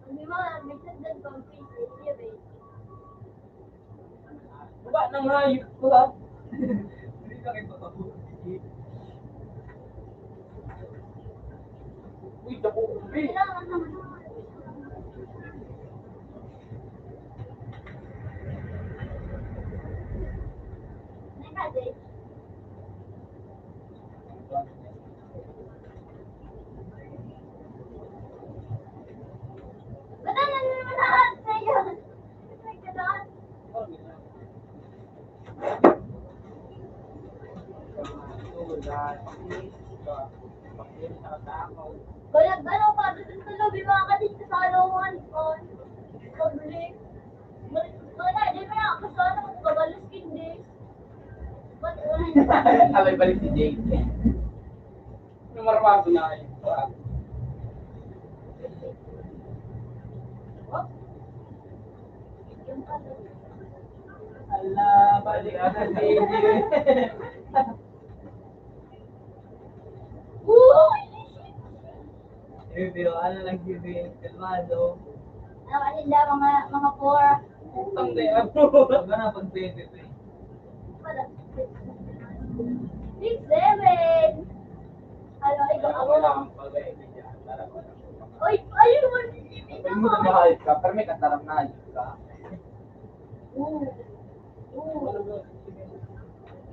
Hindi mo, may sundan pang face eh. Siya ba yun? Baba ng hayop ko ha. Hindi ka kayo patabuti. Uy, dako ko. Kailangan naman. Nag-adjust. Banana na naman lahat na yun. May ganon. Kaya gano'n pa, doon sa lobby mga kadito sa alawan ko. Public. Wala, di ba yung kasama kung kabalos hindi. Ba't wala Sabay balik si Jake. Yung marmago na kayo. yung pala. Ala, balik ako sa baby. Uy! Review, ano lang review? Kalmado. Ano kasi nila mga 4. Putang na yan. Huwag ka na pag-baby. Wala. 6-7! Ano, ikaw ako lang. Uy, ayun mo! Pag mo na mahal ka, pero may kataram na ayos ka.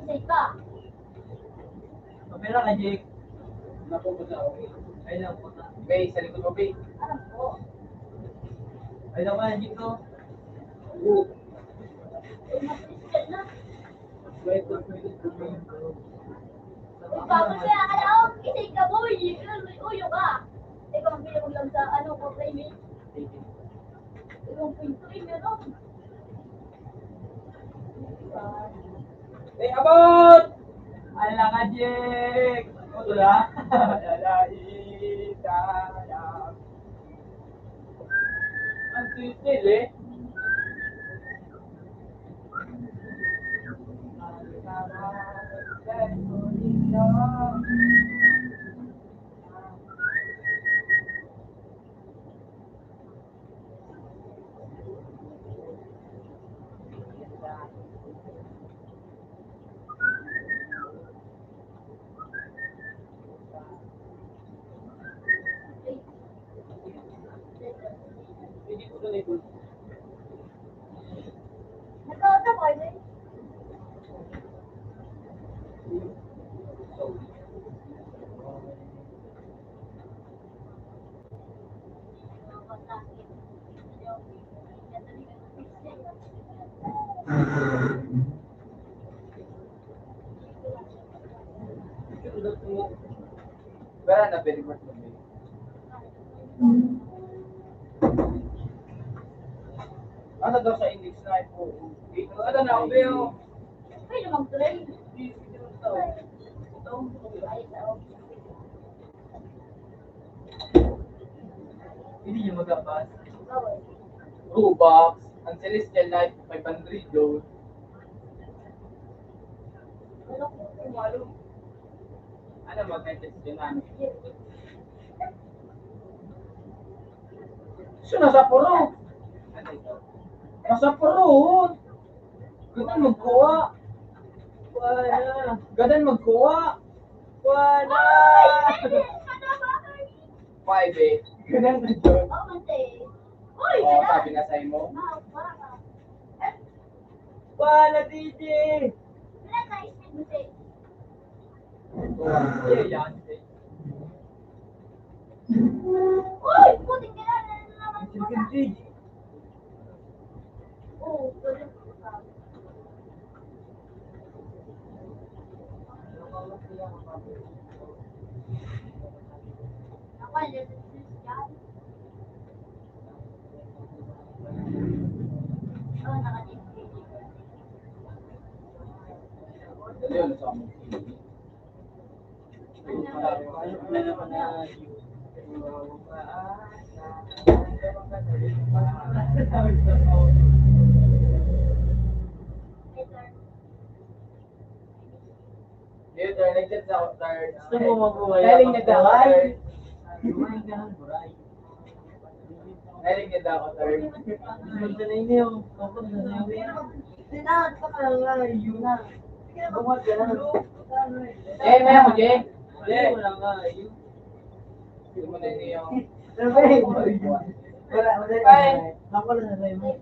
Isa ka. Kapira ka, Jake. Napupunta ako. Ay lang po na. Bay, sa likod mo, Bay. Alam ko. Ay lang ka, Jake to. Uy, mabilis ka na. Wait, Tapos kaya ka na, oh, isay ka mo, uyo ka. Ikaw ang pinag lang sa, ano, ko, playmate. Ikaw ang pinto, meron. Hey, abot! Ay lang ka, Jake. Ano na? Ang titil eh. Nagkakaroon ko, eh. Wala na, very much mo. Ano daw sa index na ito? Ano na, Obeo? Ay, namang tuloy. Hindi niyo magabas. Robux, ang Celestial Knight, 500 doon. Ano mag-message din na? So, nasa puro. Ano ito? Nasa puro. Ganun magkuha. Wala. Ganun magkuha. Wala. 5 eh. Ganun na doon. Oh, mante. Uy, Oo, wala. sabi na sa'yo mo. Wala, DJ! Wala na, isip mo siya. Yeah, yan. Uy, putik ka na. Naman mo na. DJ! Oo, wala. Ako, yan. Oh, naka-display. Dali, ano sa amin? Later, nag-chat sa ako, third. Gusto mo mabuhay? Galing na daw, third. Galing na daw ako, third. Gusto na yun yung kapag na yun. Bumat ka na. Eh, may ako, Jay. Wala nga, yun. Hindi mo na yun yung... Wala, Bye. ako na sa iyo.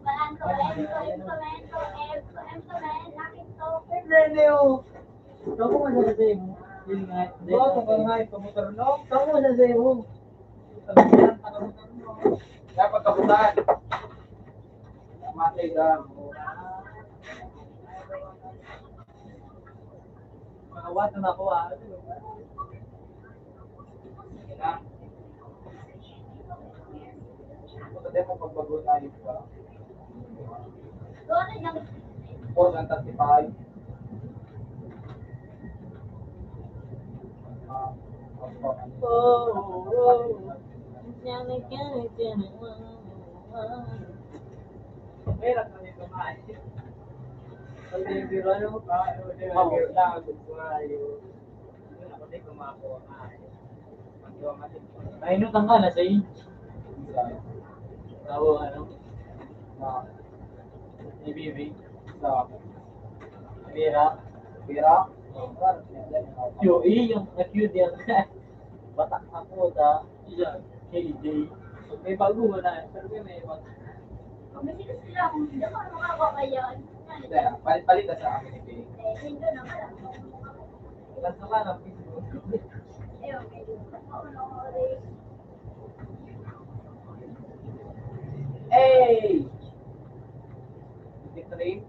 Kamu mo sa iyo mo. Yun nga. Oo, kung nga, pamotor no? Kamu mo sa iyo mo. Dapat kabutan. Matay ka. Makawat na ako ah. Sige na. Punta tayo mo pagbago tayo pa. 435. Meron na dito kumain. Pag yung biro ano? Mabiro lang, kumain. Ako din kumakuha kumain. Mainutan ka na sa iyo. Tao ano? Ibibi. Sa Bira. pira. QE yung na-cute yan. Batak ako da. Isa. KJ. May bago mo na. Pero may bago. Palit na sa akin ni Ilan sa ka na Facebook? Hey! Dito rin.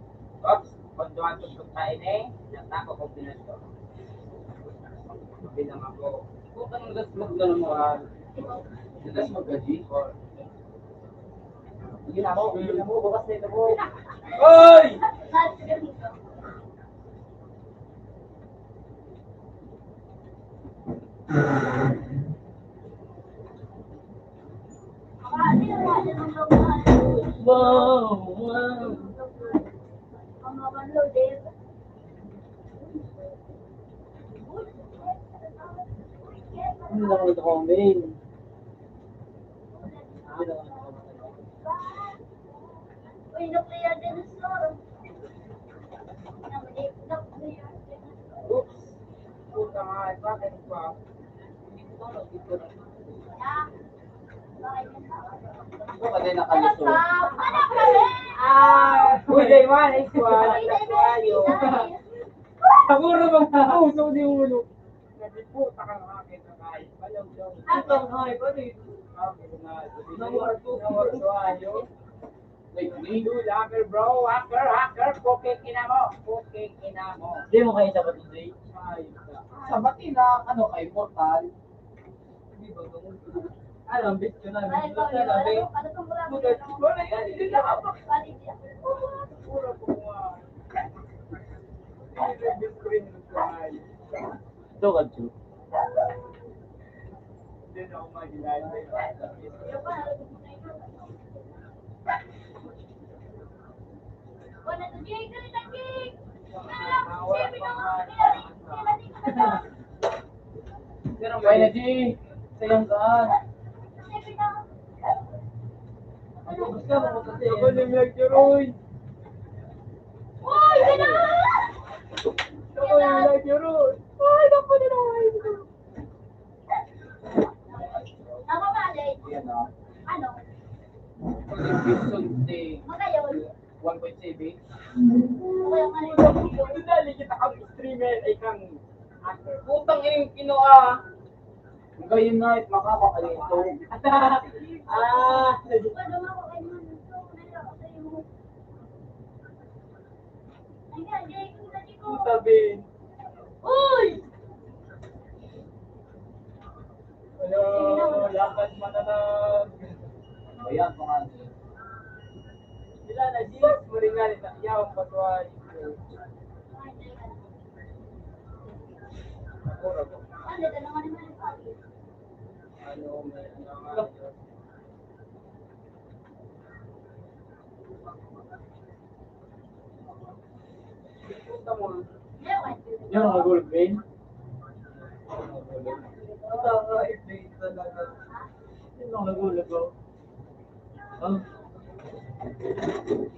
Oops! Pagduhan ko kain eh. Nata ko kung pinas ko. Bilang ako. Kung kang magdala mo Dalas mag-gaji? Hindi na mo. Bukas na ito mo. Oy! Wow! Wow! Hindi lang ulit ako ang main. Hindi lang ulit ako ang main. Uy, nuclear dinosaur. Oops! Puta nga, bakit pa? Hindi ko na dito na. Ito ka din nakalusot. Uy, day man, ay squad. Siguro bang puso di ulo. Puta ka nga akin na kahit. Balaw daw. Atong hay pa rin. Nawar to ayo. Wait, dude, hacker bro, hacker, poke ina mo, poke ina mo. Hindi mo kayo sabat ng day. Ayos ka. Sabatin na, ano kay Mortal. Hindi ba ganun? Alam, bitch ko na. Ay, Bitch ikaw, ko na, ano bitch. ano pang wala mo? Bugat ko na yan, hindi na ako. Puro po nga. Hindi na bitch ko rin sa ayos. Ito ka, Chu. Hindi na ako magilala. Yung pa, nalagod mo na ito. Wala na, Jake! Dali na, Jake! Siyempre na ako, nilating ko na to. Pero may na, G. Sayang saan? Siyempre na ako. Ano gusto mo kasi? Ako ni Mercury. Uy, gana! Ako ni Mercury. Ay, naku nila. Ako malay. Yan na. Ano? Wilson Day. Magayon. 1.7. Ako yung ano. Dali kita kang streamer ay kang hacker. Putang iyong kinuha. Ngayon na at makakakalito. Ano mo ako kayo nun? Ito, nalala ko sa'yo. Ay nga, Jake, dali ko. Sabi. Uy! Hello, lakad mananag. Ayan, pangalan. Sila na, Jis, maringalit na iyawang patuwa. Ako, Ano, dalawa naman yung sabi. ano, may ano. Punta mo. Ewan. Yan ang gold vein. Nakaka-ibig talaga. Yan ang nagulog ko. Oh.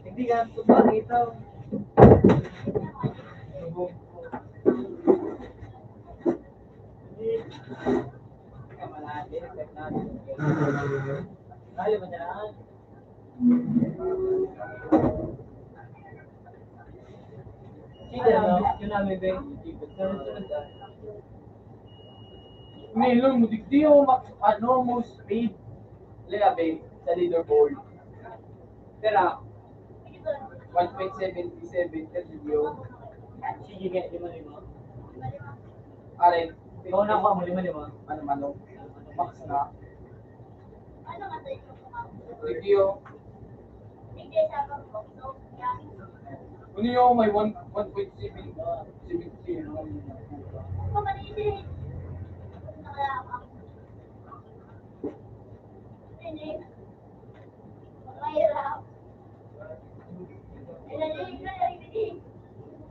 Hindi ka tumakita. Kamalati, effect natin. Kaya ba niya? Sige na, yun namin ba yung YouTube. Sunod-sunod ah. Ngayon, di yung most speed. Lilabi sa leaderboard. Pero, 1.77 ka video. Sige nga, lima-lima. Arin, Ikaw na ako, lima-lima. ano, max na. Ano nga sa'yo? Review. Hindi, sabi ko. So, yan. Ano yung may 1.7 Kung manisin. Nakalaman. Hindi. Mahirap. Ilalim na lang hindi.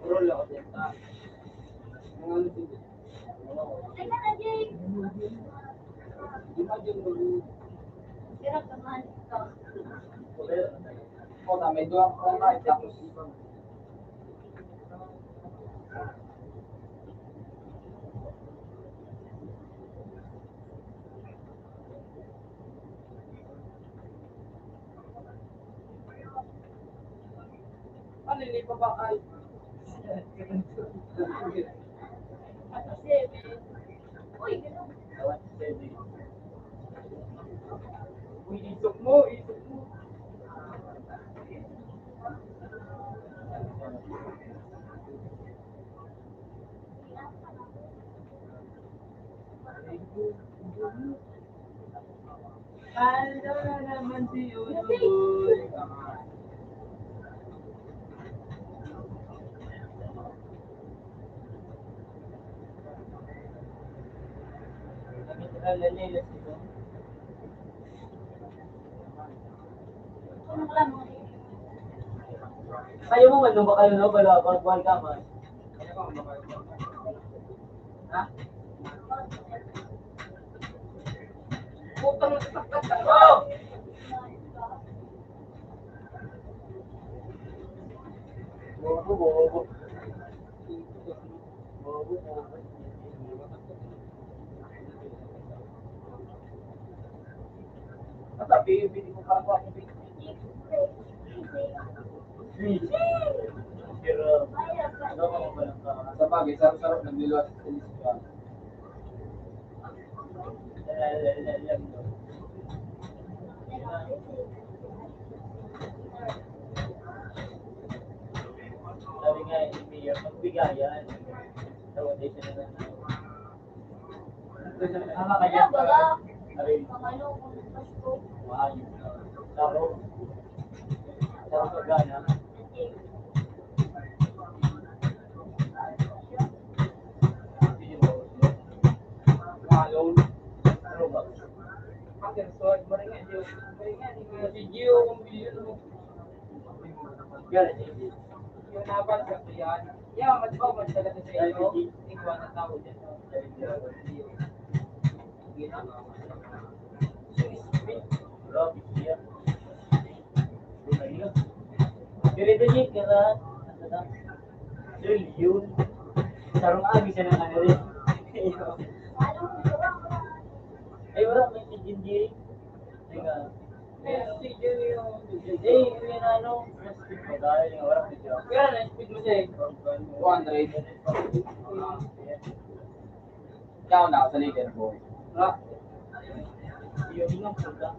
roll ako din. Mga ano din. Teka na, Jake. Di ba yung roll? Pero naman ito. O, may doon ko na tapos ano hindi pa ba ay Uy, gano'n. Uy, isok mo. Ano na naman si Unoboy? Ano lang mga Kayo mo man, ba kayo no? Buwan ka man. Ha? Putang oh! Bobo. Sabi, hindi ko parang ako. Pero, ano ka mo ba lang ka? Sa bagay, sarap-sarap nagliliwas sa Lisbon. bigayan. Tawag din siya na. Wala ba ba? Aray, Pamalo kung gusto. maayo. Saro. Saro sa gana. Malon. Ano ba? Pagkansod, maringan yung video kung video mo. Gana, Yung naban sa kuyan. Yeah, mas talaga sa iyo. Ikaw na tao dyan. Grabe siya. Ganito niya, kaya yun. Sarong agi siya ng ano rin. Anong gusto ko? Ay, wala, may sigindi. Teka. Video yung... Yung ano, speed mo dahil yung wala video. Kaya na-speed mo siya eh. 200. Ikaw na, sa leader boy. Ah, Yung inong puta.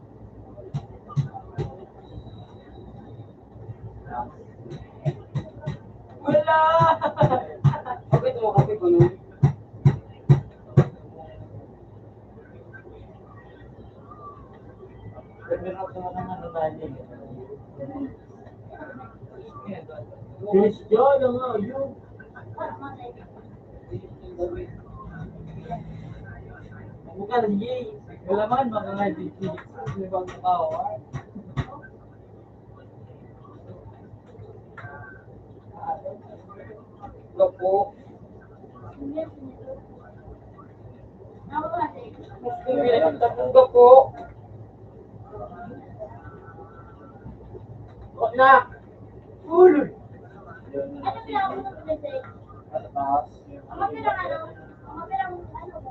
wala! Okay, tumakapit ko nun. Meron ako sa mga ano natin. Christian, ang ayun. Bukan lagi. Kailangan mga ngayon. Ibang tao. Gapo. Ako ba? Tapong gapo. Huwag na! Ulul! Ano kailangan ko ng present? Sa taas. Ang mapirang ano? Ang mapirang ano mo?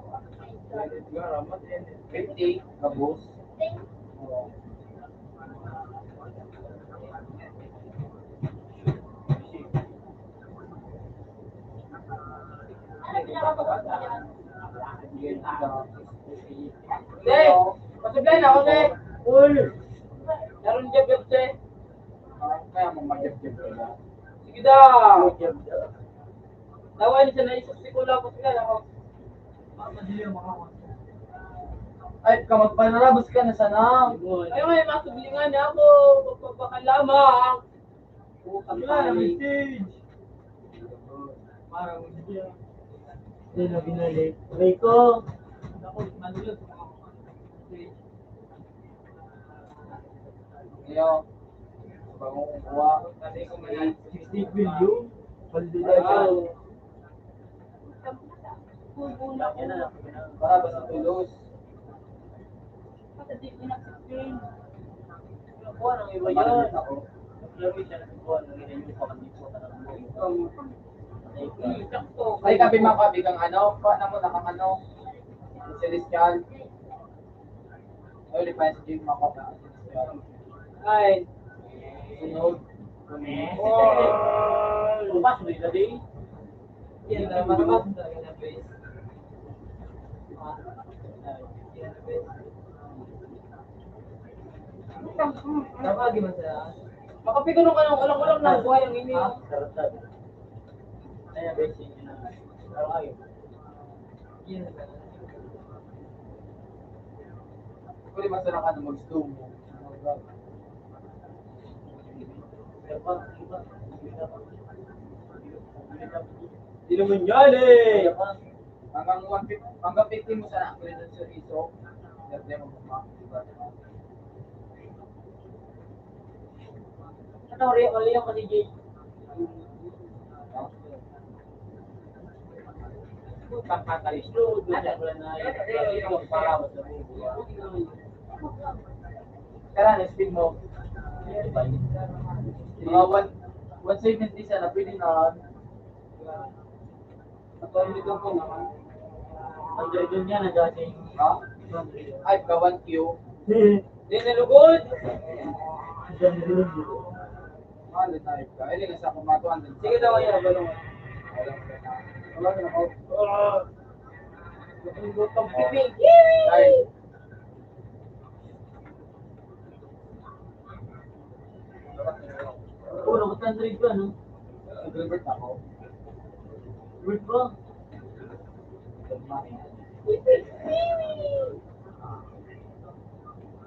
50, kabus. Ano kailangan ko ng present? Hindi! Pasablan ako na eh. Uy! Naroon jab-jab siya eh. Kaya mo magyab-jab ka na. Sige daw! Magyab-jab. Dawan siya na isang sikula ko sila ako. Ay, magpanarabos ka na sana. Ayaw nga yung masublingan niya ako. Magpapakalamang. Stage! Parang siya. Hindi na binalik. Rico! Ako, manulot. Ngayon, bagong kukuha. 60 billion. Paldilagan. Yan na lang. Para ba sa tulos? Kuha ng iba yun. Naglaro siya ng kuha ng ina yung pakandito ka ng ay, kabi mga kabi kang ano? Kuha na mo na kang ano? Celestial. Ay, ulit pa yung si Jake mga kabi. Celestial. Ay. Sunod. Lupas mo yung day. Yan na, marabas talaga na base. Tawagin mo siya. Makapiguro ka ng walang na buhay ang ini. Sarap. Ay, basic yun na. Pero ayun. Yan na. Pwede masarap ka na mag-stew mo. Hindi naman yan eh! Hanggang 50 mo sana ako rin sa iso. Hindi mo makakita. Ano rin yung kanigay? Kakakalis no, doon na wala na yung para mo sa buhay. Kaya na, speed mo. Mga 170 sana, pwede na. Patuloy ko po naman. Ang doon niya nag-ating. Ha? Ay, ka 1Q. Di nalugod! Mahal na tayo ka. Ay, nga sa kumatuan. Sige daw yan, balong. Wala ka na ako. Lutong pipig. Ay. Ulo, 100 ka, no? Nag-revert ako. Wait ba?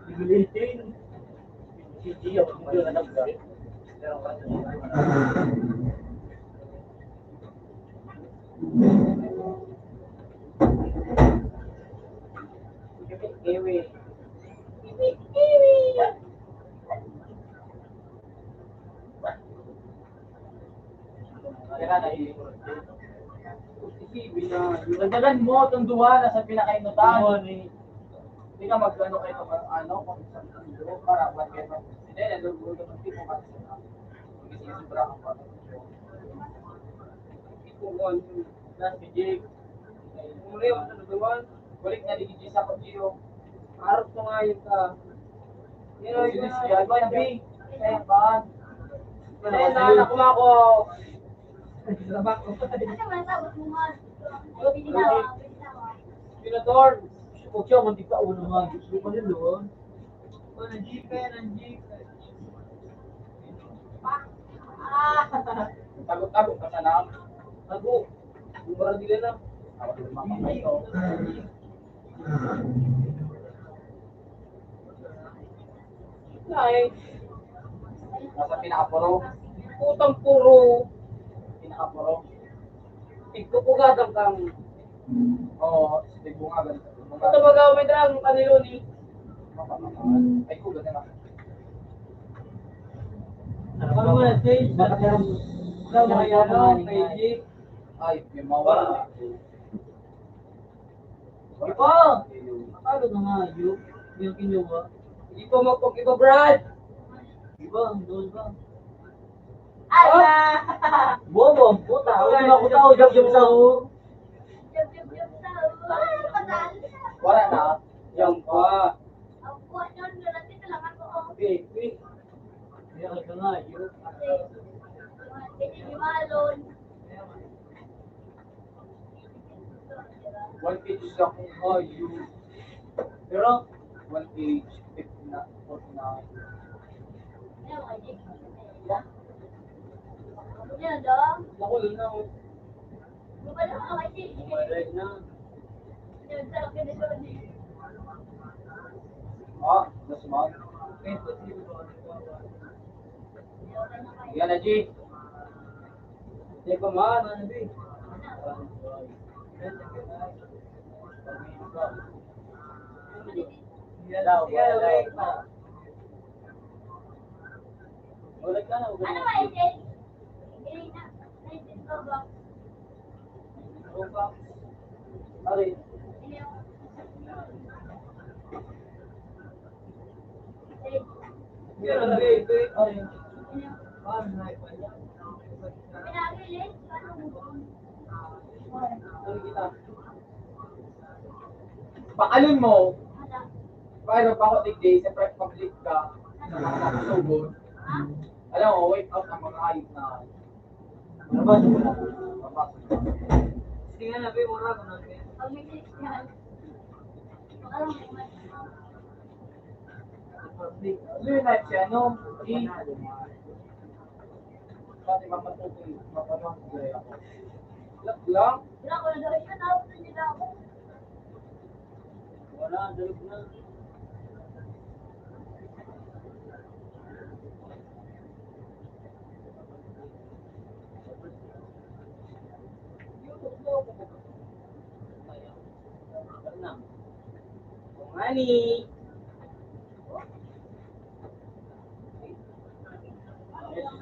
Ibulitin. Si Gio, hindi na nabga. Kiwi. Kaya na dagdagan mo itong duwa na sa pinakainutan. Hindi ka mag-ano kayo kung isang duwa para buwan kayo. Hindi, nalulog ng tipo kasi hindi sobra ka pa. Ipon, last Jake. Muli yung naluduan, balik na digit sa pag-iyo. Harap ko nga yun ka. Pero yun siya, ba yung big? Kaya ba? Kaya na, nakuha ko. Labak ko. Ano man sabot mo nga? Binawa. Pinador. Huwag siya, hindi ka ulo nga. Gusto ko nila doon. Nandipe. Tago-tago ka sa naam. Tago. Bumara nila na. Ay. Nasa pinakapuro. Putang puro. Pinakapuro. Tigpupugadang kang. Oo, bunga ganito. Ito magawa may dragong kanilo ni. Ay, kulo na lang. Ano mo na, stage? Ikaw na kaya no, page. Ay, may mawala. Ipa! Akalo na nga, yung kinuha. Hindi pa magpag-iba, Brad! Iba, doon ba? Ala! Bobo, puta. Huwag na ako tao, jab-jab sa ho. Jab-jab sa pataas. Wala na. Yang pa. Ang buwan yun, nalati na lang ako. Okay, quick. Kaya ka nga, yun. Kasi yung malon. 1 page lang kung yun. Pero, 1 page, 50 na, 49. Ayun, ay, yan, dong. Nakulo na ako. Bumalik ako kasi. Bumalik na. Yun, sarap ka na doon. Last month. Yan na, G. Teka man, ano ba? Ulit ka na. Ano ba, Jen? Green na. Green ko ba? Ari. Yan na, Ari. Pinabilis? Ano kita? Pakalun mo, Wala. paano pa ako tigday, sa public ka, nakakasugod. Ha? Alam mo, wake up ng mga ayot na. Mabasa mo lang. Mabasa mo. Sige nga, nabi mo lang. Pag may click yan. Alam mo, man. Ano yung life siya, no? Pati mapatuloy, mapatuloy ako. Look lang. Wala ko na daw siya. Tawag na nila ako. Wala, dalog na. Money.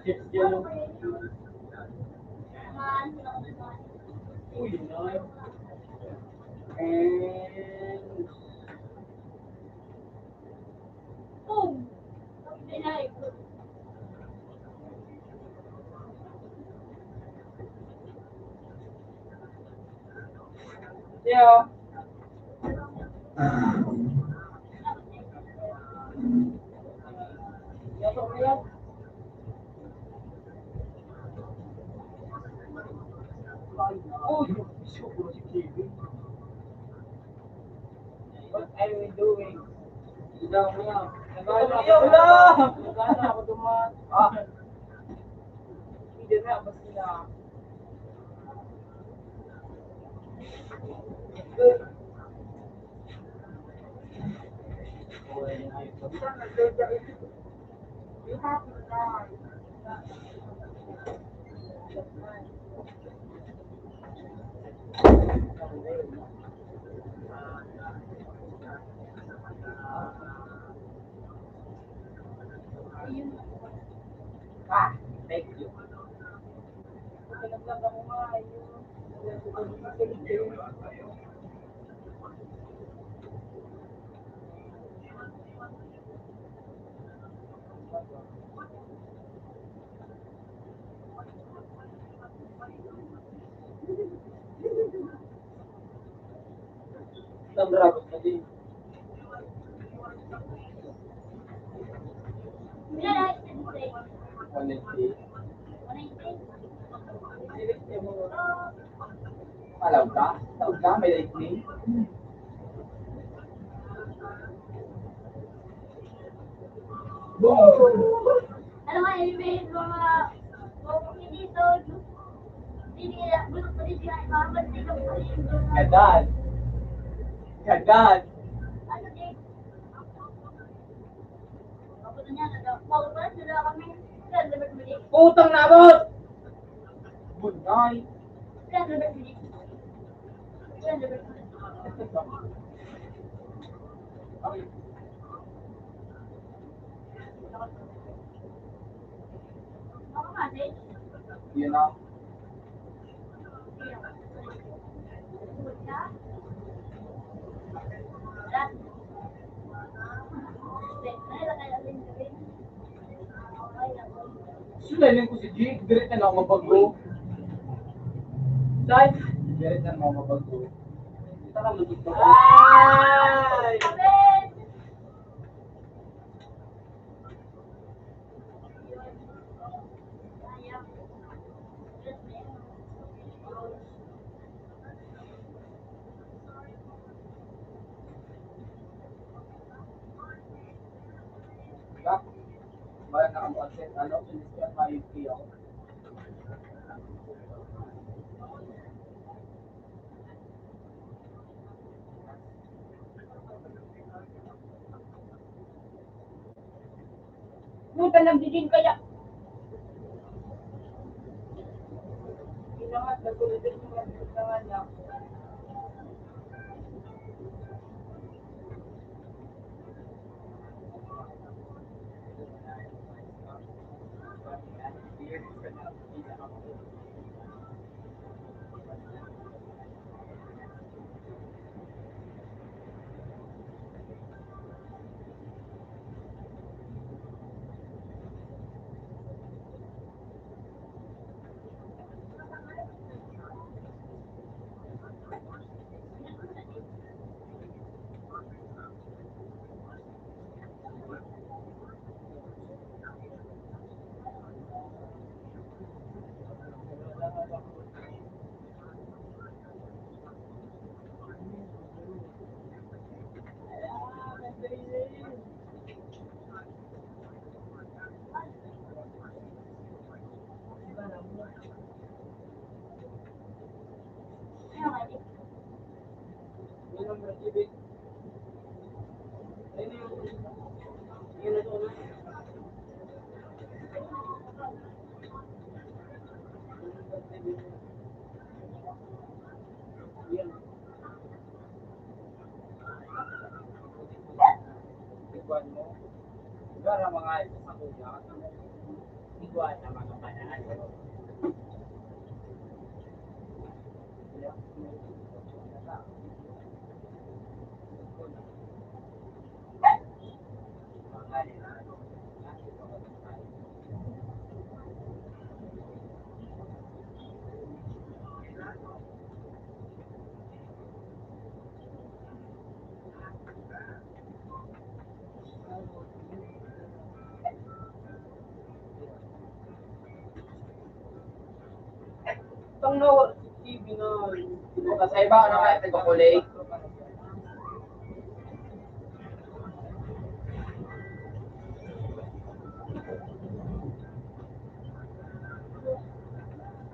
Chips yun. Man, wala ko na man. Uy, no. And Boom! Pinay ko. yeah. Yato mo yan. Uy, super si Kevin. What are we doing? Sudah mo yan. Nagana ako duman. Hindi na, mas na. Ah, thank you. Pinaglaga mo nga yun. Nabrabot na din. Honestly. Alam ka? Tawag ka? May lightning? Ano nga, i-mail mga dito. Hindi kaya, gusto ko din sila, ipapansin ko pa rin. Agad. Agad. Ano din? Ako na niya, nagpapalabas na kami. Kaya dapat muli. Putang nabot! Bunay. Kaya dapat muli. Kaya dapat muli. Ako nga, din. Yun na. Sulayin ko si G. Diret na lang ako mabago. Dahil? Diret na lang ako mabago. Tara, magiging ako. Ay! Diba? Bayan na ang content. Ano? Sinisyan ma-UP ako. Puta, nagdidin kaya. Ginawa, nagulutin yung mga niya. Iguan mo. Gara mga ito sa kuya. Iguan na mga banaan. Pang nawa si TV na. Sa iba, ano kaya tigkukulay?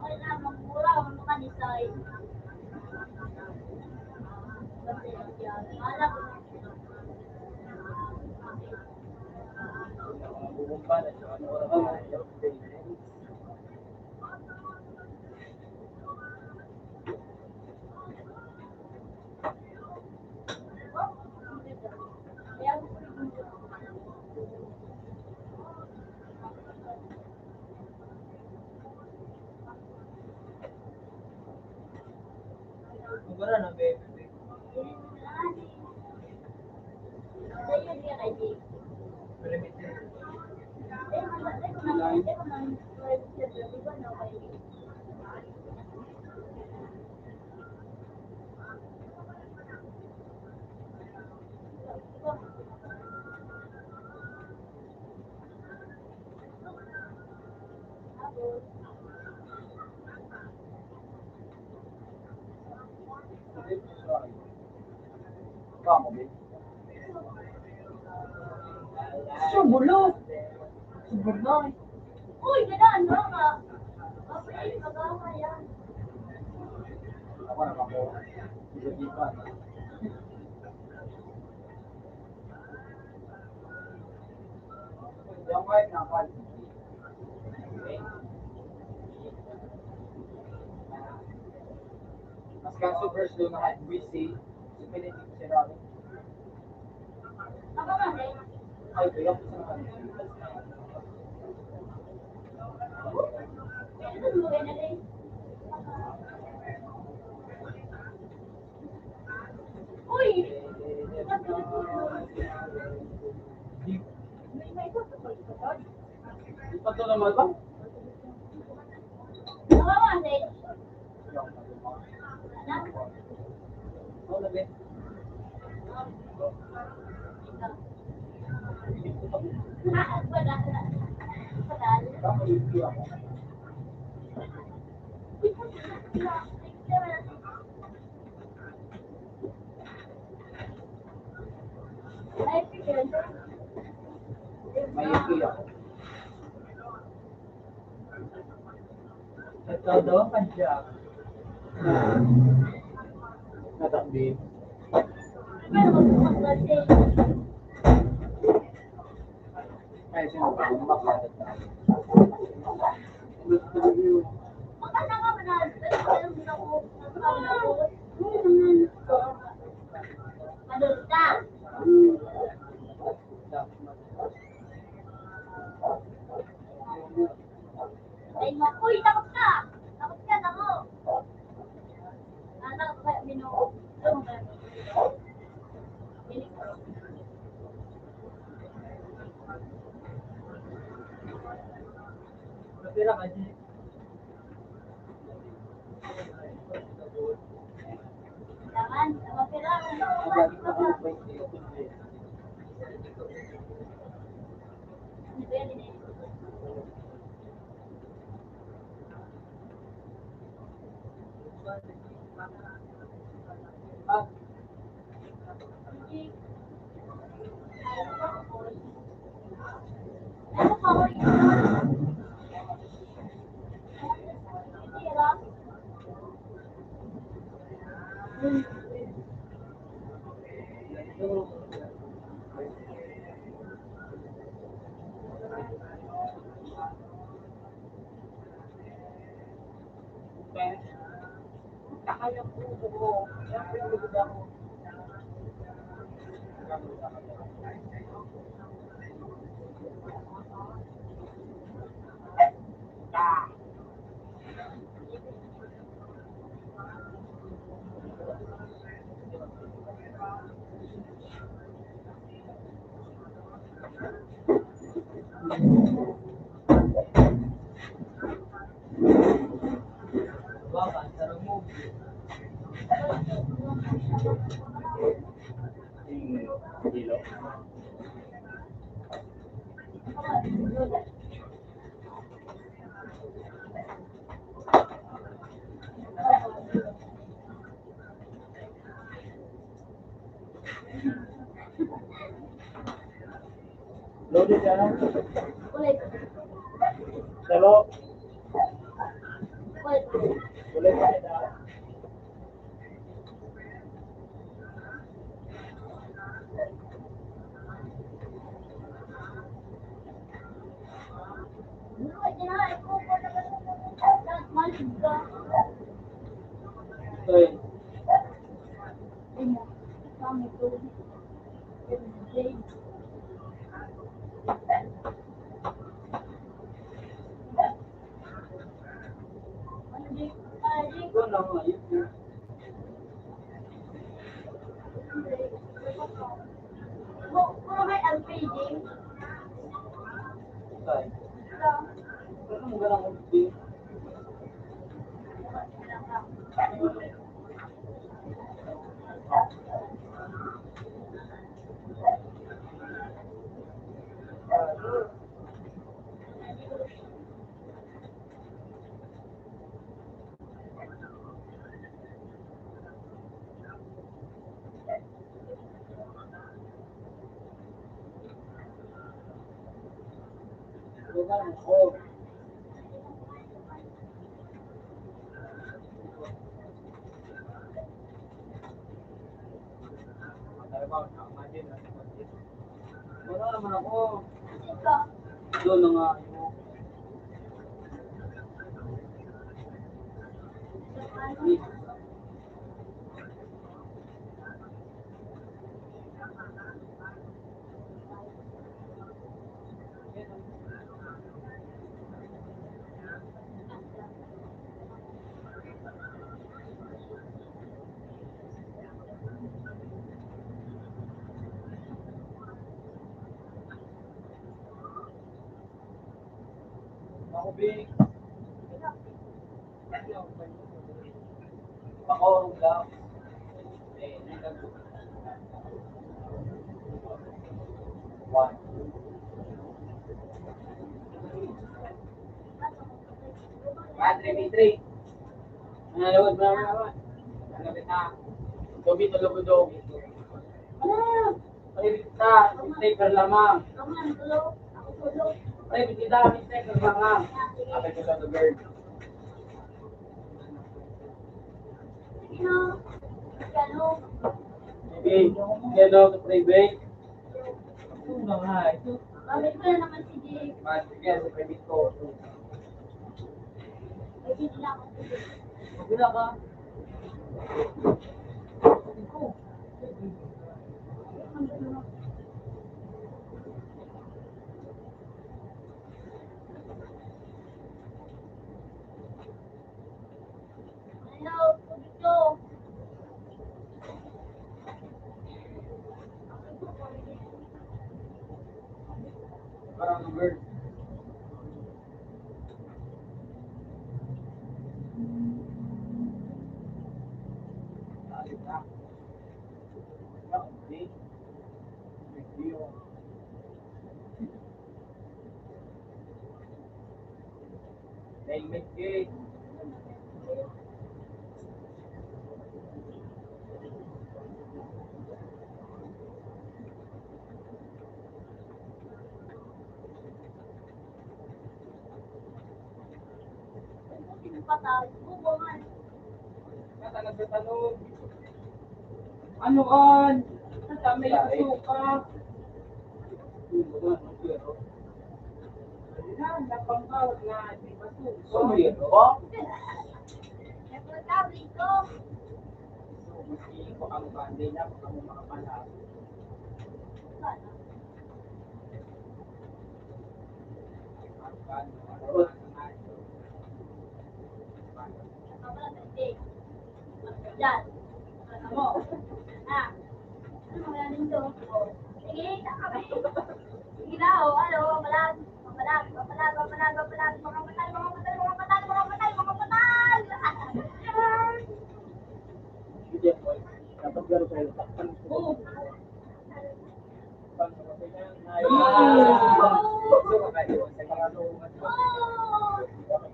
Wala, magmura, ano ka design. Bumba na siya. Ano oras na yun? Wala na, baby. Vamos, baby. Subulo. Subulo. Uy, ganaan mo ka. Okay, magawa yan. Ako na ako. Hindi pa. Yung white na white. Mas kaso first doon na kahit busy, sumilit ko si Robin. Ako nga, eh. Ay, bigyan ko sa naman. Ito, luwi na rin. Uy! May tutupag ko to. Di pa ito naman ba? Ako nga, eh. Anak? Oo, labi. Wala. Tapos review ako. May review ako. Todo ka dyan. Natambin. Ay, sinabi ko, makalat na. Uy, takot ka! Takot ka, takot! Takot ka, minuot. Matira ka dyan. Jangan, mapira. Lagi ko ako po yung Ah, Ano pa ko yun? Tira. kaya po ko. Kaya po yung lugar ko. Baka, sarang mo. Hilo. Loaded ka na? Ulit. Salo. Ulit. Ulit ka na. di na, ikaw ko na malig ka. Ito eh. Ay mo, kami to. Ito na nga yun. Puro may LPG. Tay. Ano mo ganang ulit? Oh. Wala naman ako. Doon na nga yung ako big. Ako lang. One. Battery B3. Nalawad ba naman? Nalawad na. Dobi to lobo dobi. Ay, kita, sticker lamang. Kaman, tulo. Ako tulo. Ay, kita, sticker lamang. Abay ko sa the bird. Sino? Gano? Okay, hello to private. Ito na nga. Ito. Bakit ko na naman si Jake? Mas, sige, sa private ko. Ay, hindi na ako. Magula ka. Hello, tubig ko. Parang ng bird. Alit na. Okay. Review. Helmet gate. Patay. Bubangan. Kata nagtatanong. Ano an? Natamay yung suka. Yan, napangkawag na. Di ba suka? Sumiro? May pagkabig ko. Hindi ko ang bandi na. Baka mo makapalas. Yan. Mo. Ah. Ano mga nito? Sige, kakabi. Sige na, o. Ano, mapalag. Mapalag, mapalag, mapalag, mapalag. Mga patay, mga patay, mga patay, mga patay, mga patay. Hindi po. Dapat gano'n kayo. Takpan ko. Oo.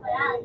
Ayan.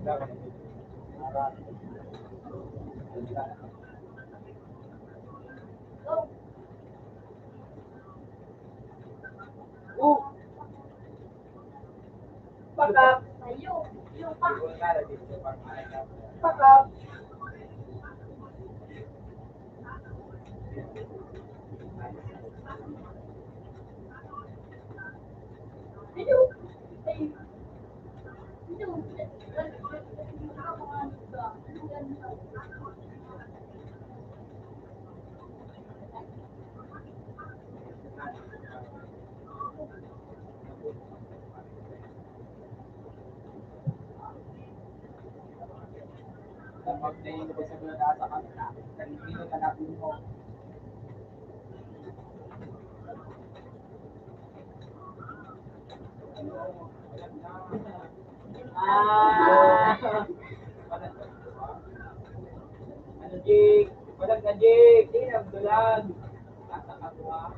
Go. Pagka, Tayo. Yung pa. pagka, Tayo. Tayo. Pag naiinubos sa mga nasa kanila, nagiging anak mo. Ah! Ano, Jake? Walang na, Jake. Hindi na, bulag. Nasa katwa.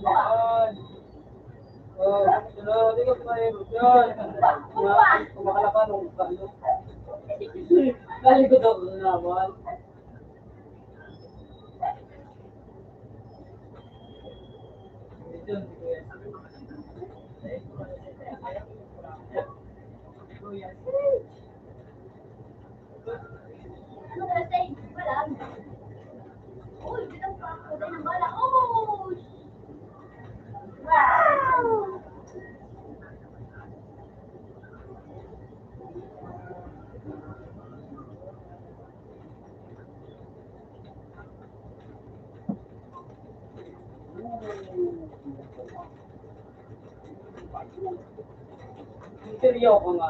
Yan. Oh, sunod. Hindi ka pumayin. Yan. Kumakalapan ng ano. Galing ko daw naman. Ito, si Kuya. Kuya. Ano na say? Wala. Uy, bitang pa ako din ng bala. Oh! Wow! Seryo ko nga.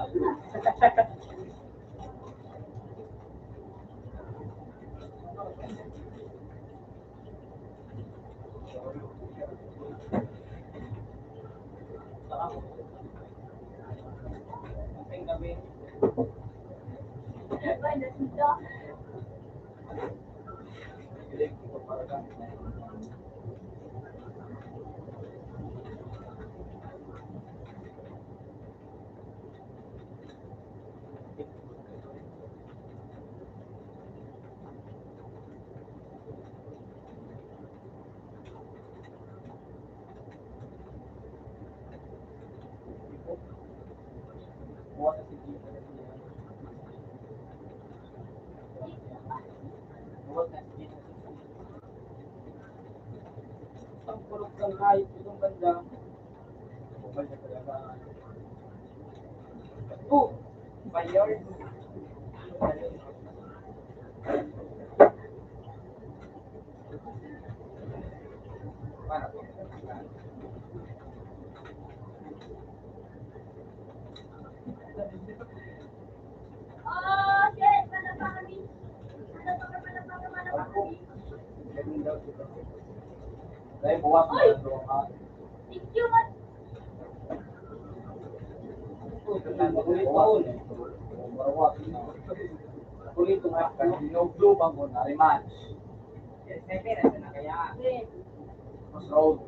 Kasing gabi. Ay, nasunda. Galing ko para ka. Buwan na si Gita. Buwan na si Gita. Ang pulok ng hayop itong banda. Bukal na talaga. Oh! Bayor! Para po. Oh, shit! Malapang kami. Malapang kami. Ganun daw sila. Dahil buwas na lang doon ka. Thank you, man. Kulito nga, blue bang mo na rematch. Cross road.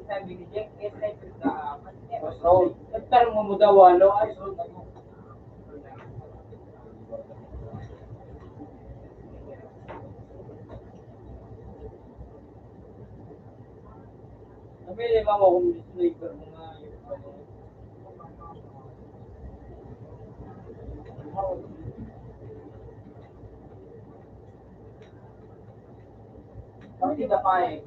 Cross road. Nagtarong mo daw, ano? Ay, road na mo. Sabi ni mama kung sniper mo nga yung ano. Bakit hindi ka pa eh?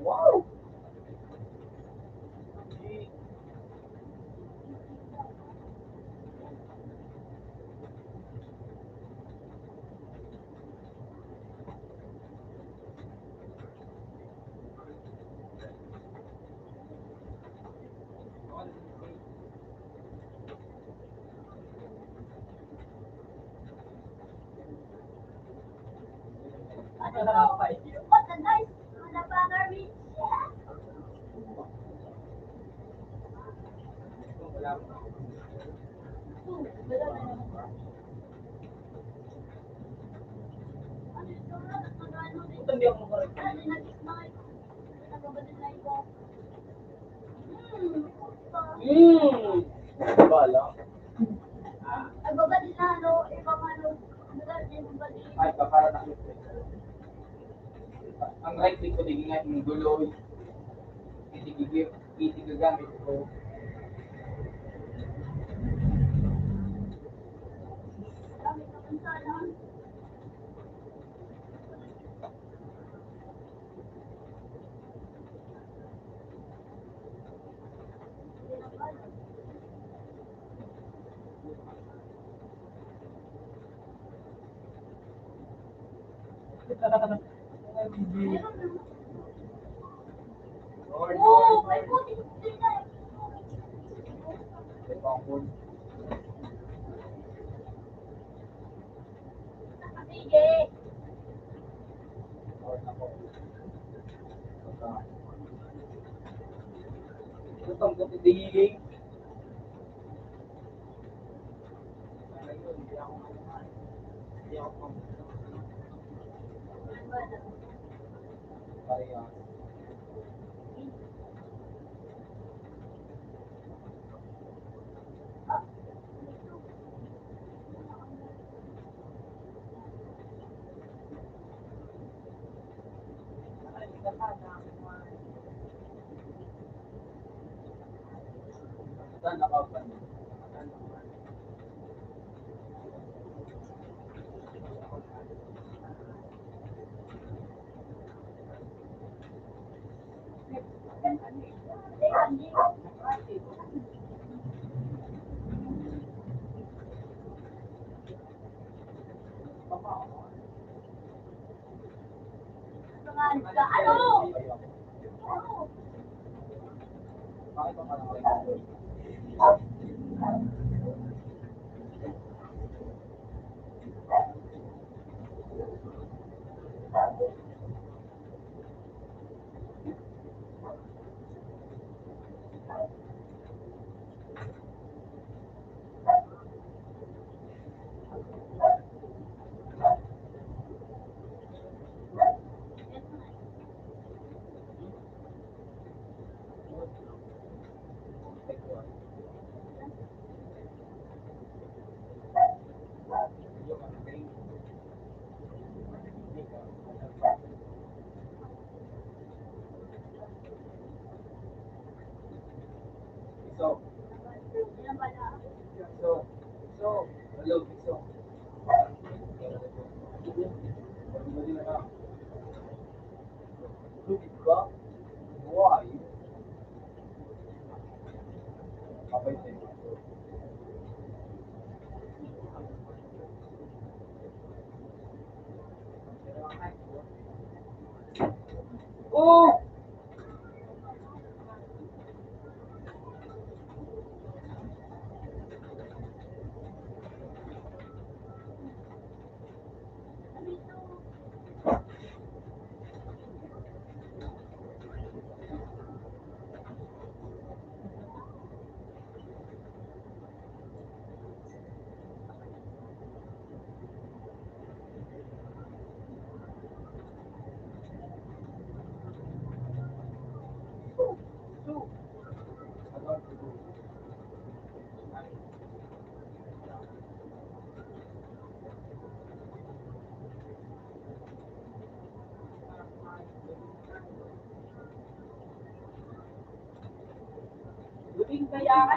Wow! What a nice malapang kami. lang. Ito hindi ako correct. Bala. Ay, para na. Ang right leg ko din nga yung guloy. Itigagamit ko. Lord, Lord. Ito ang food. Lord na po. Ito ang puti dihiling. Hindi ako parehas. Saan nakaupan? Bakit ba parang So, hello, so. Lupit ka? Why? Kapay din. Oh! Luting kaya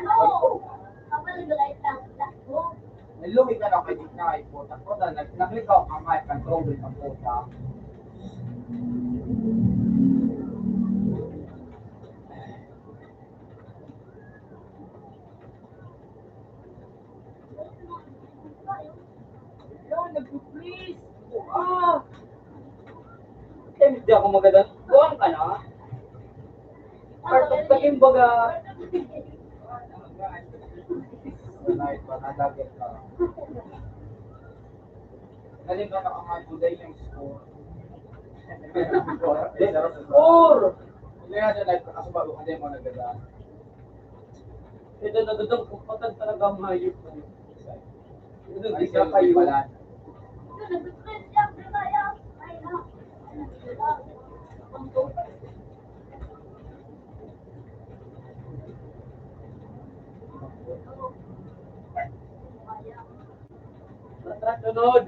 nalumi ka na kay na ay puta ko na nag-click ako ang mic control ng puta. Yan, nag-please. Hindi ako maganda. Buwan ka na. Part of the game baga. Night ba? Nadagat ka. Galing ka nakakaguday yung score. Score! Hindi nga dyan, kasi bago ka din mo nagdadaan. Ito nadudong kupatan talaga ang hayop ko. Ito isa kayo. Ito, nag-stress siya, kaya. Ay, na. Sunod.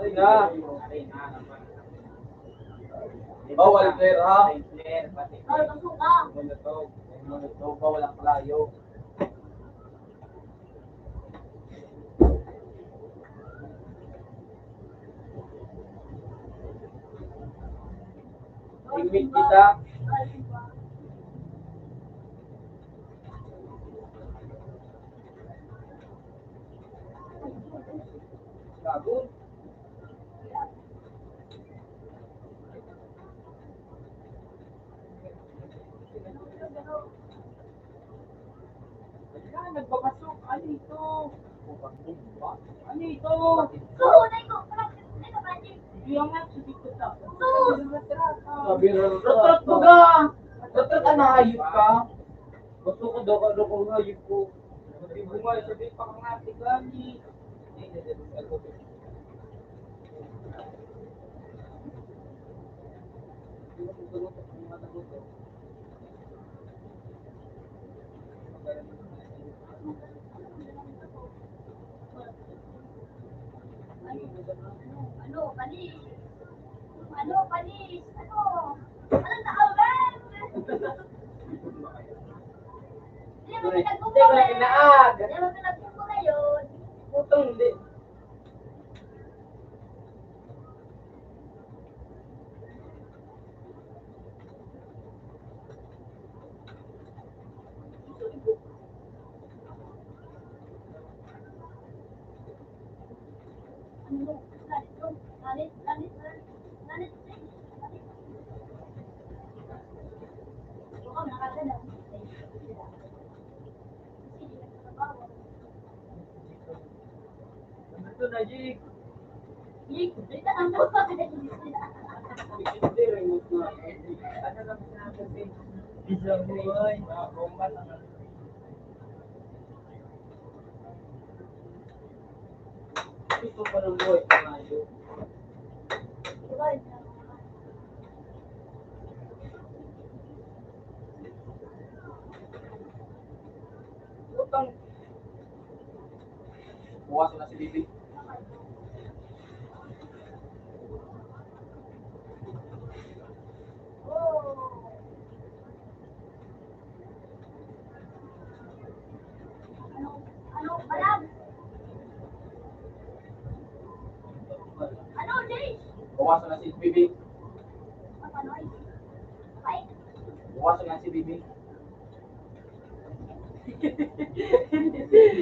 Halika. Bawal clear ha. Ay, gusto ka. Monotog. Bawal ang kalayo. Limit kita. Ay, diba? Gago. Nagpapasok. Ano ito? Ano ito? Suhunay ko. Ano ba, Jim? Yung nga, sige ko sa. Sus! Rotrat mo ka! Rotrat ka na hayop ka? Gusto ko daw ka kung hayop ko. Hindi bumay, sabi pa kang natin gani. Ano, panis? Ano, panis? Ano? Anong tawag? Hindi mo pinagmumura. Inaag. Hindi mo pinagmumura yun. Putang hindi. Ano? Lalit, lalit, lalit, lalit, lalit. Baka nakagana. Ito na, Jig. Yik, dito ang buka. Hindi, remote na. Ano lang sinasabi? Isang buhay. Bomba lang. Ito pa ng buhay sa ngayon. Utang. Bukas na si Bibi. Ano, balag? Ano, Jay? Bukas na si Bibi. Ano, ay? Bukas na si Bibi.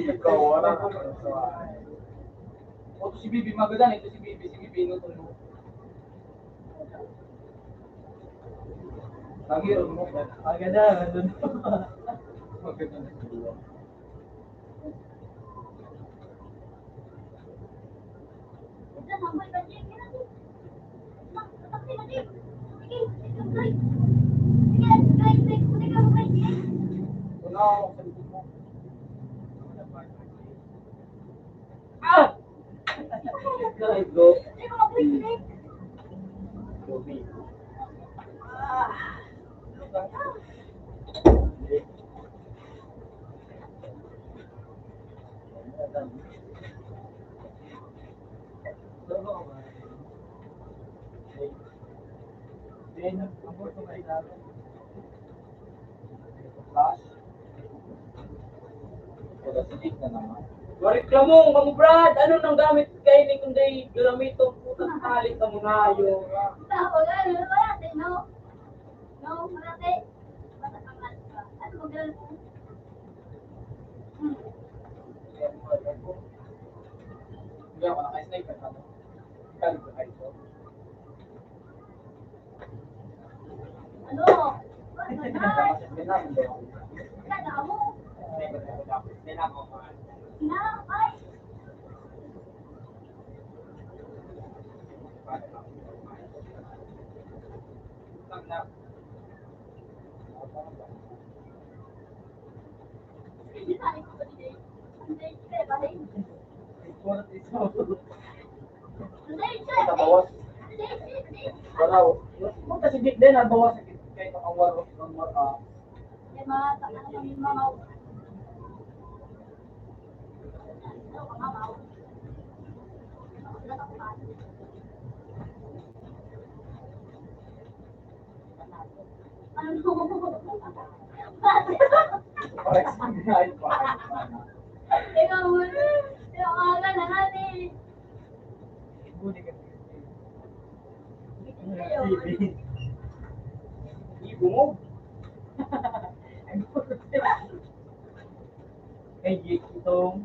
Ikaw, wala ka. O, ito si Bibi, magadan. Ito si Bibi. Si Bibi, inutong mo. Nagiron mo. Agada, nandun. Maganda na siya. Ito, namoy ba, Jay? Kaya natin. Tatakti na, Jay. Sige, sige, Jay. Sige, Jay, Jay. Sige ka, Jay. Wala ako sa likod mo. Ah! Guys, go. Hindi ko mag-click. Gobi. Reklamo kamu Brad, ano nang gamit kay ni kundi ginamitong putang talit sa mga ayo. Wala, wala, no? No, wala, te. Basta pangalan ka. Ano mo ganun? Bakit din lang, hindi ako. Kaya mo. Hindi lang ako. Na, ay. Hindi na, ito ba din? Hindi, hindi, balik. Hindi, hindi. Tabawas. Hindi, hindi. Wala. Kung kasi di din, nabawas kahit ang waro. Kaya mga, ano kami mga. Ano ka mga? Ikaw muna. Ikaw aga na natin. Ibu mo. Kay Jake itong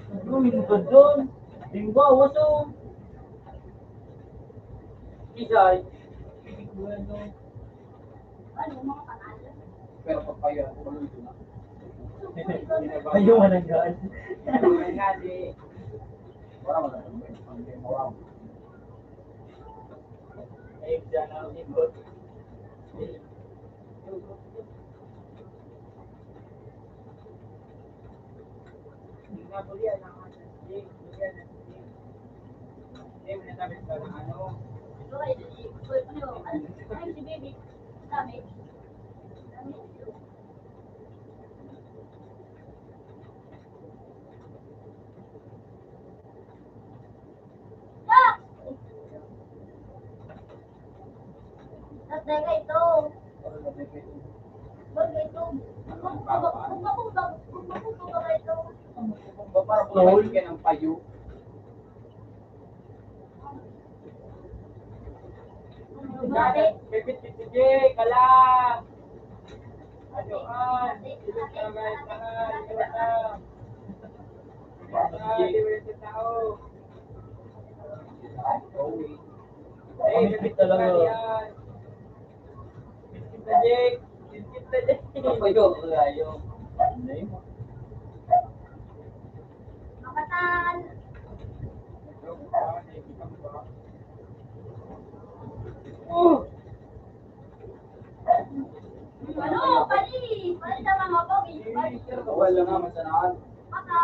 ano, minugad doon. Linggo, waso. Isay. Ano mga panalo? Pero pag kayo, tuloy ko na. Ayaw nga naggaan. Nga di. Wala mo na. Hindi mo alam. Ay, dyan ang input. Ay, si baby. Dami. Dami. Ah! Tatay ka ito. Bagay ito. Kung ba ito? Parang bumalik ka ng payo. Bakit? Pipit sige, kalam. Ayoan. Pipit talaga. Makatan. Ano? Pali. Pali sa mga pogi. Pali. Wala nga masanaan. Maka.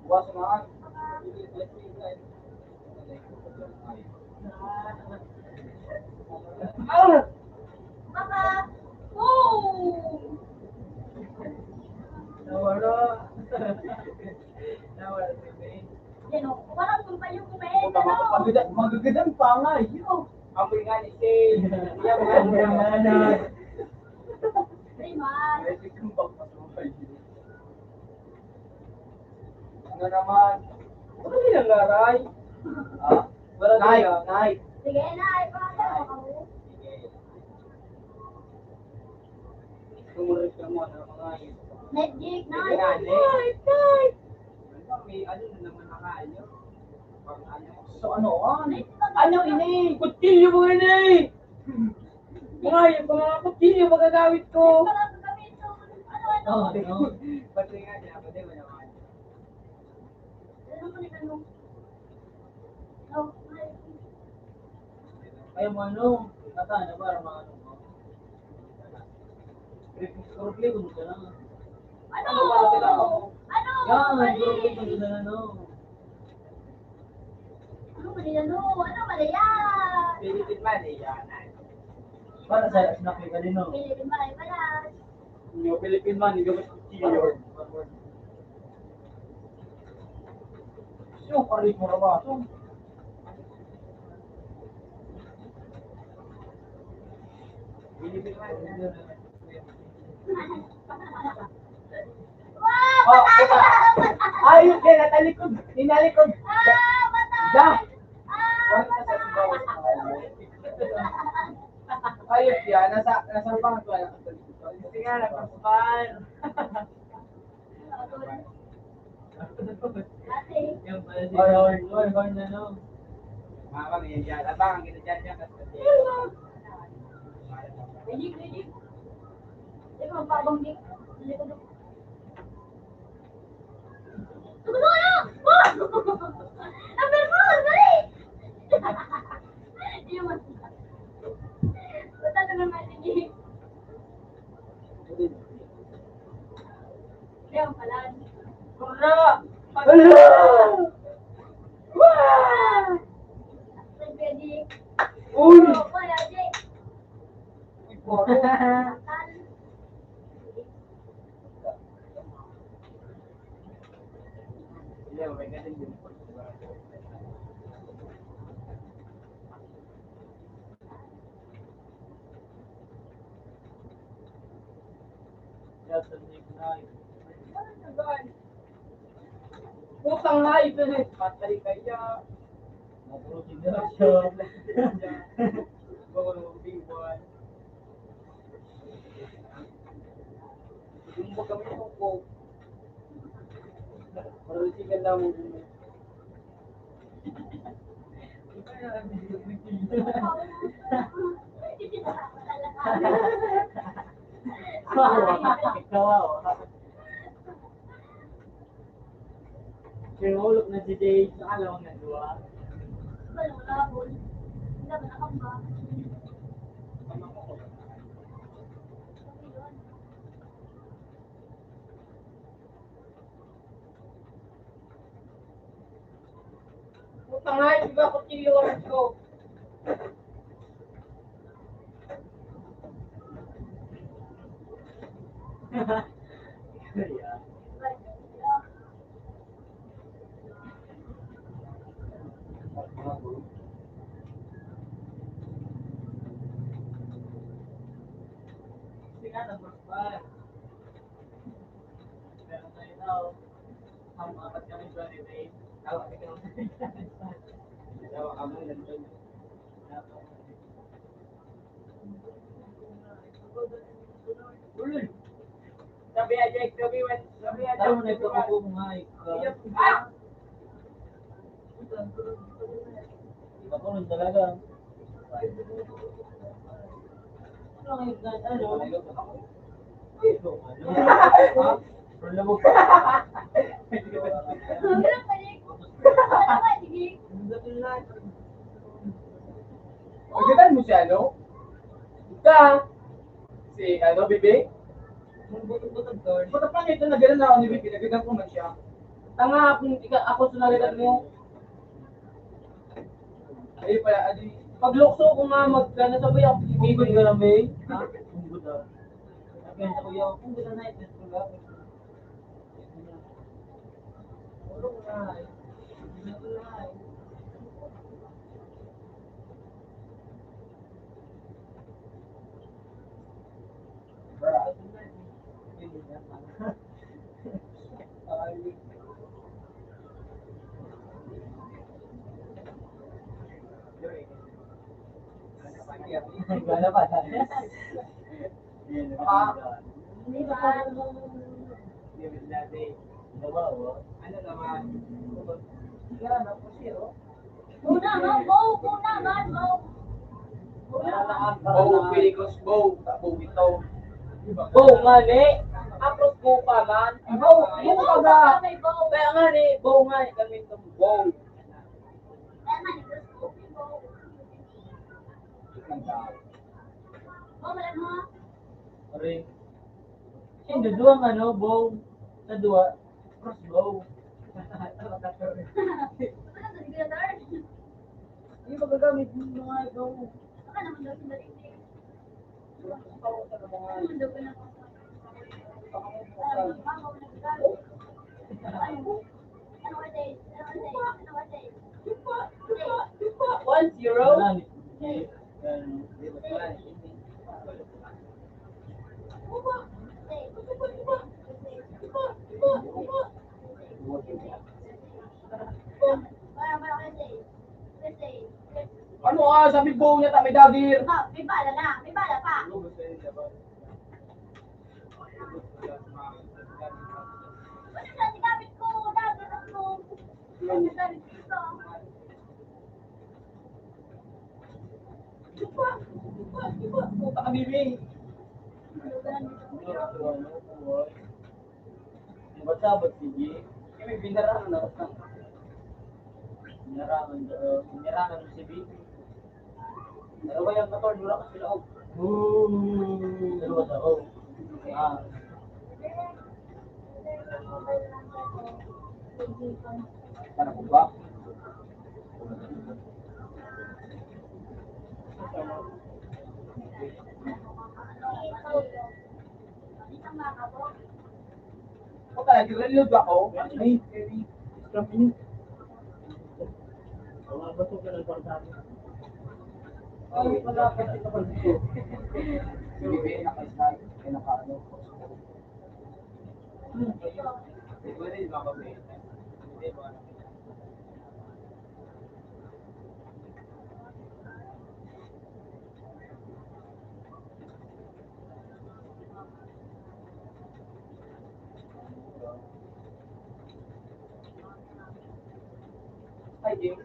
Buwas nga. Maka. Oh! Nawala. Nawala si May. Yan o. Walang kumpa yung kumain. Ano? Magagadan pa nga. Yun. Amoy nga ni Say. Iya mga Anak. Primal. Ano naman? Ano yung laray? Ha? Wala night. Sige na. Ipakasama ka mo. Tumulit ka mo ng mga yun. Netjig na. Sige nga, Night, night. May ano na naman nakayo? Pag ano? So ano? Ano ini? Kutilyo mo rin eh! Mga kutilyo magagamit ko. Marami kami ito. Ano? Oh, Pati nga niya, pati mo naman. Ano mo ni Kano? Oh, ay. Kaya mo ano, kata na para maano mo. Kurukli ko ka na. Ano? Ano para sila? Ano? Yan, Mali. kurukli ko na ano. Ano ba yan? Ano ba yan? Philippine man eh, yan. Para sa snack ni kanino. Pilipin ba? Wala. Yung Philippine man, hindi ko yun. Yung karit mo ba? Philippine man. Wow! Oh, Patay! ito. Ayun, kaya natalikod. Ninalikod. Ah! Patay! Da! Ah! Wala ka sa sigaw. Ayos yan, nasa bang ito. Hindi nga, nagpapal. Ate. Yung pala si Oy, na no. Mga kami yan dyan. Abang, kita dyan dyan. Dik. Ikaw, pabanggit. Hindi ko doon. Tugulong na! Oh! Number 4! Dali! Yung mas. Basta naman matigil. Ayaw pala. Wala! Ala! Wah! Nagpedi. Uy! Oh, wala, Jay. Akal. Yeah, may ganun din. Yeah, sa Nick. Putang na ito eh. Patay kaya. Mabuti na siya. Bawal biwan. Yung baga may ko. Maruti ka lang mo. Ikaw Kinulog na si Jay sa kalawang na dua. Walang labol. Hindi ba nakamba? Putang na ito ba kutsilyo oras ko? Yeah. Tingnan ang masbay. Pero tayo daw, apat kami 28. Daw, ikaw. Daw, amo nandun. Uy! Sabi aja, sabi aja. Tama na ito ako kumain. Ah! Ako rin talaga. Ano ngayon na ano? Problema pa. Ganun pa, Nick. Wala ba, sige. Pagkatan mo siya, no? Ika! Si, Bibi? Buta pa nito na gano'n na ako ni Bibi, nagagam ko man siya. Tanga ako sunalitan mo. Ay, pala, adi. Paglukso ko nga magkano sabay ako. Ibig ka lang, May? Ha? Kung buta. Kaya sa kuya, kung buta na ito, wala. Wala nga, eh. Gana pa Di ba? Ano naman? Una, man, bow. Una, man, bow. Bow, Pilicos, bow. Bow ito. Bow nga ni. Apros ko pa man. Bow, Yung bow bow ka ka, may bow. Kaya nga ni, bow nga ni kami itong bow. Kaya man, microscope yung bow. Bow, wala mo. Ring. Hindi, dua nga, no? Bow. Sa dua. Crossbow. Wala ka, sige na, sir. Hindi ba gagamit mo mga ikaw? Baka naman daw sila rin, eh. Mga Naman daw ka na. Ano ba, Jay? 1-0. wala ni Jay. Ano ah, sabi bow niya may dagir. May bala na. May bala pa. Ano na, sinabit ko. Dagger ako. Ano na, dito. Putang kami, Ming. Ba't sabot, sige? Kami binarangan na ako. Binarangan mo si Bibi. Dalawa yung motor, dura ka sila. Dalawa sa o. Ah. Sana ko ba? O talaga, nalilog ako. Ay, kami. Mga bato ka ng barkada. Ay, wala kasi kapag dito. Si Bibi, naka-snag, ay naka-ano. Ito rin, makabi. Hindi mo ano. Hi, Jim.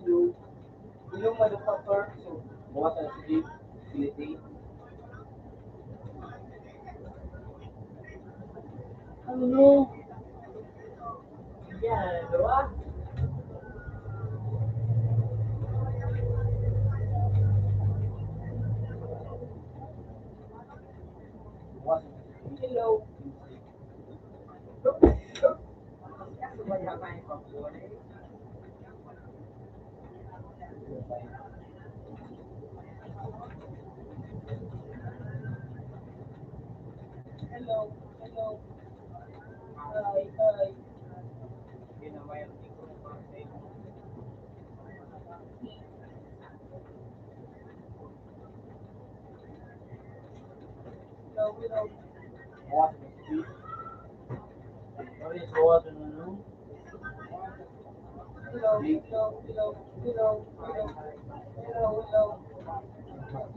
Hello. Hello, motherfucker. So, bukas na si Jim. Piliti. Ano? Yan, diba? Bukas na si Jim. Hello. Hello, hello. Hi, hi. Hello, hello. Bukas na si Jim. Sorry, bukas na ano. Hello, hello, hello, hello, hello. Hello, hello.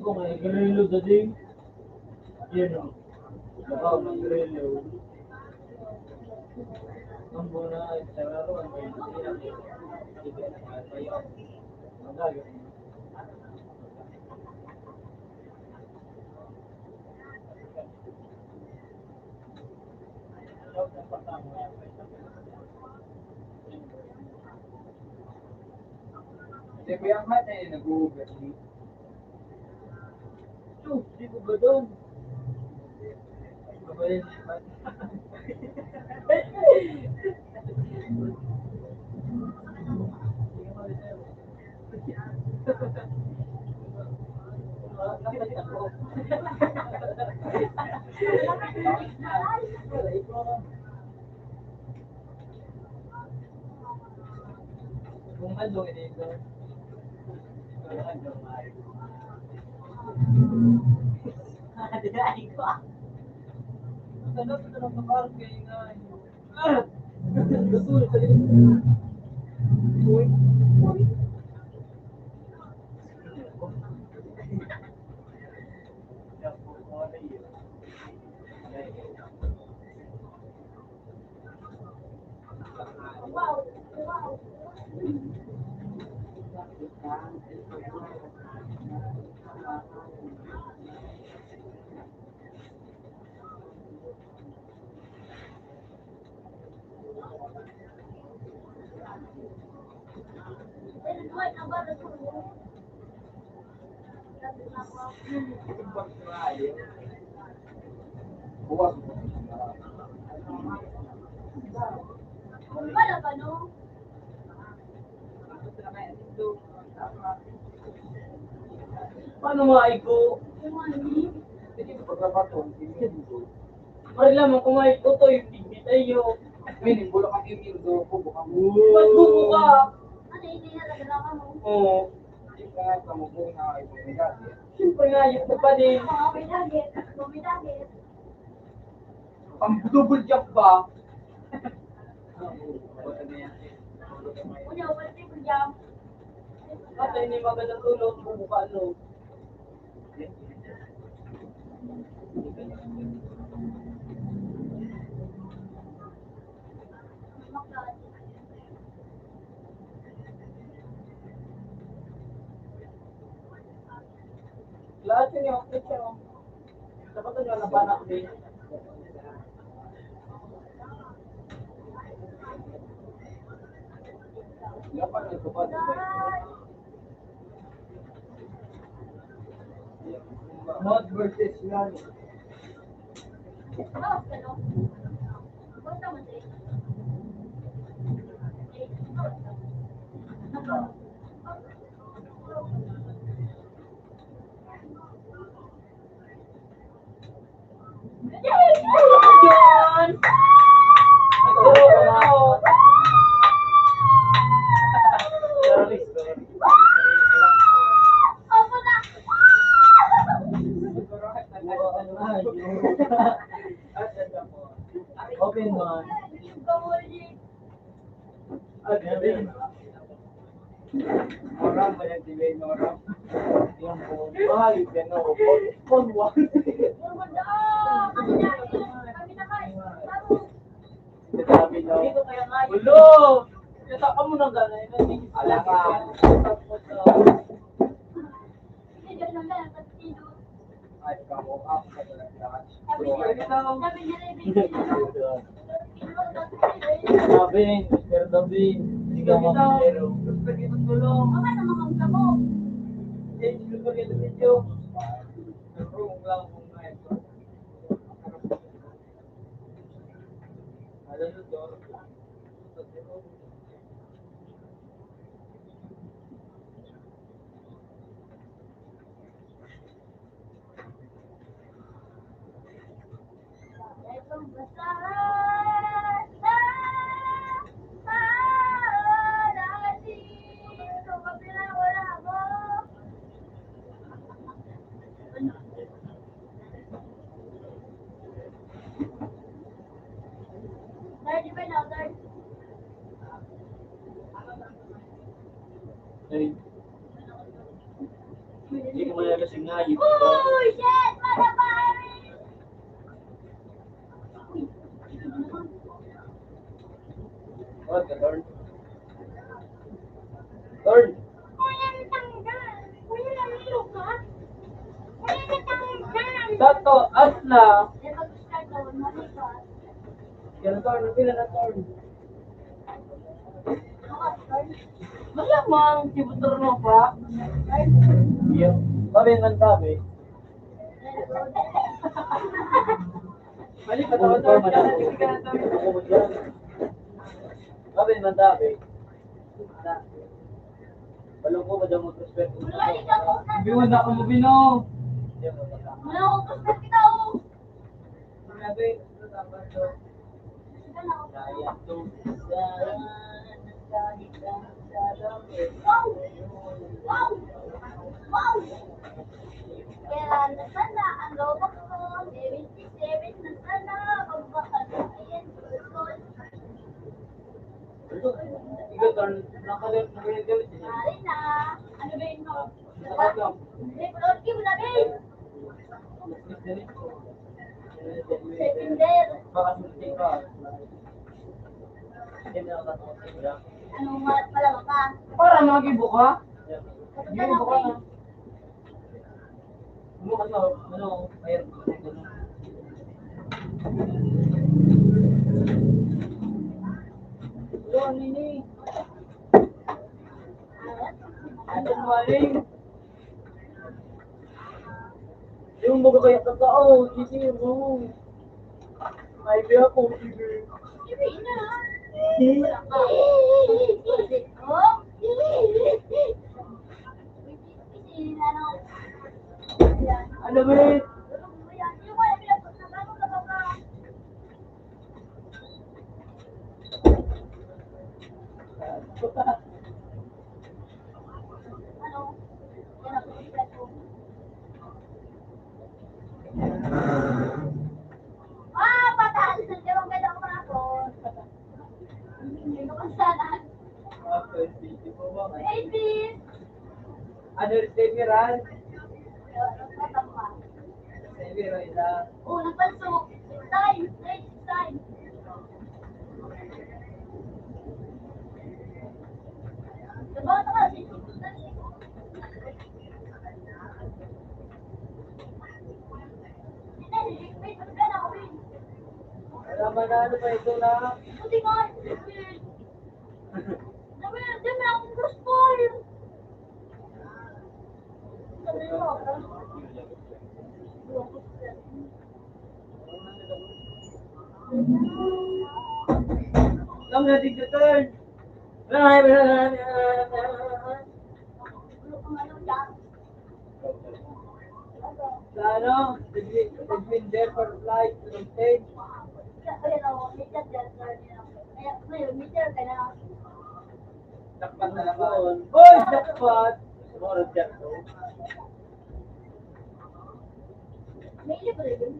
Kung may grillo na din. Yan o. Baka may grillo. Ang muna ay sararo ang may magagat. Hindi ko yung mat eh, nag-uugat dito. Di ko ba doon? Ano ba yun? Kung ano dito. Ano ito ng parking nga yun? Gusto sa dito. Uy. Wow, wow. Buwan ang bata ko. Buwas. Wala pa no? Paano maiko? Hindi ko pagkabato. Marila man kumaiko to, yung tigit tayo. Meaning, bulak ang email do ko. Bukang Ba't buko ka? Ano hindi na nagdala mo? Oo. Hindi ka nga kamukong na ay pumigad. Siyempre nga, yung pa din. May dagit. May dagit. Ang double jump ba? Unya, wala ko jam. Kasi hindi maganda tulog, bubuka no. Lahat yun yung picture mo. Dapat yun na panak din. Dapat ito pa din. Mod versus Nani. Yun! Opo na! Open man. Orang banyak delay orang. Yang mahal yan no. Phone one. Sabi daw. Ulo. Kita kamu nang ganay na ni. Ala ka. Ay kamu up sa lahat. Sabi, pero dabi, hindi ka makapero. Tulong. Eh, gusto ko yung video. Nag-room lang kung ngayon. Alam nyo to. Ay, hindi ko malalasing nga yun. Oh, shit! Motherfucker! What the Lord? Lord! Kuya ng tanggal! Kuya ng lukat! Kuya ng tanggal! Sato, asla! Eh, pag-start ako, malikat. Yan, Lord, napila na Lord. Malamang, sibutor mo pa. Iyo. Sabi man sabi. Balik ka daw, Lord. Hindi ka na daw. Sabi man sabi. Balong ko ba dyan mo prospect? Wala ikaw kung Hindi mo na ako mabino. wala akong prospect kita, oh. Sabi, ito dapat to. Kaya to. Wow! Wow! Wow! Kaya na sana ang robot ko, 77 na sana, magbakal. Ayan, susunod. Ikaw, turn. Nakalit. Mari na. Ano ba yun mo? Hindi, pulot ki mo na, babe. September. Baka sulitin ka. Hindi na ako tatapos. Anong malat pala mo ka? Para magibo ka. Kapag ka na, babe. Ano ka ano, ayun. Ano, nini? Ano, maling? Yung mga kaya kakao, hindi mo. Ay, biya ko, sige. Hindi na. Wala ka. Oh? Ano? Ano ba yun? Yung wala pinagpasaman mo ka ba? Ano? Yan ako sa plato. Ah, pataas na yung ganda ko ako. Hindi ko kasalan. Okay, sige po ba? Hey, please. Ano, Several? Nagpatampa. Several, ila. Oh, nagpansok. Time. Time. Diba ito ka? Tama na ano pa ito na. Buti nga. Dami akong crush ball. Sabi mo, Lang na dito turn. Sa ano? Edwin there for flight to stage. Jackpot na naman. Hoy! Jackpot! Tomorrow jackpot. may libre din.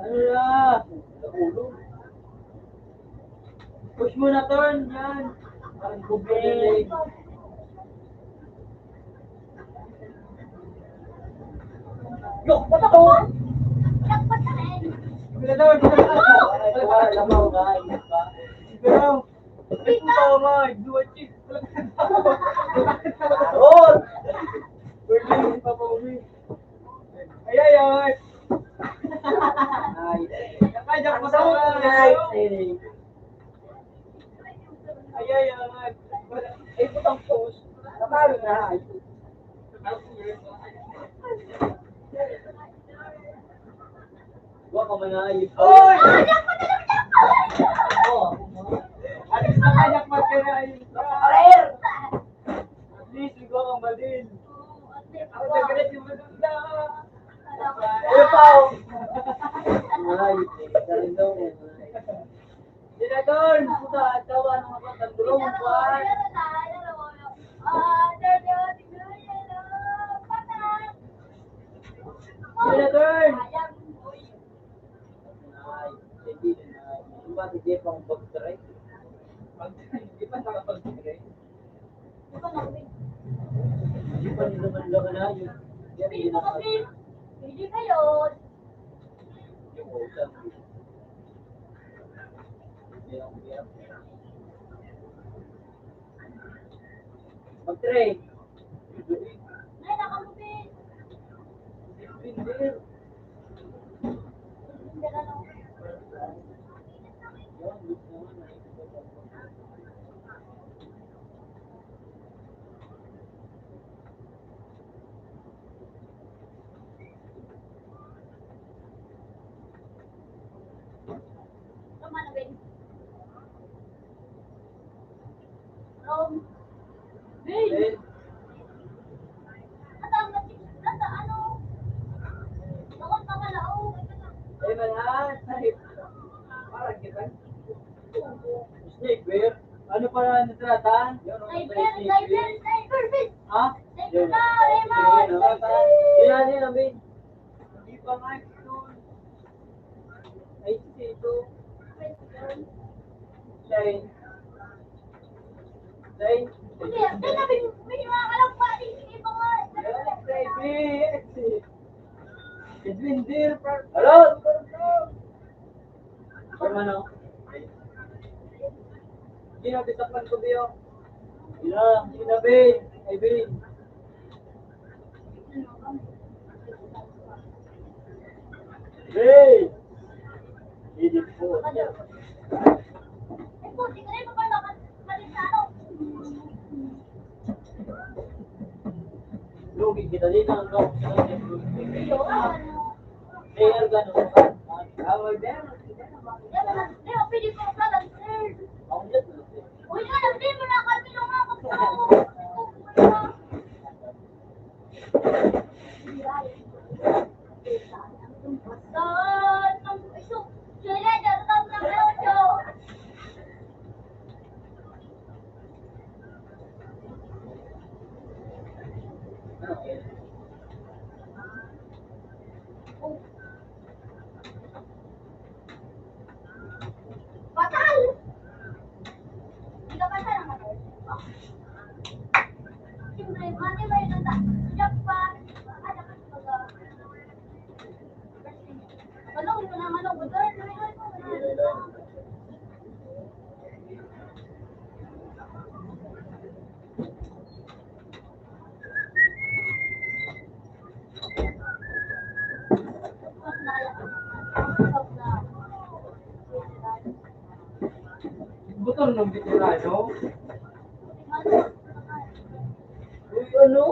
Ano na? Ulo. Push mo na turn. Yan. Parang bubili. Yo! Ba't ako? Jackpot na rin. Bila turn. Wala mo nga. Pero, ay puta ko nga. Dua chicks. Oh! Pwede pa pa umi. Ay, ay, ay. Nakajak mo sa mga. Ay, ay, ay. Ay, putang post. Natalo na. Huwag ka manayip. Oy! Alis na ka, jackpot ka na. At least, ikaw ang badin. Ako nagkalit yung badin na. Ano pa? Manayip eh. Galing daw eh. Senador, puta, tawa ng mga tandulong pa. Senador! Di ba si Jeff ang pag-strike? Di ba nakapag-strike? Di ba nila man lang na yun? Hindi kayo. Yung utang. Mag-trade. Ay, nakamupin. Hindi. Hindi ka lang. Manawin. Hey! Ano? Nakot na malao. Ay, malahan. Parang kita. Snake bear? Ano pala natratan? Sniper, fish. Ha? Sniper na, Raymond. Yan, yan, Amin. Hindi pa nga ito. Ay, ito. Shane. Shane. Hindi, may mga kalagpa. Hindi pa nga. Edwin Deer. Hello? Permano? Ginabisapan ko biyo. Ginabi. Ay, Bin. Hey! Edit po. Eh, buti ka rin, paano ka kalisano? Lugi kita dito. Iyo, ano? Player gano'n. Awal din. Hindi, pwede ko magkalag, sir. Ako dyan. Uy, nga, nabili mo na kami nung mga magkago. Batal! Hindi ka batal ang batal. Siyempre, mati ba yun ang siyak pa? Ano ka baga? Ano, ito na ano, batal. motor ng veterano. Uy, ano?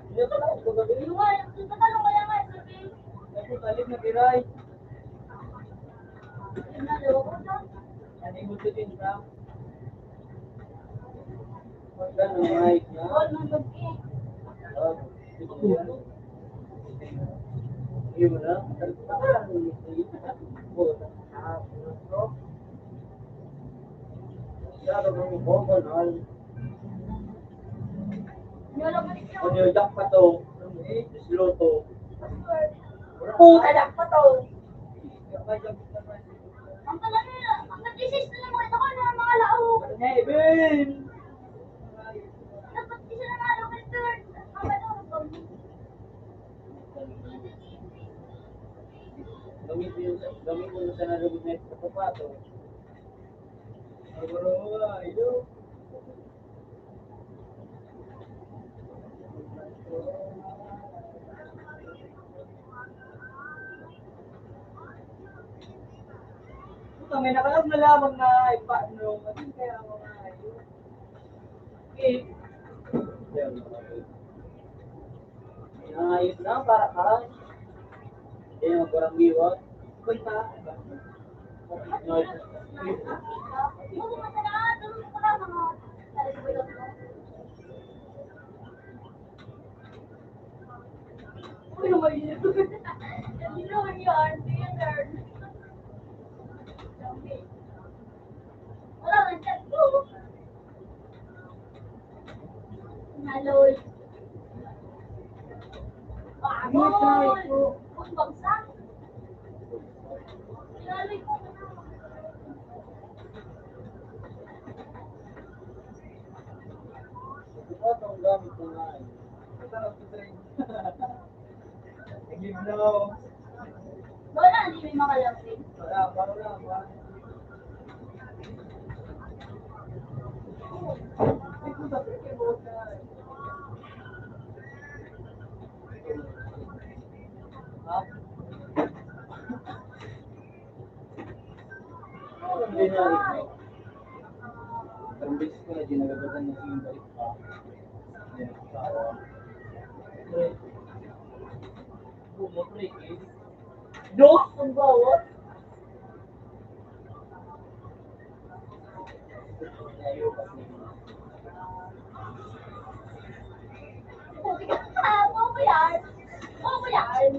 Hindi ka lang ako gabi. Yung nga, yung tatanong kaya nga, sabi, Ako talib na biray. yung naloko na. Ano yung gusto din ka? Magkano mic na? All man mag-i. Yun na. Nyo lang ulit Kung yun. yung jack pa to, slow to. Puta na pa to. Ang tagal nila, ang nag-isis na lang ito ko ng mga laok. Hey, Ben! Dapat isa na nga lang kay Third. Ang ano, Gamit mo sa nalagod na ito sa pato. Siguro nga, ito. Puta, may nakalap na lamang na ipaano. Ano kaya mga ito? Eh. Ayos na, para ka. Hindi mo kurang biwag. Kunta. Buti masarap, tulong ko lang mga talagbilog mo. Uy, naman yun. Hindi naman yun, hindi yun, Third. Wala man siya. Naloy. Baboy! Kung bagsak. Sinaloy ko na. Ito ang gamit ko nga. Nag-iblaw. Wala, hindi may makalapit. Wala, parang lang. Ha? Hindi na rin. Parang beses ko na ginagagatan niya yung balik pa. Yan, sawa. Bumotrik eh. Dos ang bawat. Ayaw kasi. Oo ba yan? Oo ba yan?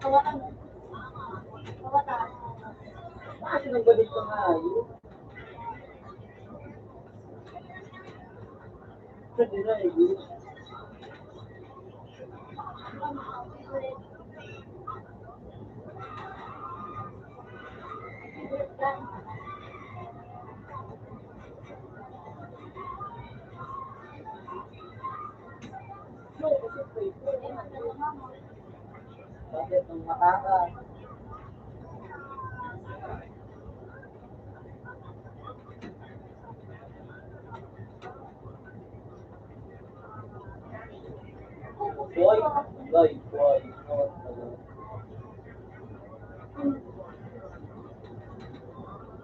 Kawatan mo. Kawatan. Kasi nagbalik ka nga ayaw. Pwede na eh. Bakit ang makaka? Boy, boy.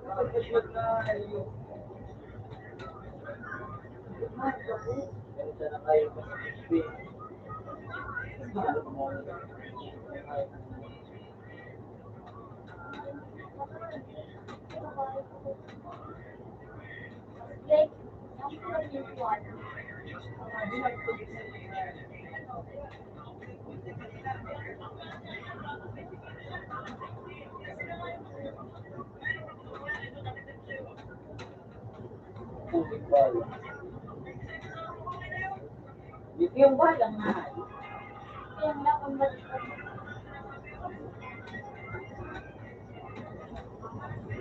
Bakit na ayaw? Ganun siya na kayo pa sa TV. Like, yung puro yung water. Tubig ball. Dito yung ball ang mahal. Yung lakang balik.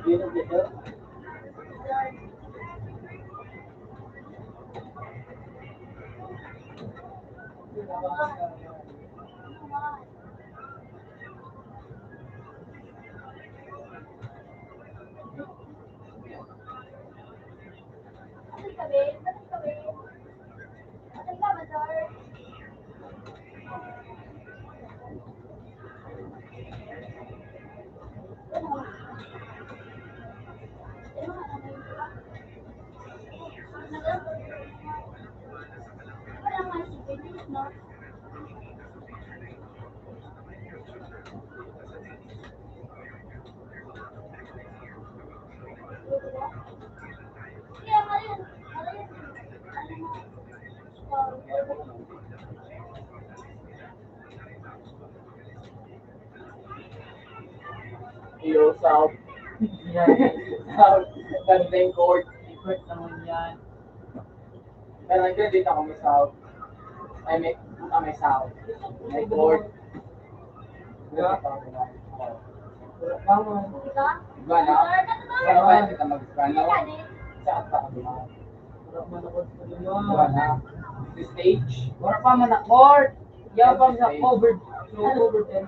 Yun ang dito. Atal ka, Ben? Atal ka, Ben? Atal ka ba, sir? Iyo, South. South. Ganda yung court. Court naman yan. Pero nag-credit ako may South. Ay, may South. May court. Yeah. Di ba? Diba na? Sir, katulad. Pero kaya kita mag-Spano. Gani. Saan pa ka dumaan? Diba na? The stage. Wala pa man na court. Yaw pa sa covered. So covered and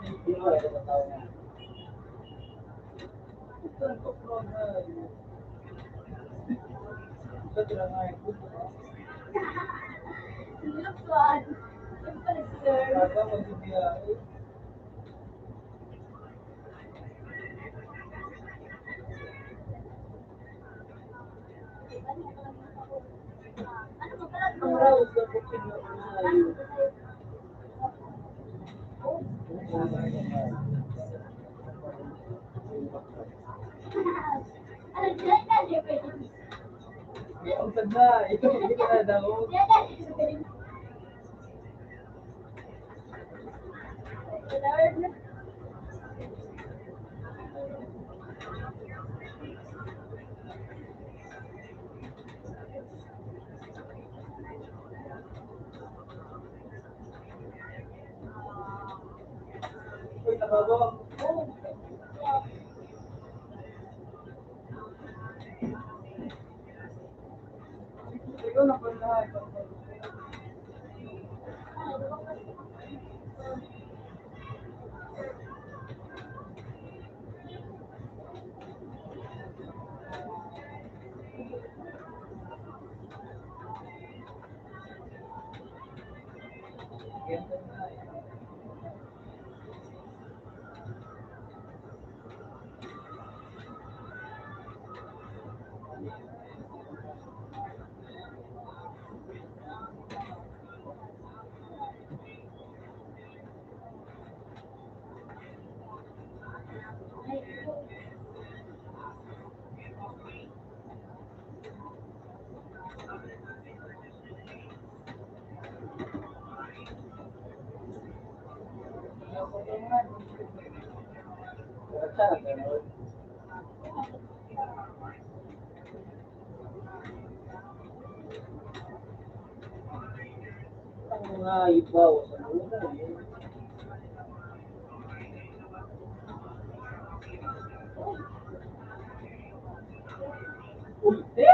Hindi ko ito tao na. Luksuan. Yung pala, sir. Ano mo pala, ano, dyan ka, Jeffrey. ang tanda. Ito hindi ka na daw. Dyan ka, Jeffrey. Lord. Uy, nababang. Ikaw na pa lahat. Ang mga ibaw sa luna eh. Ulti?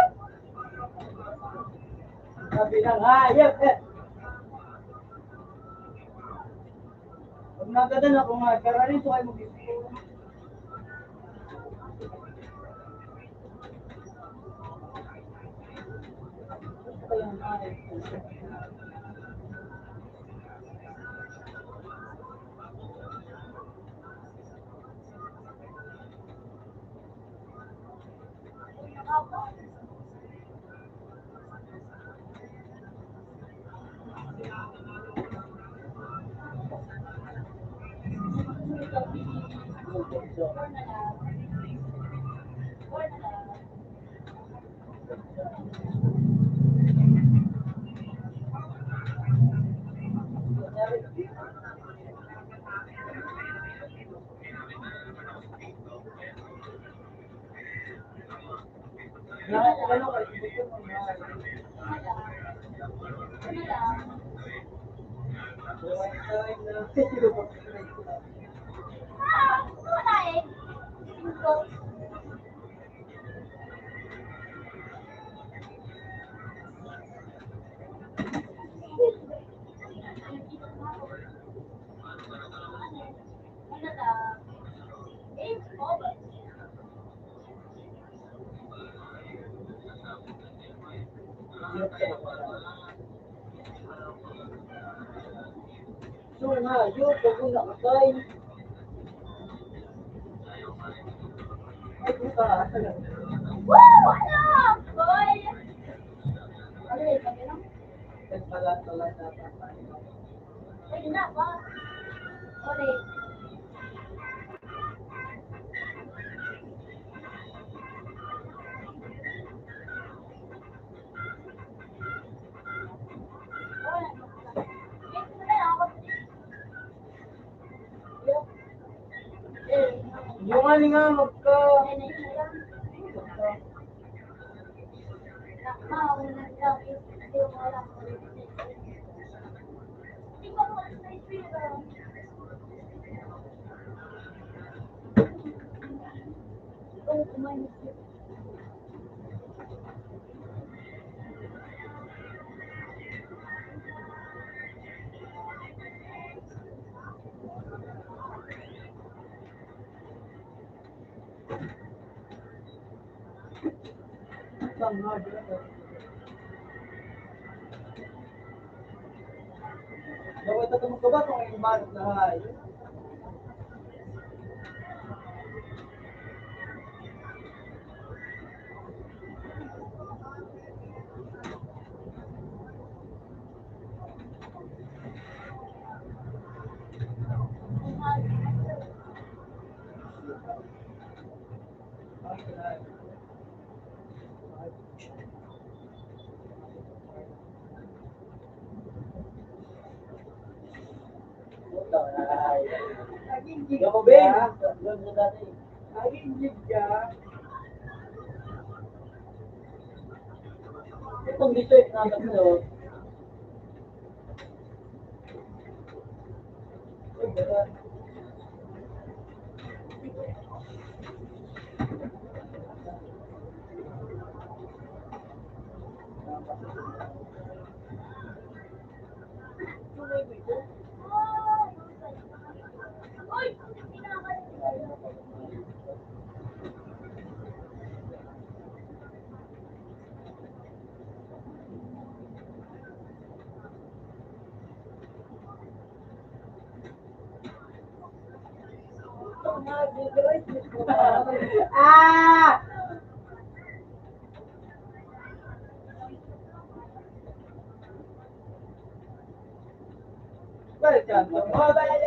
Sabi ng hayop eh. Pag nagadan ako nga, pero ano ito ay mag-isip. Wala eh. Ito. Ano na? Eh, over. So nga, yun, pag una ka tayo. Ay, puta. Woo! Ano? Boy! Ano eh, sabi lang? Nagpalat-palat na tayo. Ay, na ba? Ulit. Yung ano nga, magka... Ay, naiilang. Nakaunan lang yung wala ko rin. Hindi ko mo alas na pero. Oh, kumain. Dapat tatamog ka ba kung may umarap na hayo? Naging gig ka. Naging gig ka. Itong dito natin mo. Uy! Pinakalit ko. Ah! Balik ka. Oh, balik.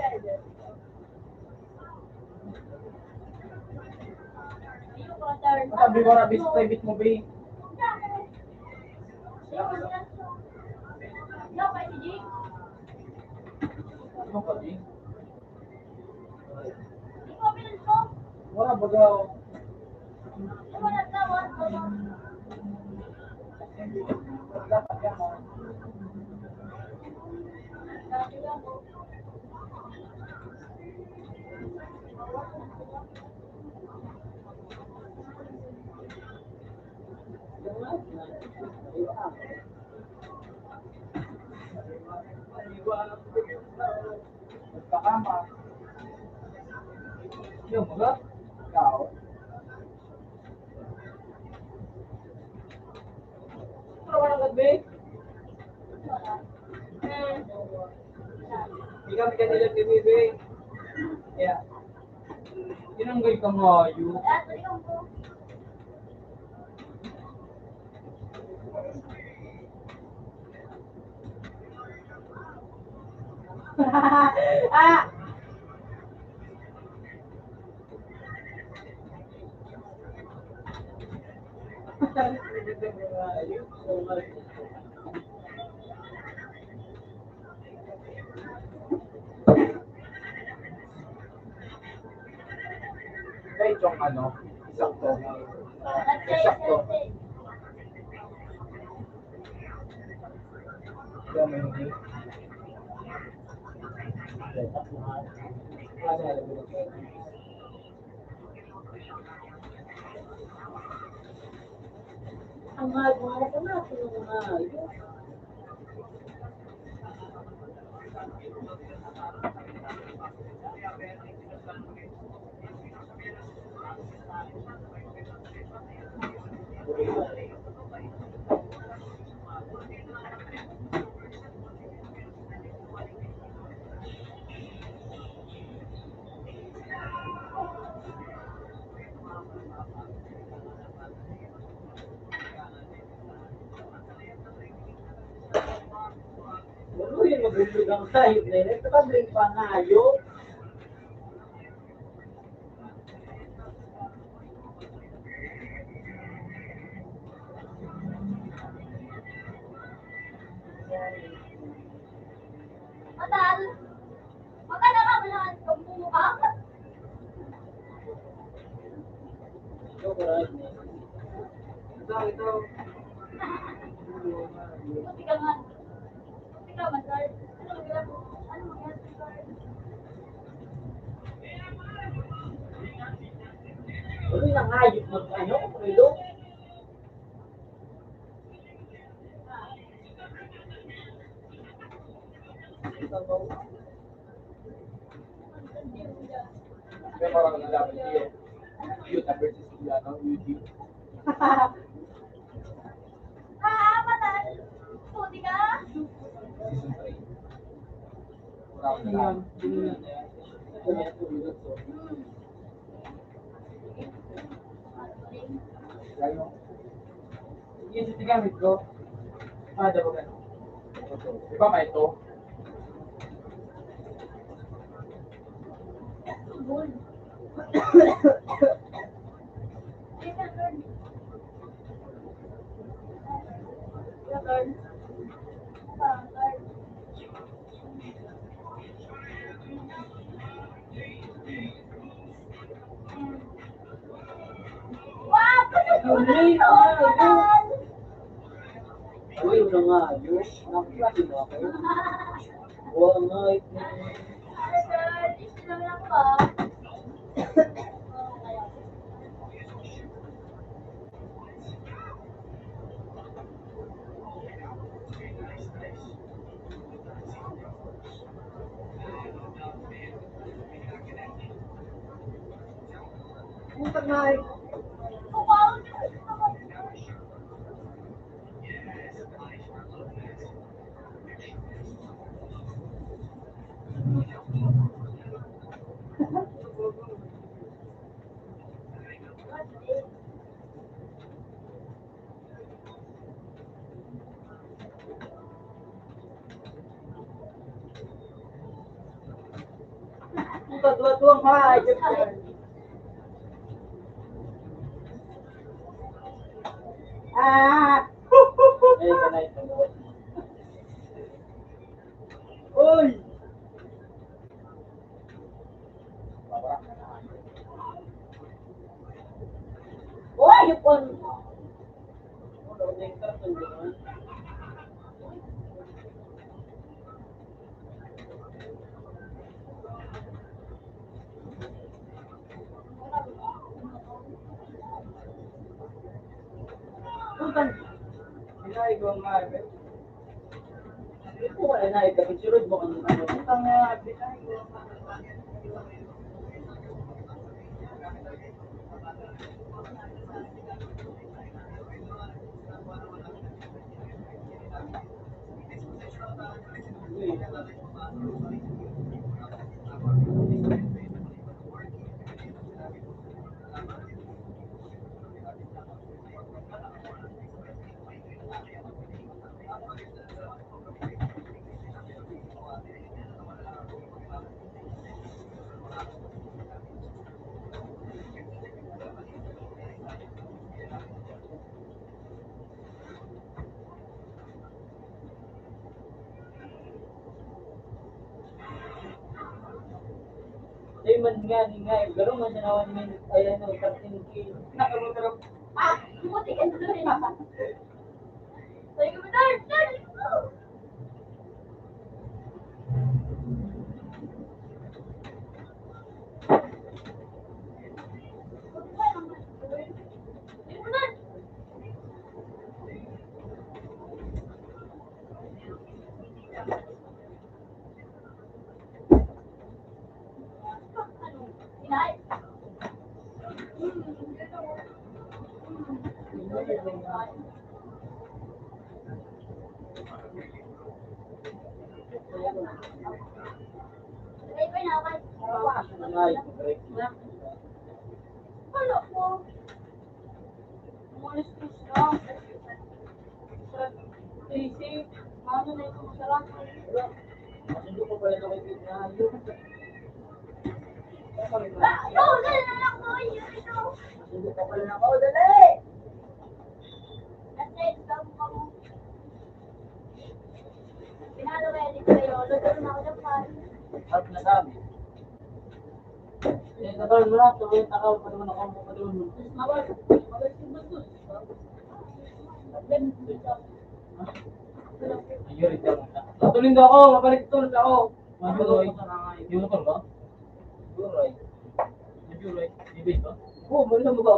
Sabi mo na, private mo ba eh? Yo, kay si Jing. Ano pa eh? Ikaw pinag-show. Wala bagaw. Ikaw nagtawad. Dapat ka mo. Pagkakama. Yung mga ikaw. Ano ka nang gabi? Hindi kami kanila kibibig. Yeah. Tinanggal ka ngayo. Ato yung po. Ah! Kahit yung ano, sakto. At kay Sakto. Sensei. Kaya may hindi. Ang mahal mo ako na, sino mo na? Ano yung mabulog ang sahib na yun? Ito ka bring pa ngayo. Matal. Magkano ka mo na pagmumukha? Ito. Buti ka nga. Buti ka man, sir. Ano mangyari, sir? Ano yung hayop mo? Ano? Rilo? Kaya parang nalaman siya. Youth versus YouTube. Matan! Buti ka! Season 3. Parang nalaman. Kaya tulad so. Kaya yung sa gamit ko. Dapat ano. Di ba may ito? Gold. Wow! Uy, una nga, ayos. Nakiklase mo ako. Oo nga, Puntag na eh. Tuwa-tuwang hayop yan. Ayun ka na ito. Uy! Uy! Yung pon! Pinay ko nga. Ito wala na ito. Pagsurod mo kung ano. Ito nga. Pinay ko nga. Ay man nga, garo man sa nawan minute, ay ano, 13 kilos. Nakabutaro. Buti ka na rin. Sabi ko, Dad! Wala po. Umalis ko siya. Easy. Ano na ito masarap? Hindi ko pala nakikita. Dali na lang po. Hindi ko pala na. Oh, dali! That's it. Sabi ko mo. Pinalo ready ko yun. Lagyan na ako ng pan. At na dami. Nagkaroon mo na, tuloy takaw pa naman ako mo pa doon. Ayun, ito mo siya. Tuloy daw ako, mabalik tuloy ako. Majuroy. Yung motor ba? Majuroy. Majuroy. Ibig ba? Oo, mali mo ba?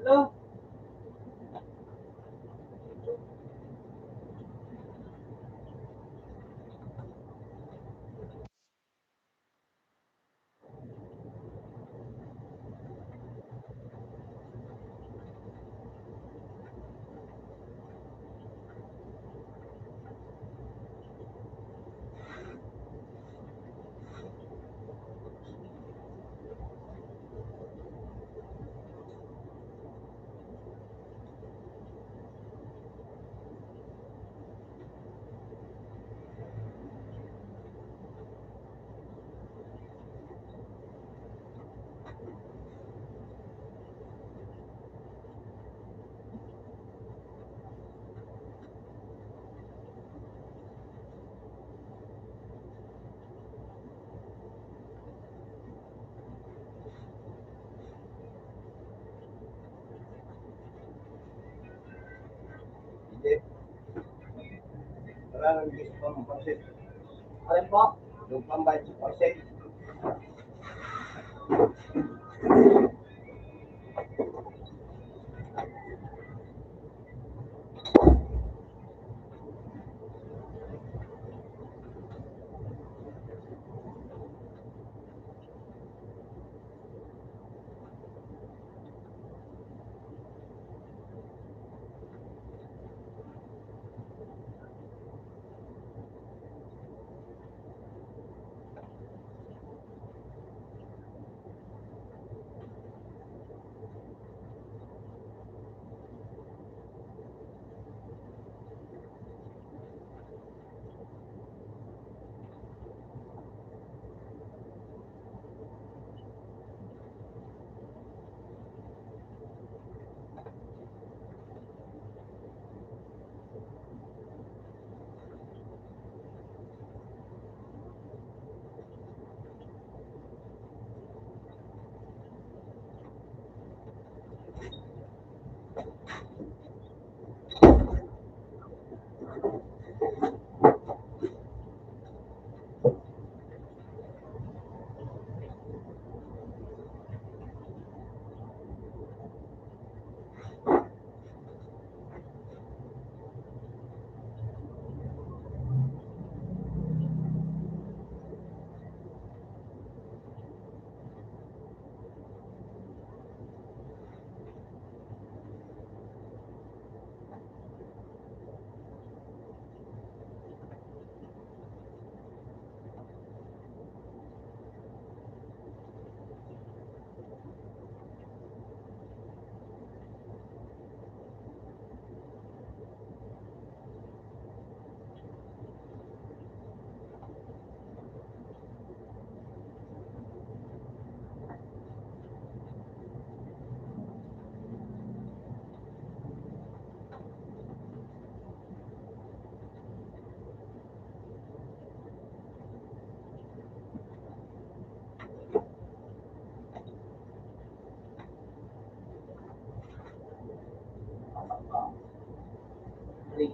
Hello? Hindi. Maraming gusto pang pansit. Alin po? Yung pambayad sa pansit. Drink.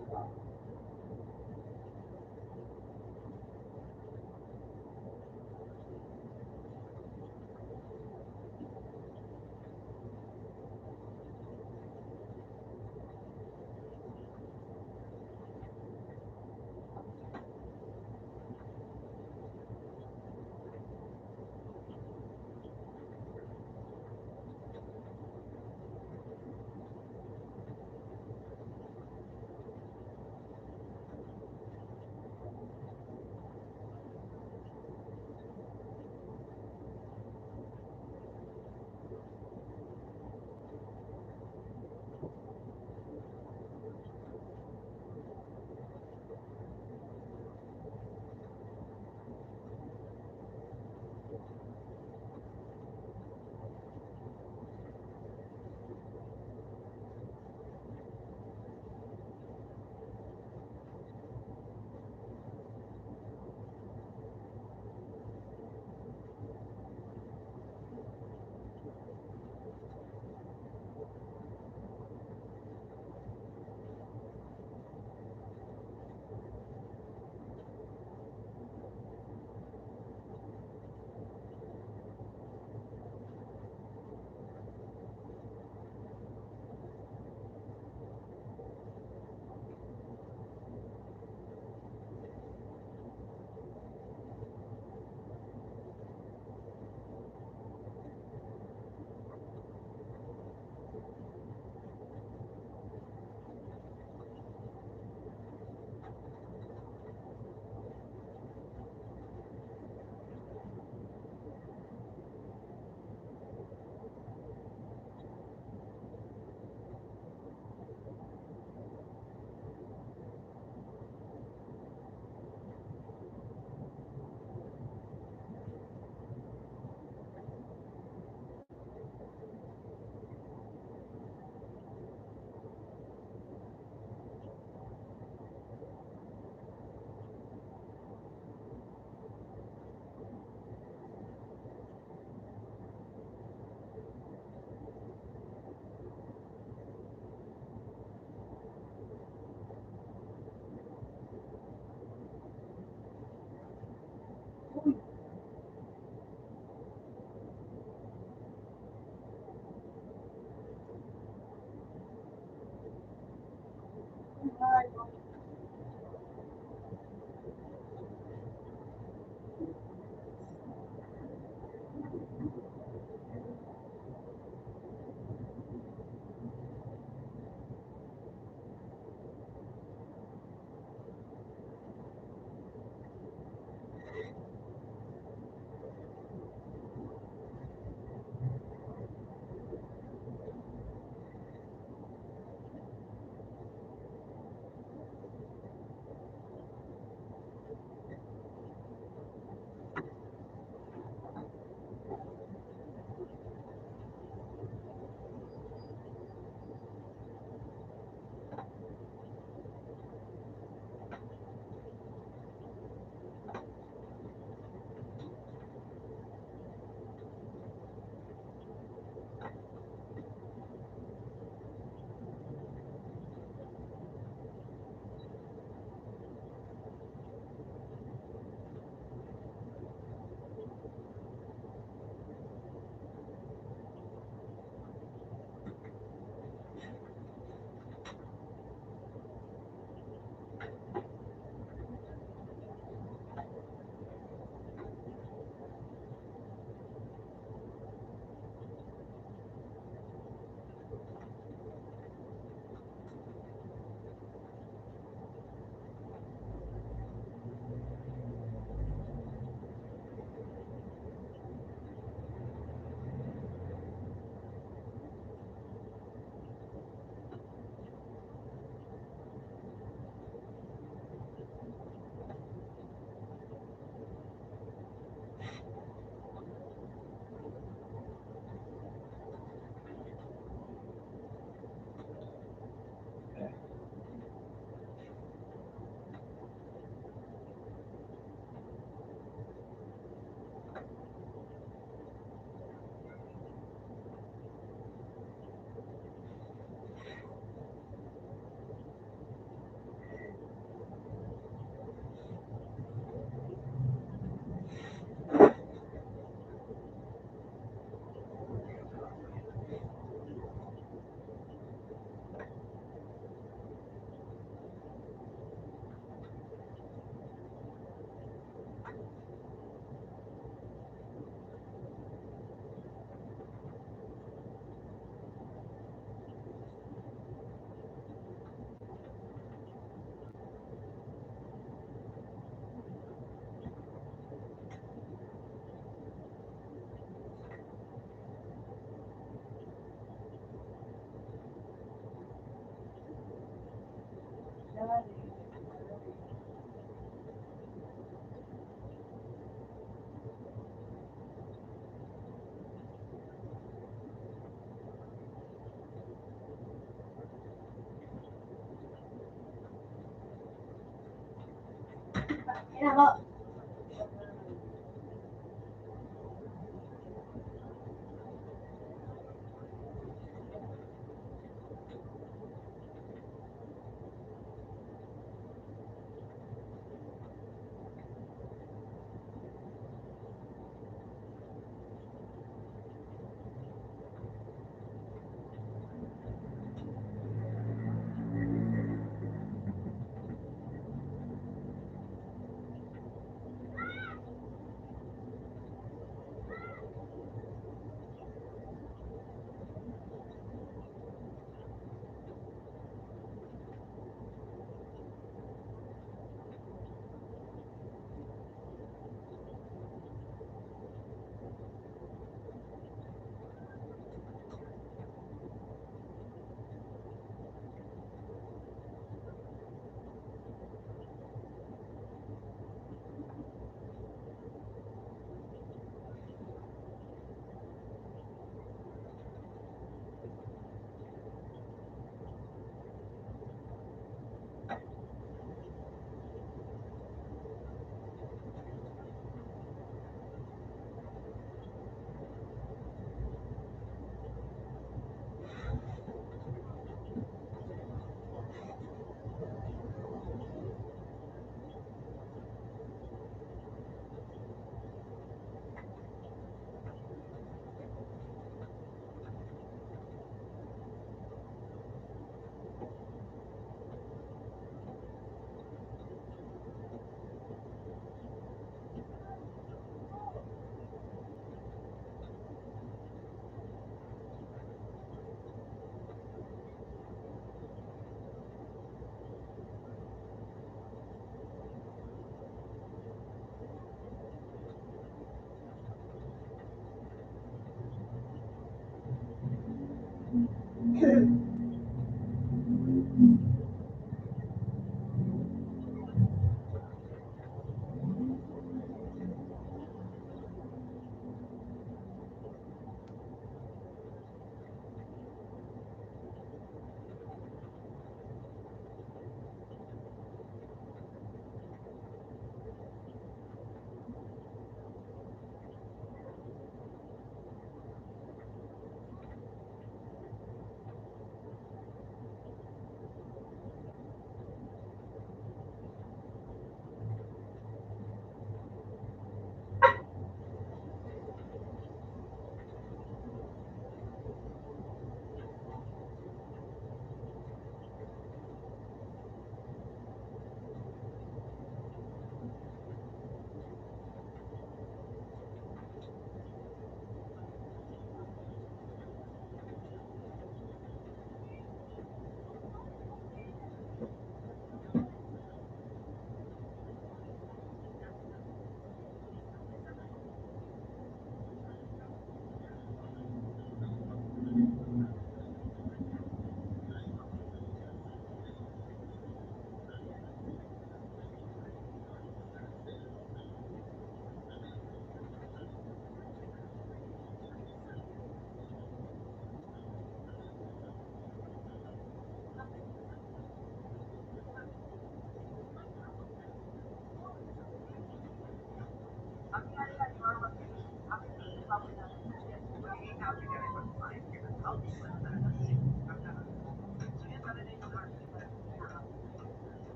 Yan ako.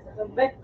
Sa sumbet.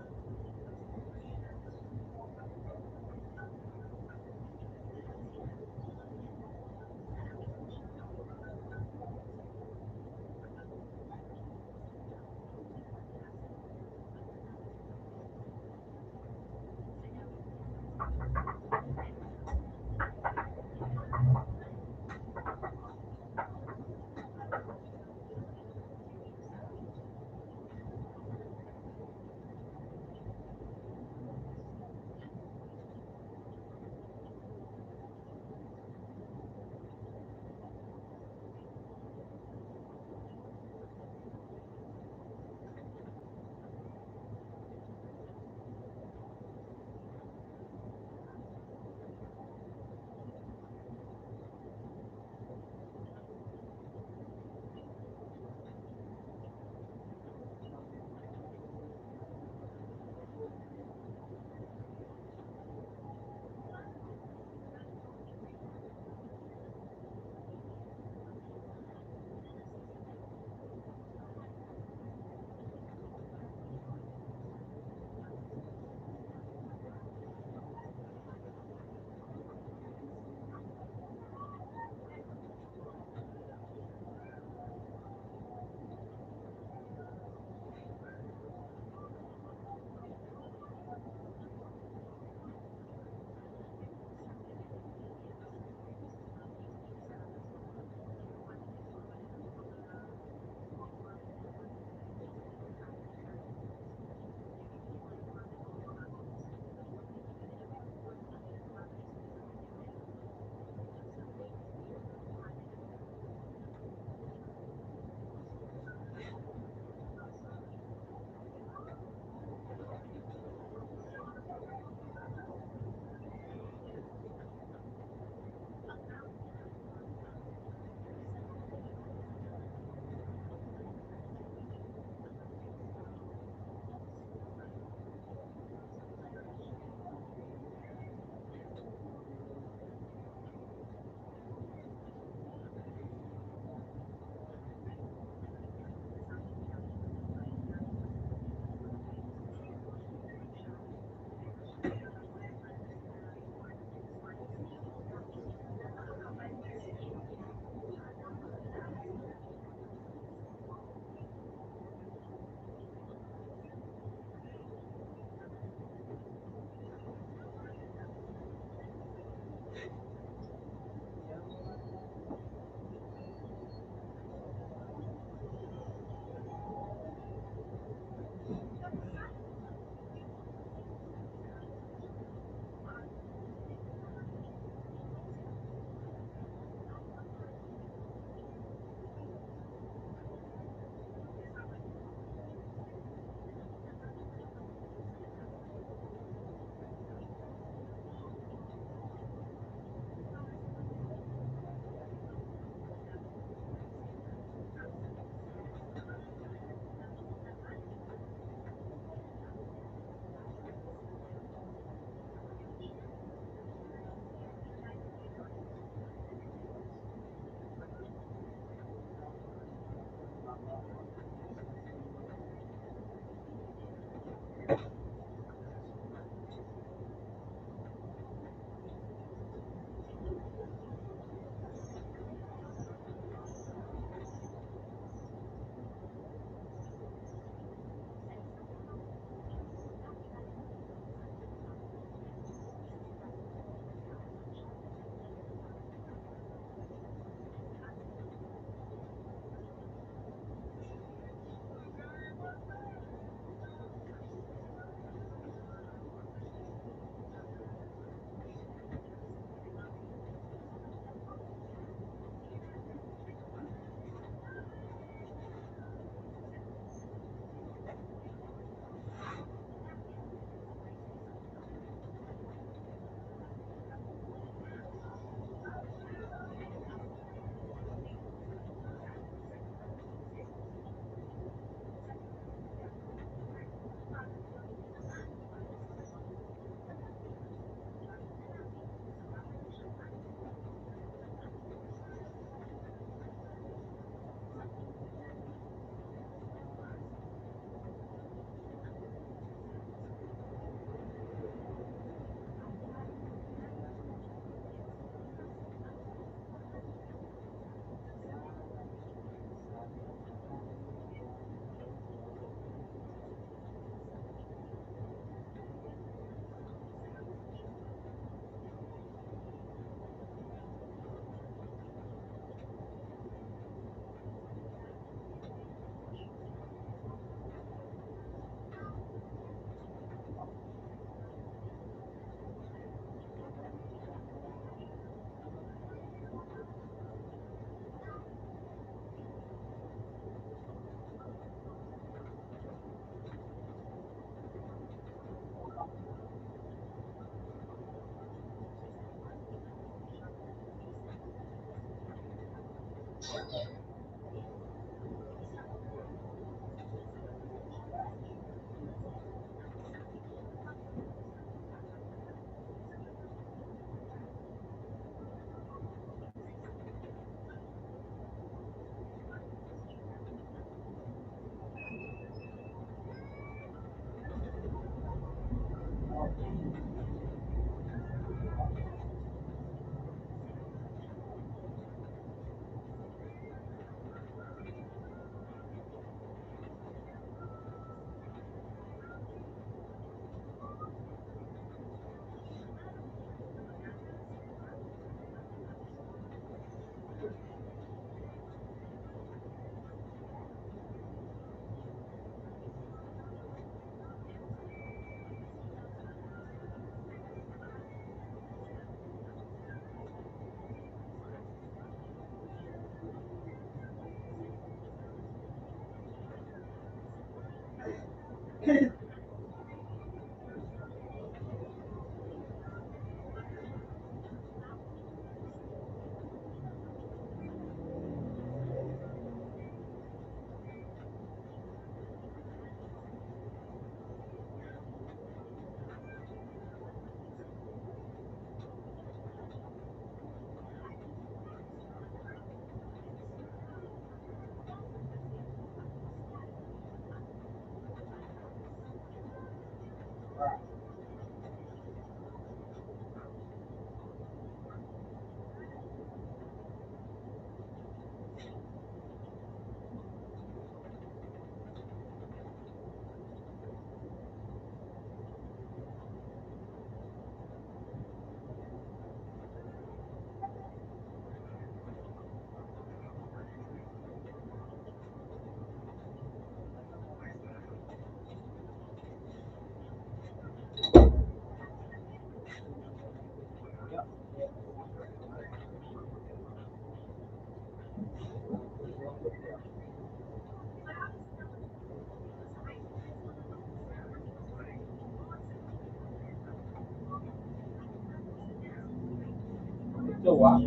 Dua.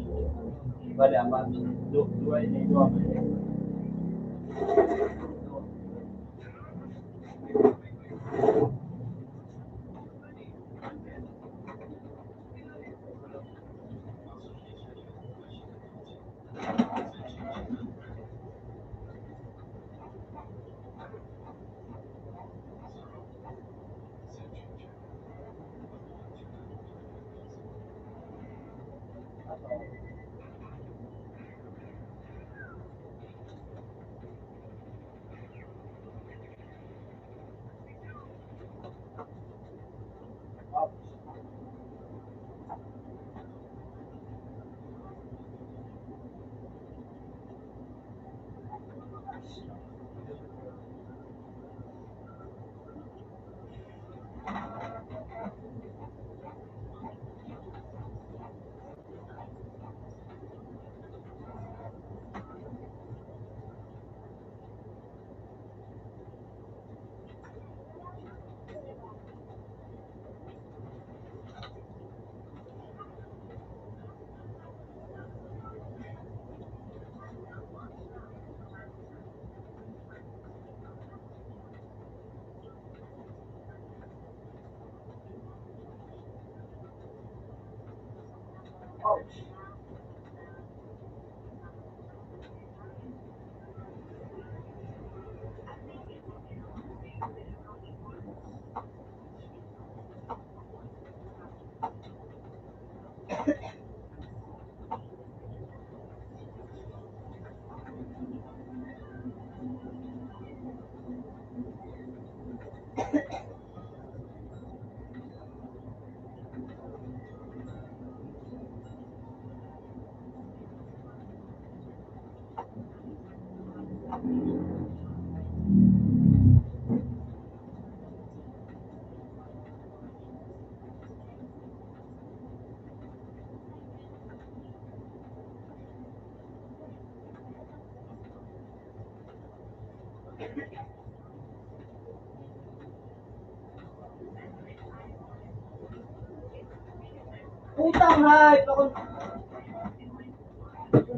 Bali amat. Dua ini dua. Putang hype! Ako...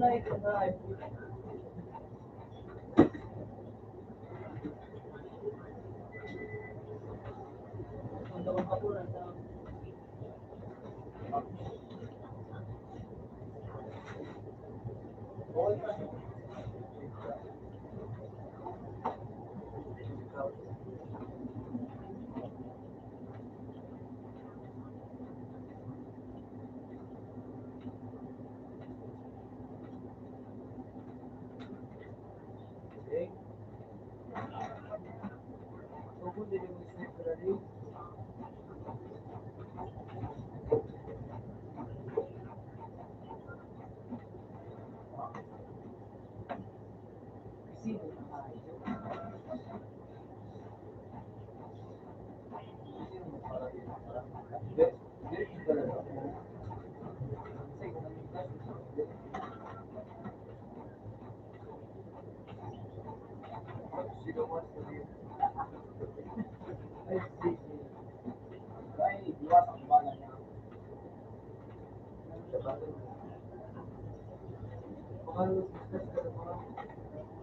na ito na. Ang tawag pa po na sa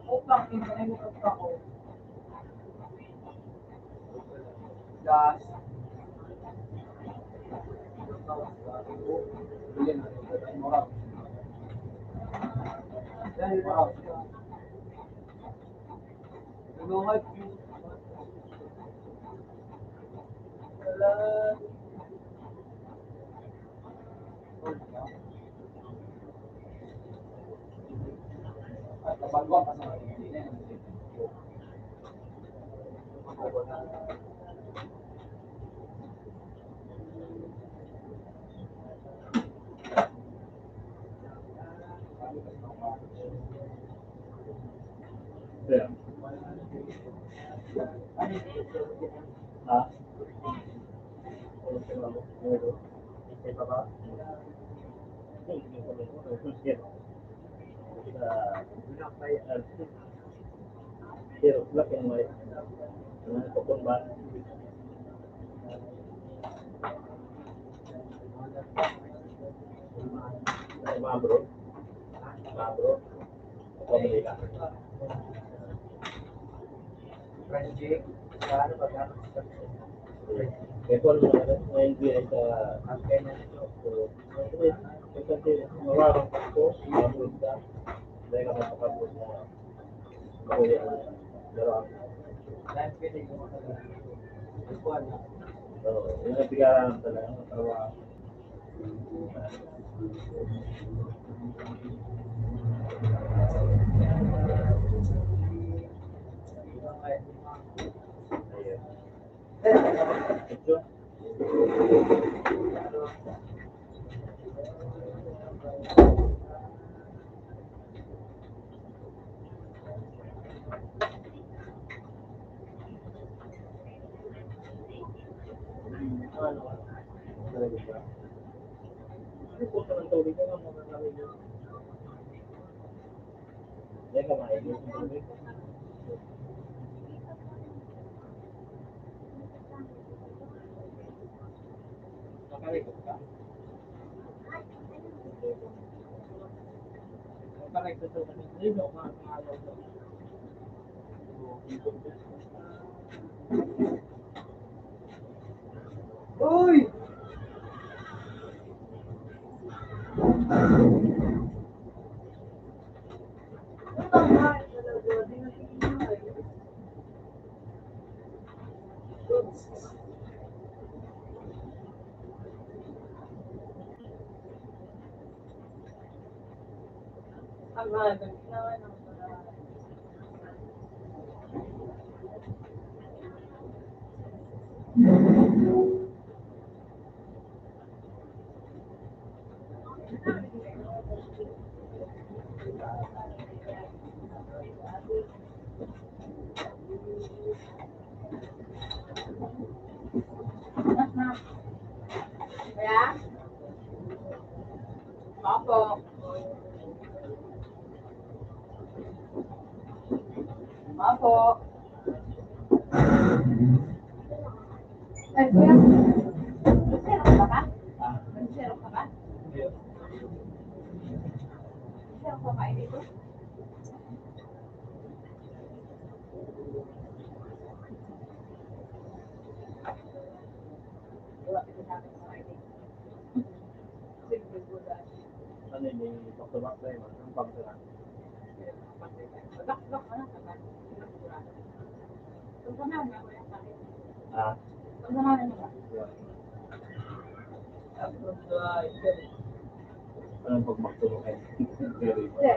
upang implement ako. Gas. Kaya. Ha? Pero black and white. Ano ko kung ba? Mabro. Mabro. Pabili ka. Project. Ano ba ka? Ito ang ngayon ay sa antena nito. So, kasi mawarang ko, mabro ka. Dahil ka mapapagod na mahuli ang darang. Dahil pwede yung mga buwan na. So, yung nabigaran talaga ng trabaho. Ayun. Ito. Ano? Talaga ba? Ano po sa tubig ko mga kami yun? Hindi ka maigil sa tubig. Nakalikot ka? Nakalikot ka kami. Hindi mo makakalaw ka. Uy! Ang mahal naman ang kaya? Opo. Opo. Ay, kuya. Nag-zero ka ba? Nag-zero ka ba? Nag-zero ka ba? back to yun. Ang pagkala. Back ano naman. Kung sanaw na wala sa akin. Ah, Kung sanaw na ba? yun. Anong pag-back to back? Very good. Hindi.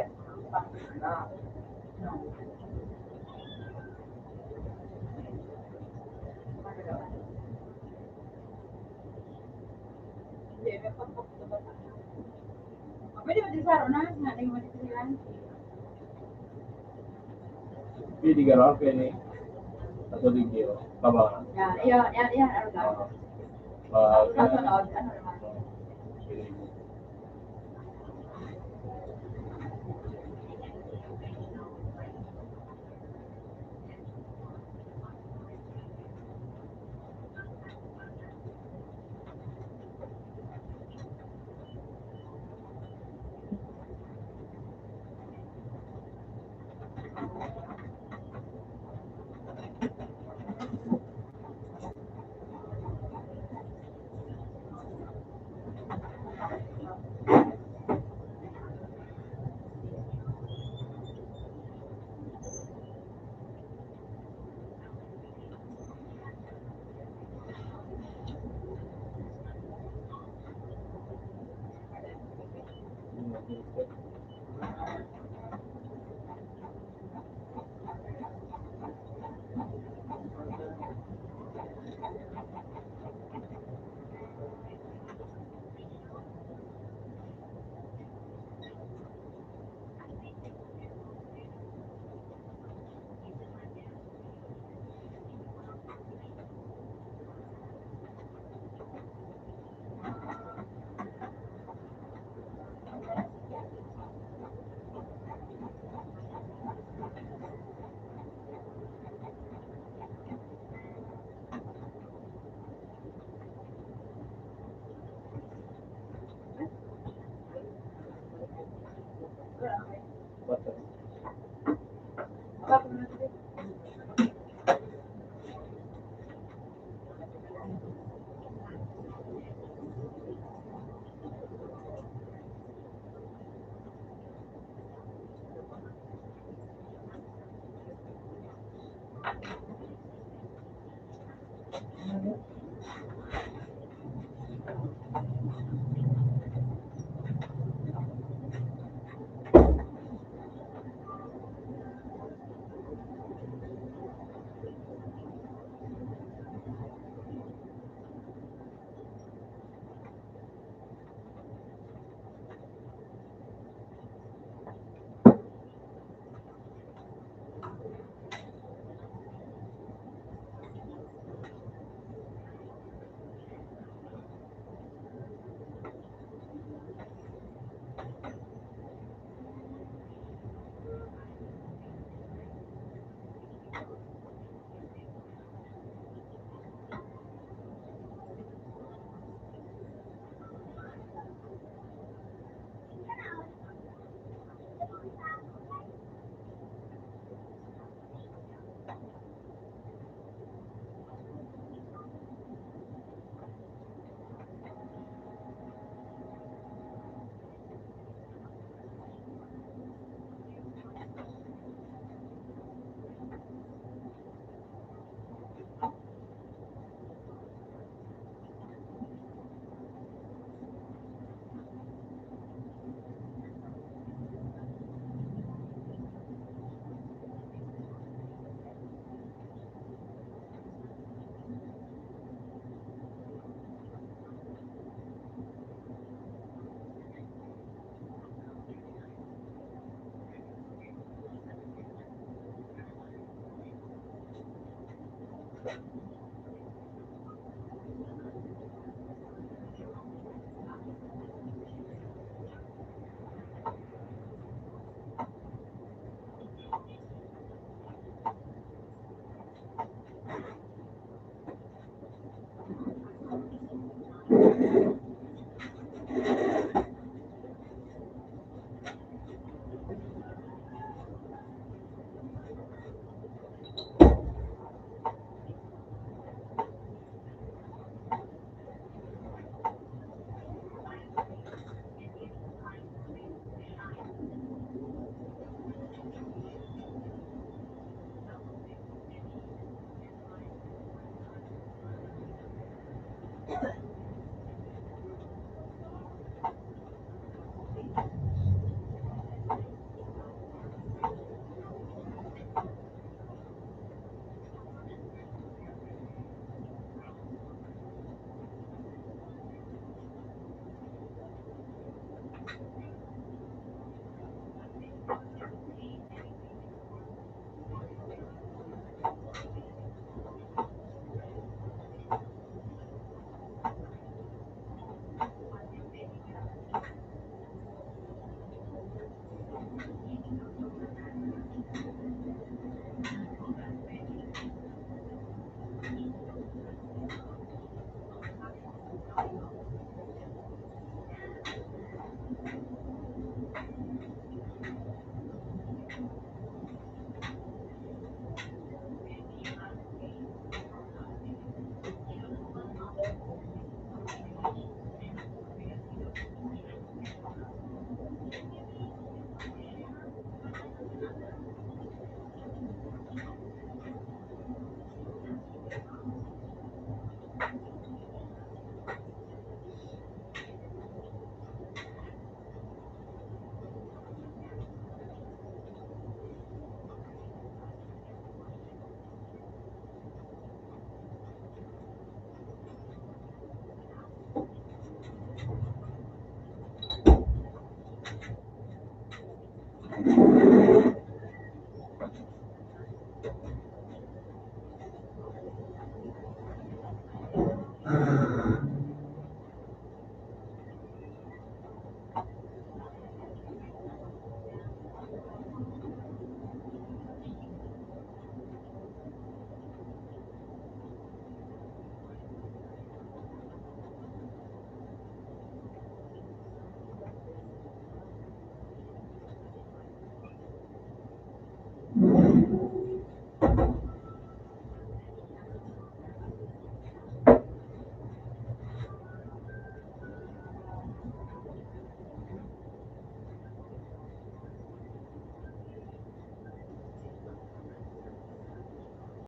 Hindi, may pagpapagpapag. Pwede ba din sa araw na? Nating mo dito sila. Pwede ka raw, pwede. Katulig yun. Tabangan. Yan, ano lang. Kasunod, ano naman. Basta.